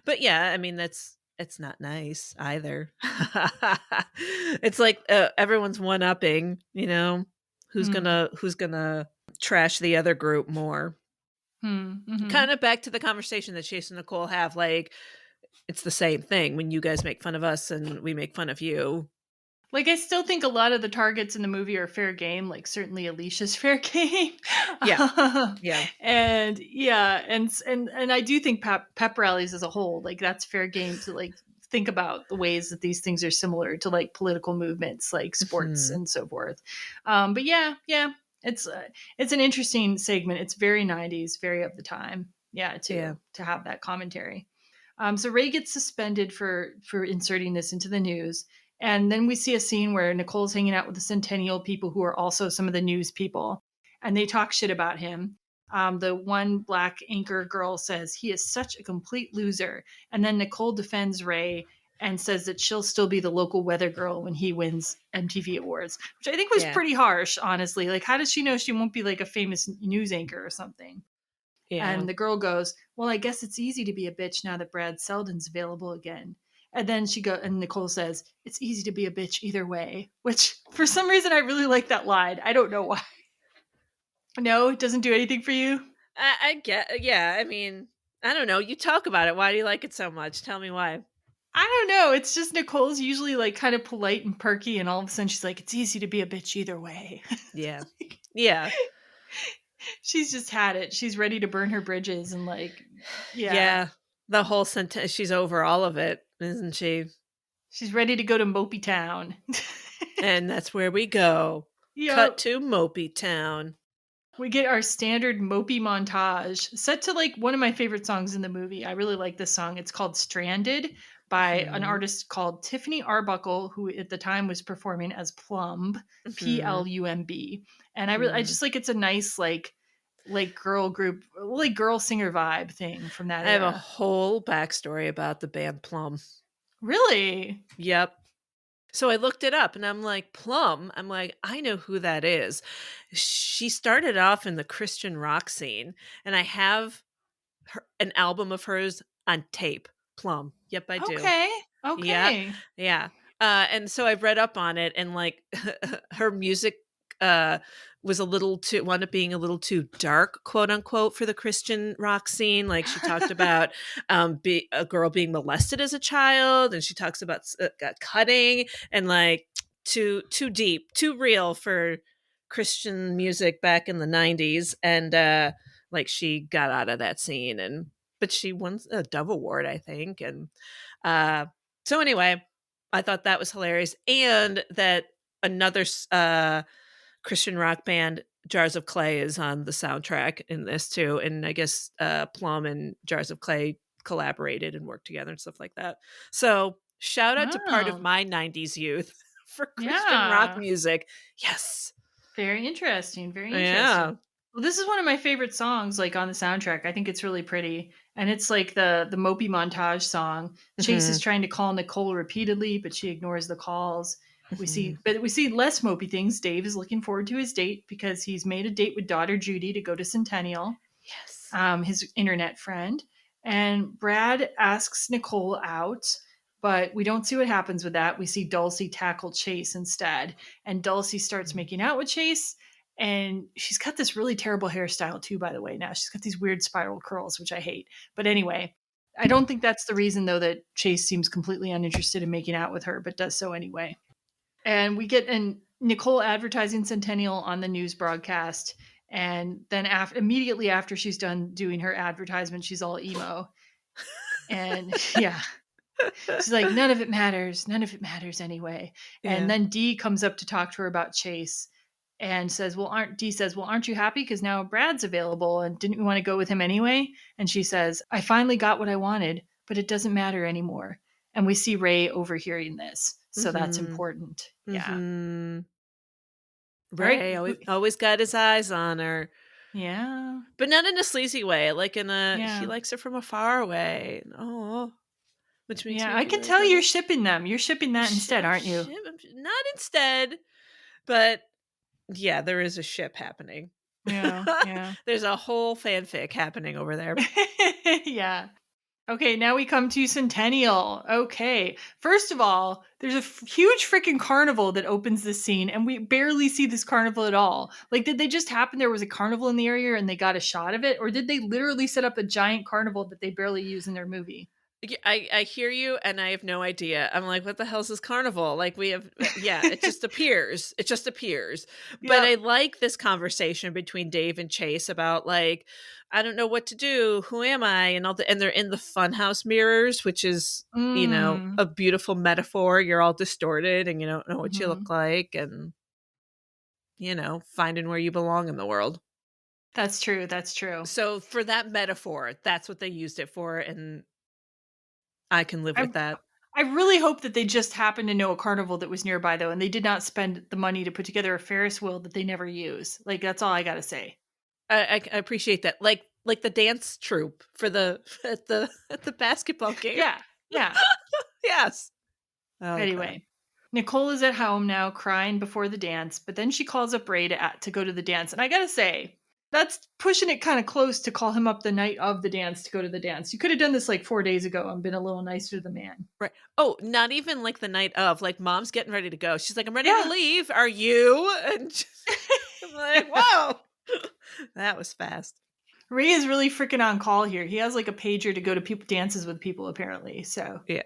But yeah, I mean it's not nice either. It's like everyone's one-upping, who's gonna trash the other group more. Kind of back to the conversation that Chase and Nicole have, like it's the same thing when you guys make fun of us and we make fun of you. Like, I still think a lot of the targets in the movie are fair game, like certainly Alicia's fair game. Yeah. Yeah. And yeah, and I do think pep rallies as a whole, like that's fair game to like think about the ways that these things are similar to like political movements, like sports and so forth. But yeah, it's an interesting segment. It's very 90s, very of the time. Yeah, to have that commentary. So Ray gets suspended for inserting this into the news. And then we see a scene where Nicole's hanging out with the Centennial people who are also some of the news people. And they talk shit about him. The one black anchor girl says, he is such a complete loser. And then Nicole defends Ray and says that she'll still be the local weather girl when he wins MTV Awards, which I think was pretty harsh, honestly. Like, how does she know she won't be like a famous news anchor or something? Yeah. And the girl goes, well, I guess it's easy to be a bitch now that Brad Selden's available again. And then and Nicole says, it's easy to be a bitch either way, which for some reason I really like that line. I don't know why. No, it doesn't do anything for you? I get, yeah. I mean, I don't know. You talk about it. Why do you like it so much? Tell me why. I don't know. It's just Nicole's usually like kind of polite and perky, and all of a sudden she's like, it's easy to be a bitch either way. Yeah. Yeah. She's just had it. She's ready to burn her bridges and like, yeah. Yeah. The whole sentence, she's over all of it, isn't she? She's ready to go to Mopey Town. And that's where we go. Yep. Cut to Mopey Town. We get our standard Mopey montage set to like one of my favorite songs in the movie. I really like this song. It's called Stranded by an artist called Tiffany Arbuckle, who at the time was performing as Plumb, Plumb. And I just like, it's a nice like girl group, like girl singer vibe thing from that era. I have a whole backstory about the band Plumb. Really? Yep. So I looked it up and I'm like, Plumb? I'm like, I know who that is. She started off in the Christian rock scene, and I have an album of hers on tape. Plumb. Yep, I do. Okay. Yeah. And so I've read up on it, and like her music was wound up being a little too dark, quote unquote, for the Christian rock scene. Like she talked about a girl being molested as a child, and she talks about cutting and like too deep, too real for Christian music back in the 90s. And like she got out of that scene, but she won a Dove Award, I think. And so anyway, I thought that was hilarious, and that another Christian rock band, Jars of Clay, is on the soundtrack in this too. And I guess Plumb and Jars of Clay collaborated and worked together and stuff like that. So shout out to part of my 90s youth for Christian rock music. Yes. Very interesting. Very interesting. Yeah. Well, this is one of my favorite songs, like on the soundtrack. I think it's really pretty. And it's like the mopey montage song. Chase is trying to call Nicole repeatedly, but she ignores the calls. We see less mopey things. Dave is looking forward to his date because he's made a date with daughter Judy to go to Centennial. Yes. His internet friend. And Brad asks Nicole out, but we don't see what happens with that. We see Dulcie tackle Chase instead. And Dulcie starts making out with Chase. And she's got this really terrible hairstyle too, by the way. Now she's got these weird spiral curls, which I hate. But anyway, I don't think that's the reason, though, that Chase seems completely uninterested in making out with her, but does so anyway. And we get Nicole advertising Centennial on the news broadcast. And then immediately after she's done doing her advertisement, she's all emo. And yeah, she's like, none of it matters. None of it matters anyway. Yeah. And then Dee comes up to talk to her about Chase. And says, Dee says, aren't you happy? Because now Brad's available and didn't you want to go with him anyway? And she says, I finally got what I wanted, but it doesn't matter anymore. And we see Ray overhearing this. So that's important. Yeah. Ray always got his eyes on her. Yeah. But not in a sleazy way, like in he likes her from afar away. Oh. Which makes I can tell you're shipping them. You're shipping that instead, aren't you? Not instead, but yeah, there is a ship happening. Yeah. There's a whole fanfic happening over there. Yeah. Okay, now we come to Centennial. Okay. First of all, there's a huge freaking carnival that opens this scene, and we barely see this carnival at all. Like, did they just happen there was a carnival in the area and they got a shot of it? Or did they literally set up a giant carnival that they barely use in their movie? I hear you, and I have no idea. I'm like, what the hell's this carnival? Like, it just appears. It just appears. But I like this conversation between Dave and Chase about, like, I don't know what to do. Who am I? And and they're in the funhouse mirrors, which is, a beautiful metaphor. You're all distorted, and you don't know what you look like, and, finding where you belong in the world. That's true. That's true. So for that metaphor, that's what they used it for, and I can live with that. I really hope that they just happened to know a carnival that was nearby, though, and they did not spend the money to put together a Ferris wheel that they never use. Like, that's all I gotta say. I appreciate that. Like the dance troupe for at the basketball game. Yeah. Yes. Okay. Anyway, Nicole is at home now, crying before the dance, but then she calls up Ray to go to the dance, and I gotta say, that's pushing it kind of close to call him up the night of the dance to go to the dance. You could have done this like 4 days ago and been a little nicer to the man. Right. Oh, not even like the night of. Like, mom's getting ready to go. She's like, I'm ready to leave. Are you? And I'm like, whoa. That was fast. Ray is really freaking on call here. He has like a pager to go to dances with people, apparently. So yeah.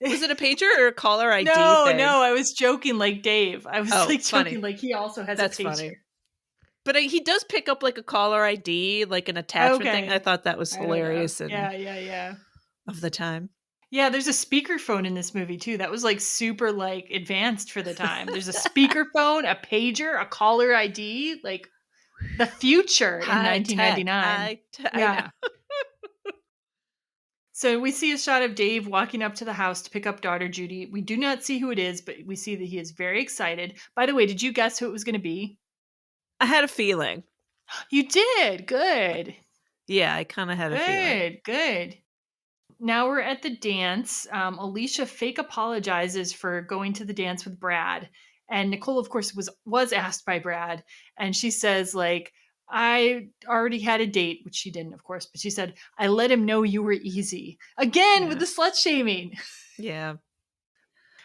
Was it a pager or a caller ID thing? No, I was joking like Dave. I was joking funny. Like he also has That's a pager. Funny. But he does pick up like a caller ID, like an attachment thing. I thought that was hilarious. And yeah. Of the time. Yeah, there's a speakerphone in this movie too. That was like super like advanced for the time. There's a speakerphone, a pager, a caller ID, like the future in 1999. Yeah. So we see a shot of Dave walking up to the house to pick up daughter Judy. We do not see who it is, but we see that he is very excited. By the way, did you guess who it was going to be? I had a feeling. You did. Good. Yeah, I kind of had a feeling. Good. Now we're at the dance. Alicia fake apologizes for going to the dance with Brad. And Nicole, of course, was asked by Brad. And she says, like, I already had a date, which she didn't, of course. But she said, I let him know you were easy. Again, with the slut shaming. Yeah.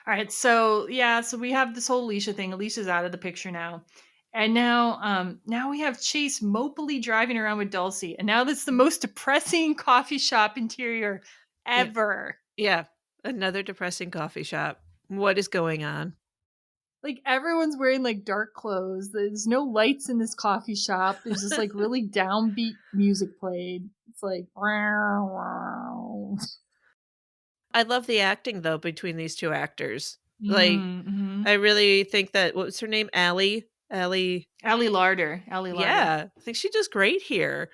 All right. So we have this whole Alicia thing. Alicia's out of the picture now. And now we have Chase mopily driving around with Dulcie. And now that's the most depressing coffee shop interior ever. Yeah. Another depressing coffee shop. What is going on? Like, everyone's wearing like dark clothes. There's no lights in this coffee shop. There's this like really downbeat music played. It's like, wow. I love the acting though between these two actors. Like, I really think that, what was her name? Allie Larder. Yeah, I think she does great here.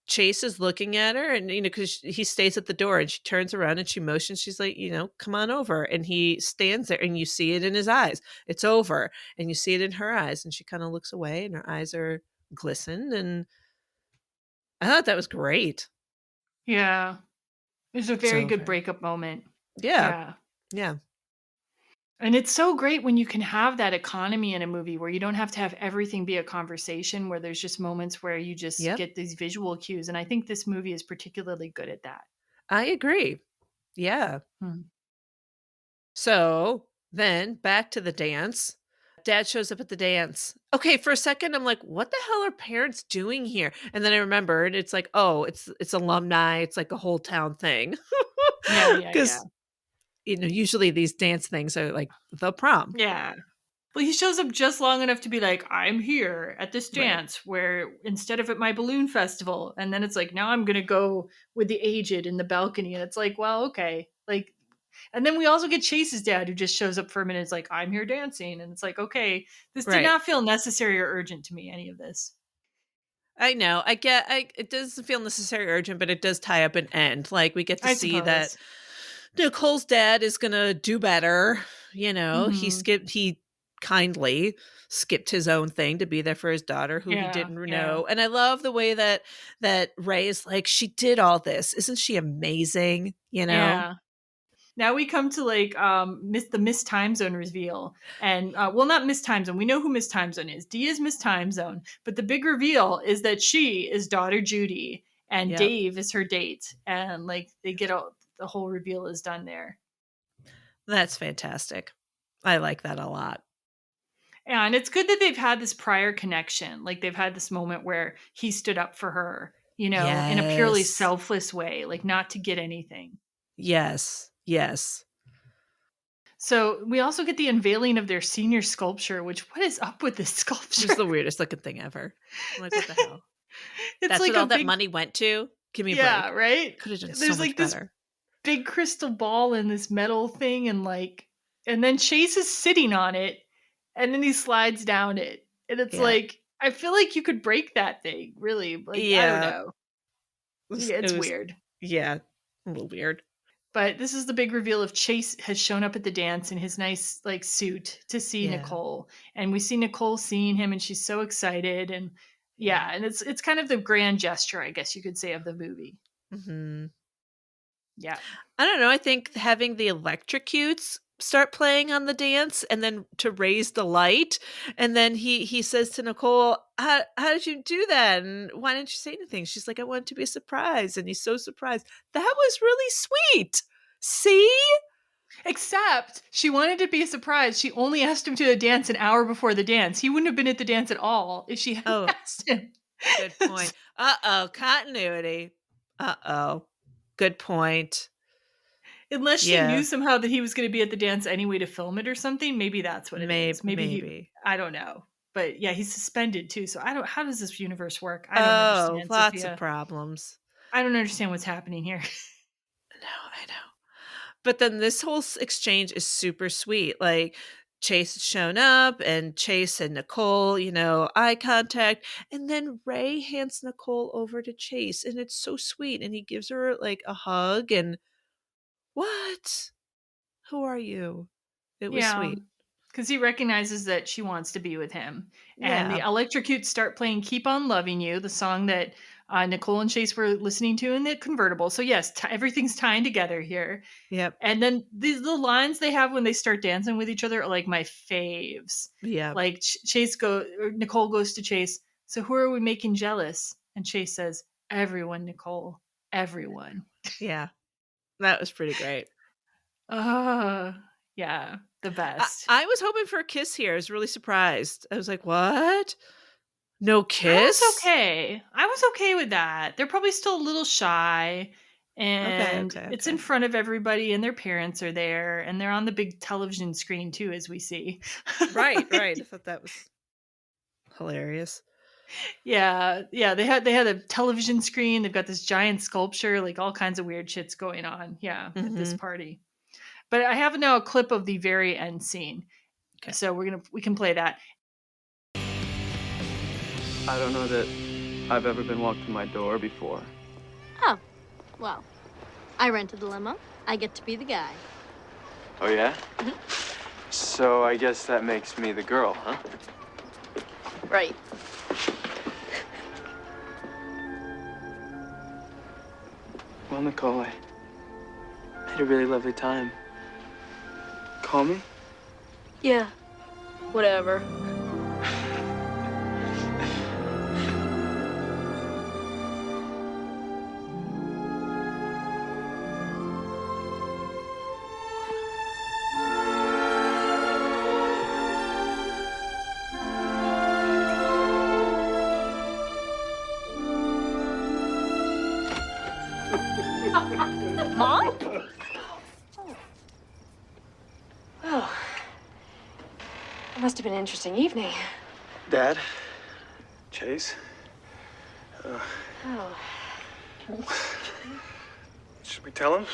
Chase is looking at her, and because he stays at the door, and she turns around and she motions. She's like, come on over. And he stands there, and you see it in his eyes. It's over, and you see it in her eyes, and she kind of looks away, and her eyes are glistened. And I thought that was great. Yeah, it was a very good over. breakup moment. Yeah. And it's so great when you can have that economy in a movie where you don't have to have everything be a conversation, where there's just moments where you just get these visual cues. And I think this movie is particularly good at that. I agree. Yeah. So then back to the dance. Dad shows up at the dance. Okay, for a second, I'm like, what the hell are parents doing here? And then I remembered it's like, oh, it's alumni. It's like a whole town thing. Yeah. Because, usually these dance things are like the prom. Yeah. Well, he shows up just long enough to be like, I'm here at this dance where instead of at my balloon festival. And then it's like, now I'm going to go with the aged in the balcony. And it's like, well, okay. Like, and then we also get Chase's dad, who just shows up for a minute. It's like, I'm here dancing. And it's like, okay, this did not feel necessary or urgent to me, any of this. I know. It doesn't feel necessary or urgent, but it does tie up an end. Like, we get to see that Nicole's dad is going to do better. He kindly skipped his own thing to be there for his daughter, who he didn't know. And I love the way that Ray is like, she did all this. Isn't she amazing? Yeah. Now we come to like the Miss Time Zone reveal. And not Miss Time Zone. We know who Miss Time Zone is. Dee is Miss Time Zone. But the big reveal is that she is daughter Judy and Dave is her date. And like they get the whole reveal is done there. That's fantastic. I like that a lot. And it's good that they've had this prior connection. Like they've had this moment where he stood up for her, in a purely selfless way, like not to get anything. Yes. So we also get the unveiling of their senior sculpture, which what is up with this sculpture? It's the weirdest looking thing ever. I'm like, what the hell? That's like what all that money went to? Give me a break. Yeah, right? Could have done There's so much better. This big crystal ball in this metal thing, and then Chase is sitting on it, and then he slides down it. And it's like, I feel like you could break that thing, really. Like, I don't know. It's weird. Yeah, a little weird. But this is the big reveal of Chase has shown up at the dance in his nice suit to see Nicole. And we see Nicole seeing him, and she's so excited. And and it's kind of the grand gesture, I guess you could say, of the movie. Mm-hmm. Yeah. I don't know. I think having the Electrocutes start playing on the dance, and then to raise the light, and then he says to Nicole, how did you do that, and why didn't you say anything? She's like, I want it to be a surprise. And he's so surprised. That was really sweet. See, except she wanted to be a surprise. She only asked him to the dance an hour before the dance. He wouldn't have been at the dance at all if she hadn't asked him. Good point. Continuity. Good point. Unless she knew somehow that he was going to be at the dance anyway to film it or something. Maybe that's what it is. Maybe. I don't know. But yeah, he's suspended too. So how does this universe work? I don't understand. Lots Sophia. of problems. I don't understand what's happening here. No, I know. But then this whole exchange is super sweet. Like, Chase has shown up, and Chase and Nicole, eye contact. And then Ray hands Nicole over to Chase, and it's so sweet. And he gives her like a hug, and what? Who are you? It was sweet. Because he recognizes that she wants to be with him. And the Electrocutes start playing Keep On Loving You, the song that Nicole and Chase were listening to in the convertible. So yes, everything's tying together here. Yep. And then the lines they have when they start dancing with each other are like my faves. Yeah. Like Nicole goes to Chase, so who are we making jealous? And Chase says, everyone, Nicole, everyone. Yeah. That was pretty great. Yeah, the best. I was hoping for a kiss here. I was really surprised. I was like, what? No kiss? I was okay with that. They're probably still a little shy. And it's in front of everybody, and their parents are there, and they're on the big television screen too, as we see. Right. I thought that was hilarious. Yeah. They had a television screen. They've got this giant sculpture, like all kinds of weird shits going on. Yeah, at this party. But I have now a clip of the very end scene, so we can play that. I don't know that I've ever been walked through my door before. Oh, well, I rented the limo. I get to be the guy. Oh, yeah? So I guess that makes me the girl, huh? Right. Well, Nicole, I had a really lovely time. Call me? Yeah, whatever. Mom? Oh. It must have been an interesting evening. Dad? Chase? Oh. Should we tell him?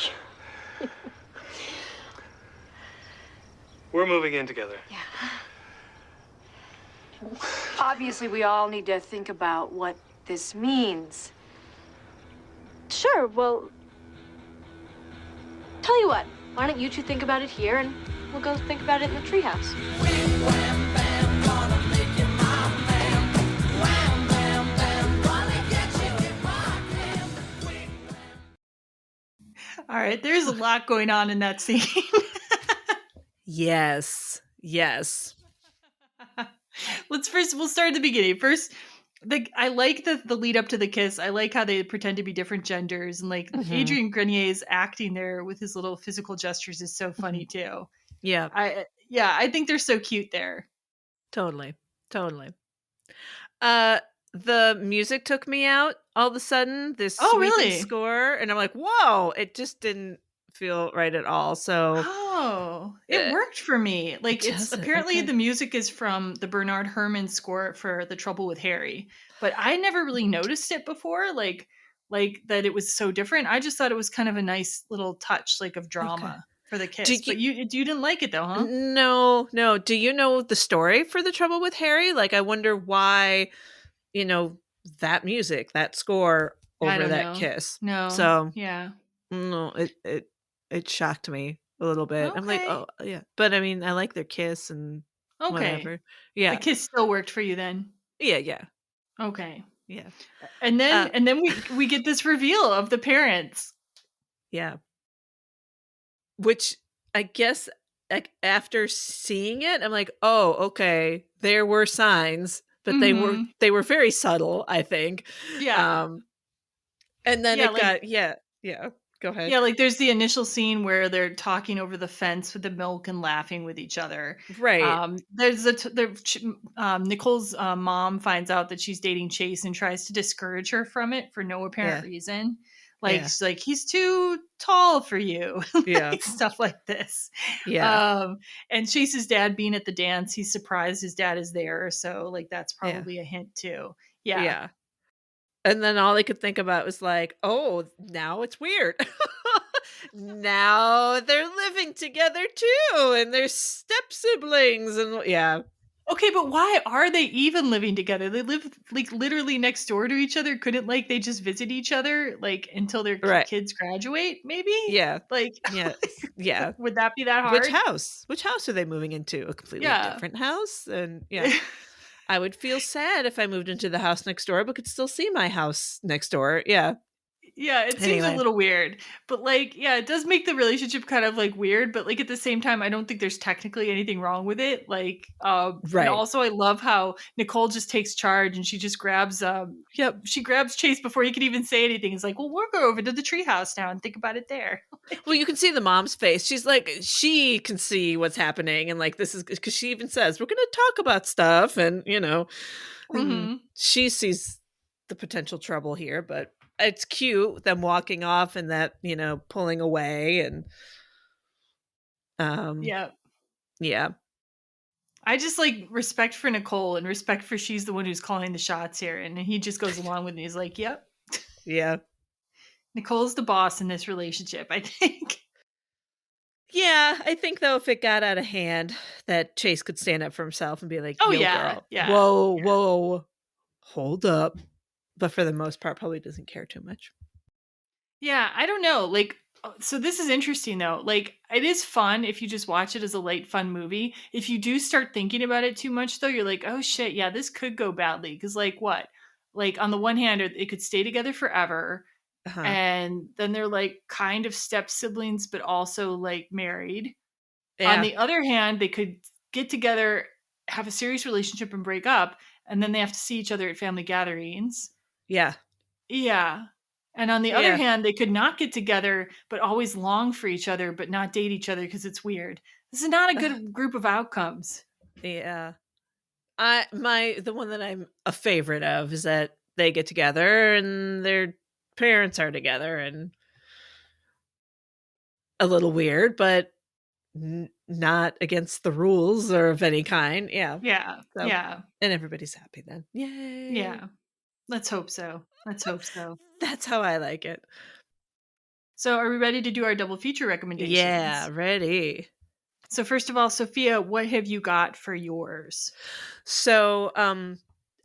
We're moving in together. Yeah. Obviously, we all need to think about what this means. Sure, well, tell you what, why don't you two think about it here and we'll go think about it in the treehouse. All right, there's a lot going on in that scene. Yes. We'll start at the beginning. First, I like the lead up to the kiss. I like how they pretend to be different genders, and like Adrian Grenier's acting there with his little physical gestures is so funny too. Yeah. I think they're so cute there. Totally. The music took me out all of a sudden, this sweeping score, and I'm like, whoa, it just didn't feel right at all. So it worked for me. Like, it's apparently the music is from the Bernard Herrmann score for The Trouble with Harry, but I never really noticed it before, like that it was so different. I just thought it was kind of a nice little touch, like, of drama for the kiss. But you didn't like it though, huh? No. Do you know the story for The Trouble with Harry? Like, I wonder why, that music, that score over that kiss. No. So yeah. No, it shocked me a little bit. I'm like, oh yeah. But I mean, I like their kiss and whatever. Yeah. The kiss still worked for you then? Yeah. Okay. Yeah. And then we get this reveal of the parents. Yeah. Which I guess, like, after seeing it, I'm like, oh, okay, there were signs, but they were very subtle, I think. Yeah. And then go ahead. Yeah, like there's the initial scene where they're talking over the fence with the milk and laughing with each other. Right. There's Nicole's mom finds out that she's dating Chase and tries to discourage her from it for no apparent reason. She's like, he's too tall for you. Stuff like this. Yeah. And Chase's dad being at the dance, he's surprised his dad is there. So like, that's probably a hint too. Yeah. And then all I could think about was like, oh, now it's weird. Now they're living together too, and they're step siblings, and Okay, but why are they even living together? They live like literally next door to each other. Couldn't like they just visit each other like until their kids graduate? Maybe. Yeah. Like yeah. Would that be that hard? Which house are they moving into? A completely different house? And I would feel sad if I moved into the house next door, but could still see my house next door. Yeah. Yeah, it seems a little weird. But like, it does make the relationship kind of like weird, but like at the same time, I don't think there's technically anything wrong with it. Like, and also I love how Nicole just takes charge and she just grabs she grabs Chase before he could even say anything. It's like, well, we'll go over to the treehouse now and think about it there. Well, you can see the mom's face. She's like, she can see what's happening, and like, this is because she even says, we're gonna talk about stuff, and she sees the potential trouble here, but it's cute them walking off and that pulling away, and yeah. I just like respect for Nicole and respect for she's the one who's calling the shots here, and he just goes along with it. He's like, yep. Yeah. Nicole's the boss in this relationship, I think. Yeah, I think though if it got out of hand that Chase could stand up for himself and be like, girl. Yeah. Whoa, hold up. but for the most part, probably doesn't care too much. Yeah, I don't know. Like, so this is interesting though. Like, it is fun if you just watch it as a light, fun movie. If you do start thinking about it too much, though, you're like, oh shit, yeah, this could go badly. Because, like, what? Like, on the one hand, it could stay together forever, and then they're like kind of step siblings, but also like married. Yeah. On the other hand, they could get together, have a serious relationship, and break up, and then they have to see each other at family gatherings. Yeah. Yeah. And on the other hand, they could not get together, but always long for each other, but not date each other because it's weird. This is not a good group of outcomes. Yeah. The one that I'm a favorite of is that they get together and their parents are together, and a little weird, but not against the rules or of any kind. Yeah. Yeah. So, yeah. And everybody's happy then. Yay. Yeah. Let's hope so. Let's hope so. That's how I like it. So are we ready to do our double feature recommendations? Yeah, ready. So first of all, Sophia, what have you got for yours? So,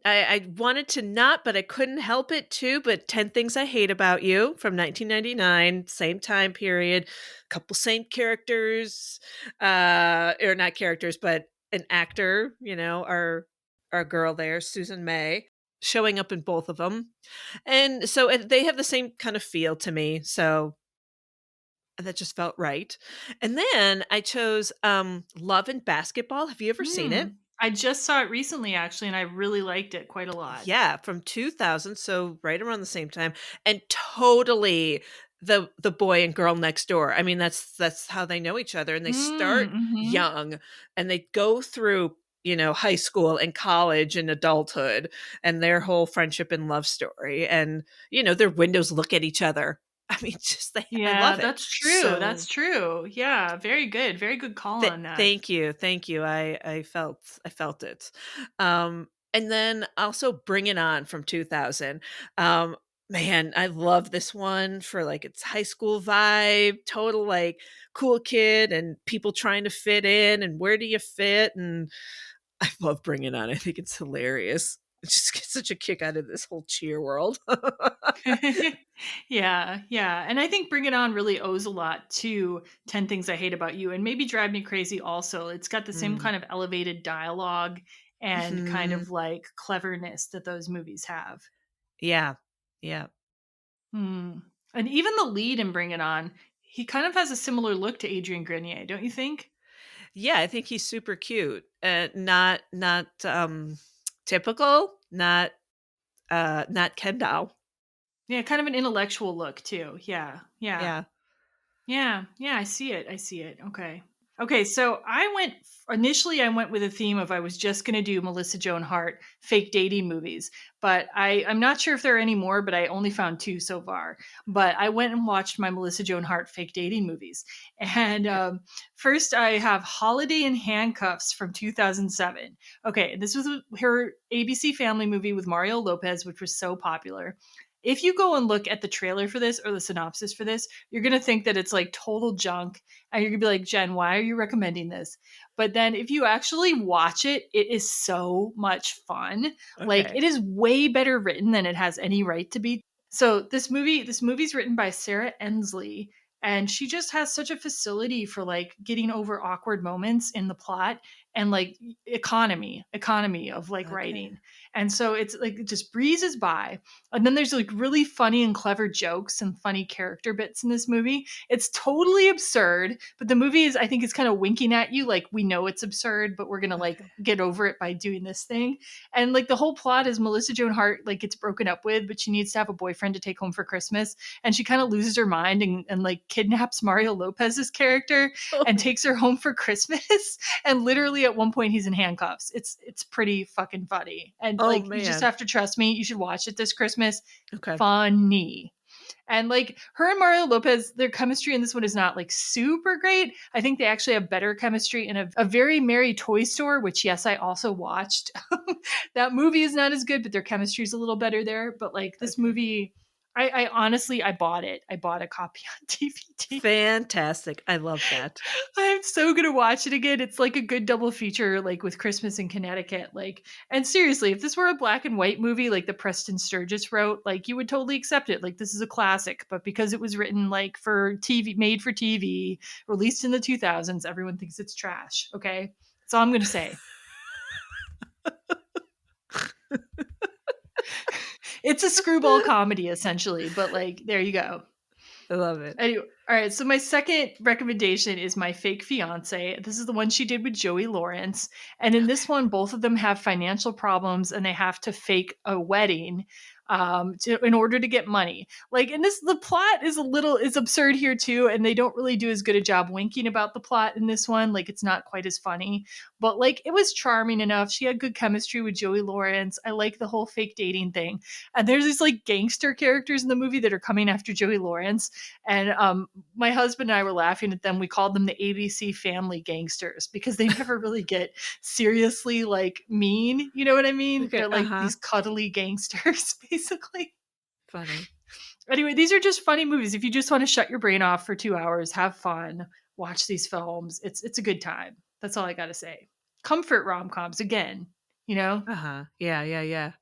I wanted to not, but I couldn't help it too. But 10 Things I Hate About You from 1999, same time period, couple same characters, or not characters, but an actor, our girl there, Susan May, showing up in both of them. And so they have the same kind of feel to me. So that just felt right. And then I chose Love and Basketball. Have you ever seen it? I just saw it recently, actually, and I really liked it quite a lot. Yeah, from 2000, so right around the same time, and totally the boy and girl next door. I mean, that's how they know each other, and they start young, and they go through high school and college and adulthood, and their whole friendship and love story, and their windows look at each other. I mean, just I love it. That's true. So, that's true. Yeah, very good call on that. Thank you. I felt it. And then also Bring It On from 2000. Man, I love this one for like its high school vibe, total like cool kid and people trying to fit in and where do you fit, and I love Bring It On. I think it's hilarious. I just get such a kick out of this whole cheer world. Yeah. And I think Bring It On really owes a lot to 10 Things I Hate About You and maybe Drive Me Crazy also. It's got the same kind of elevated dialogue and kind of like cleverness that those movies have. Yeah. And even the lead in Bring It On, he kind of has a similar look to Adrian Grenier, don't you think? Yeah, I think he's super cute. Not typical, not Ken doll. Yeah, kind of an intellectual look too. Yeah. I see it. Okay, so I went with a theme of I was just going to do Melissa Joan Hart fake dating movies, but I'm not sure if there are any more, but I only found 2 so far. But I went and watched my Melissa Joan Hart fake dating movies. And first I have Holiday in Handcuffs from 2007. Okay, this was her ABC Family movie with Mario Lopez, which was so popular. If you go and look at the trailer for this or the synopsis for this, you're going to think that it's like total junk. And you're going to be like, Jen, why are you recommending this? But then if you actually watch it, it is so much fun. Okay. Like it is way better written than it has any right to be. So this movie's written by Sarah Ensley. And she just has such a facility for like getting over awkward moments in the plot and like economy of like writing. And so it's like it just breezes by. And then there's like really funny and clever jokes and funny character bits in this movie. It's totally absurd, but the movie I think is kind of winking at you like we know it's absurd, but we're going to like get over it by doing this thing. And like the whole plot is Melissa Joan Hart like gets broken up with, but she needs to have a boyfriend to take home for Christmas, and she kind of loses her mind and like kidnaps Mario Lopez's character and takes her home for Christmas. And literally at one point he's in handcuffs. It's pretty fucking funny. And you just have to trust me. You should watch it this Christmas. Okay. Funny. And like her and Mario Lopez, their chemistry in this one is not like super great. I think they actually have better chemistry in a Very Merry Toy Store, which yes, I also watched. That movie is not as good, but their chemistry is a little better there. But like this movie, I honestly, I bought it. I bought a copy on DVD. Fantastic. I love that. I'm so gonna watch it again. It's like a good double feature, like with Christmas in Connecticut. Like, and seriously, if this were a black and white movie like the Preston Sturges wrote, like you would totally accept it. Like this is a classic. But because it was written like for TV, made for TV, released in the 2000s, everyone thinks it's trash. Okay, that's all I'm gonna say. It's a screwball comedy essentially, but like there you go. I love it. Anyway, all right. So my second recommendation is My Fake Fiance. This is the one she did with Joey Lawrence, and in this one, both of them have financial problems, and they have to fake a wedding in order to get money. Like, and the plot is absurd here too, and they don't really do as good a job winking about the plot in this one. Like, it's not quite as funny, but like it was charming enough. She had good chemistry with Joey Lawrence. I like the whole fake dating thing, and there's these like gangster characters in the movie that are coming after Joey Lawrence. And my husband and I were laughing at them. We called them the ABC family gangsters because they never really get seriously like mean. You know what I mean? Okay, They're like these cuddly gangsters, basically. Funny. Anyway, these are just funny movies. If you just want to shut your brain off for 2 hours, have fun, watch these films. It's a good time. That's all I got to say. Comfort rom-coms again, you know? Yeah.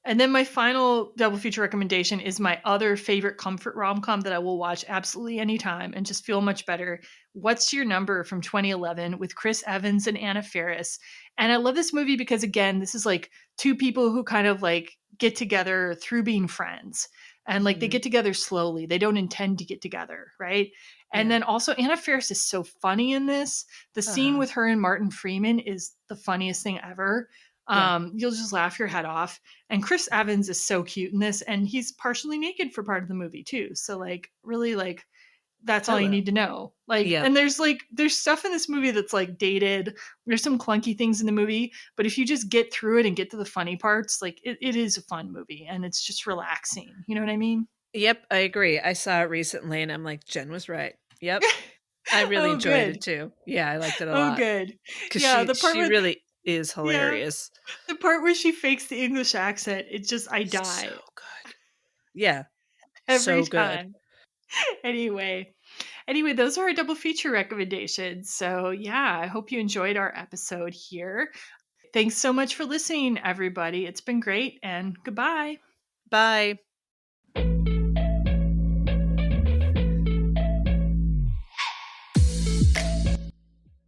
And then my final double feature recommendation is my other favorite comfort rom-com that I will watch absolutely anytime and just feel much better. What's Your Number from 2011 with Chris Evans and Anna Faris. And I love this movie because, again, this is like two people who kind of like get together through being friends. And like they get together slowly. They don't intend to get together, right? And then also Anna Faris is so funny in this. The scene with her and Martin Freeman is the funniest thing ever. You'll just laugh your head off. And Chris Evans is so cute in this, and he's partially naked for part of the movie too. So like really like that's all you need to know. Like, and there's stuff in this movie that's like dated. There's some clunky things in the movie, but if you just get through it and get to the funny parts, like it is a fun movie and it's just relaxing. You know what I mean? Yep, I agree. I saw it recently and I'm like, Jen was right. Yep. I really enjoyed it too. Yeah, I liked it a lot. Oh, good. Yeah, she really is hilarious. The part where she fakes the English accent, it just, I die. So good. Yeah. Every so time. Good. Anyway, those are our double feature recommendations. So yeah, I hope you enjoyed our episode here. Thanks so much for listening, everybody. It's been great, and goodbye. Bye.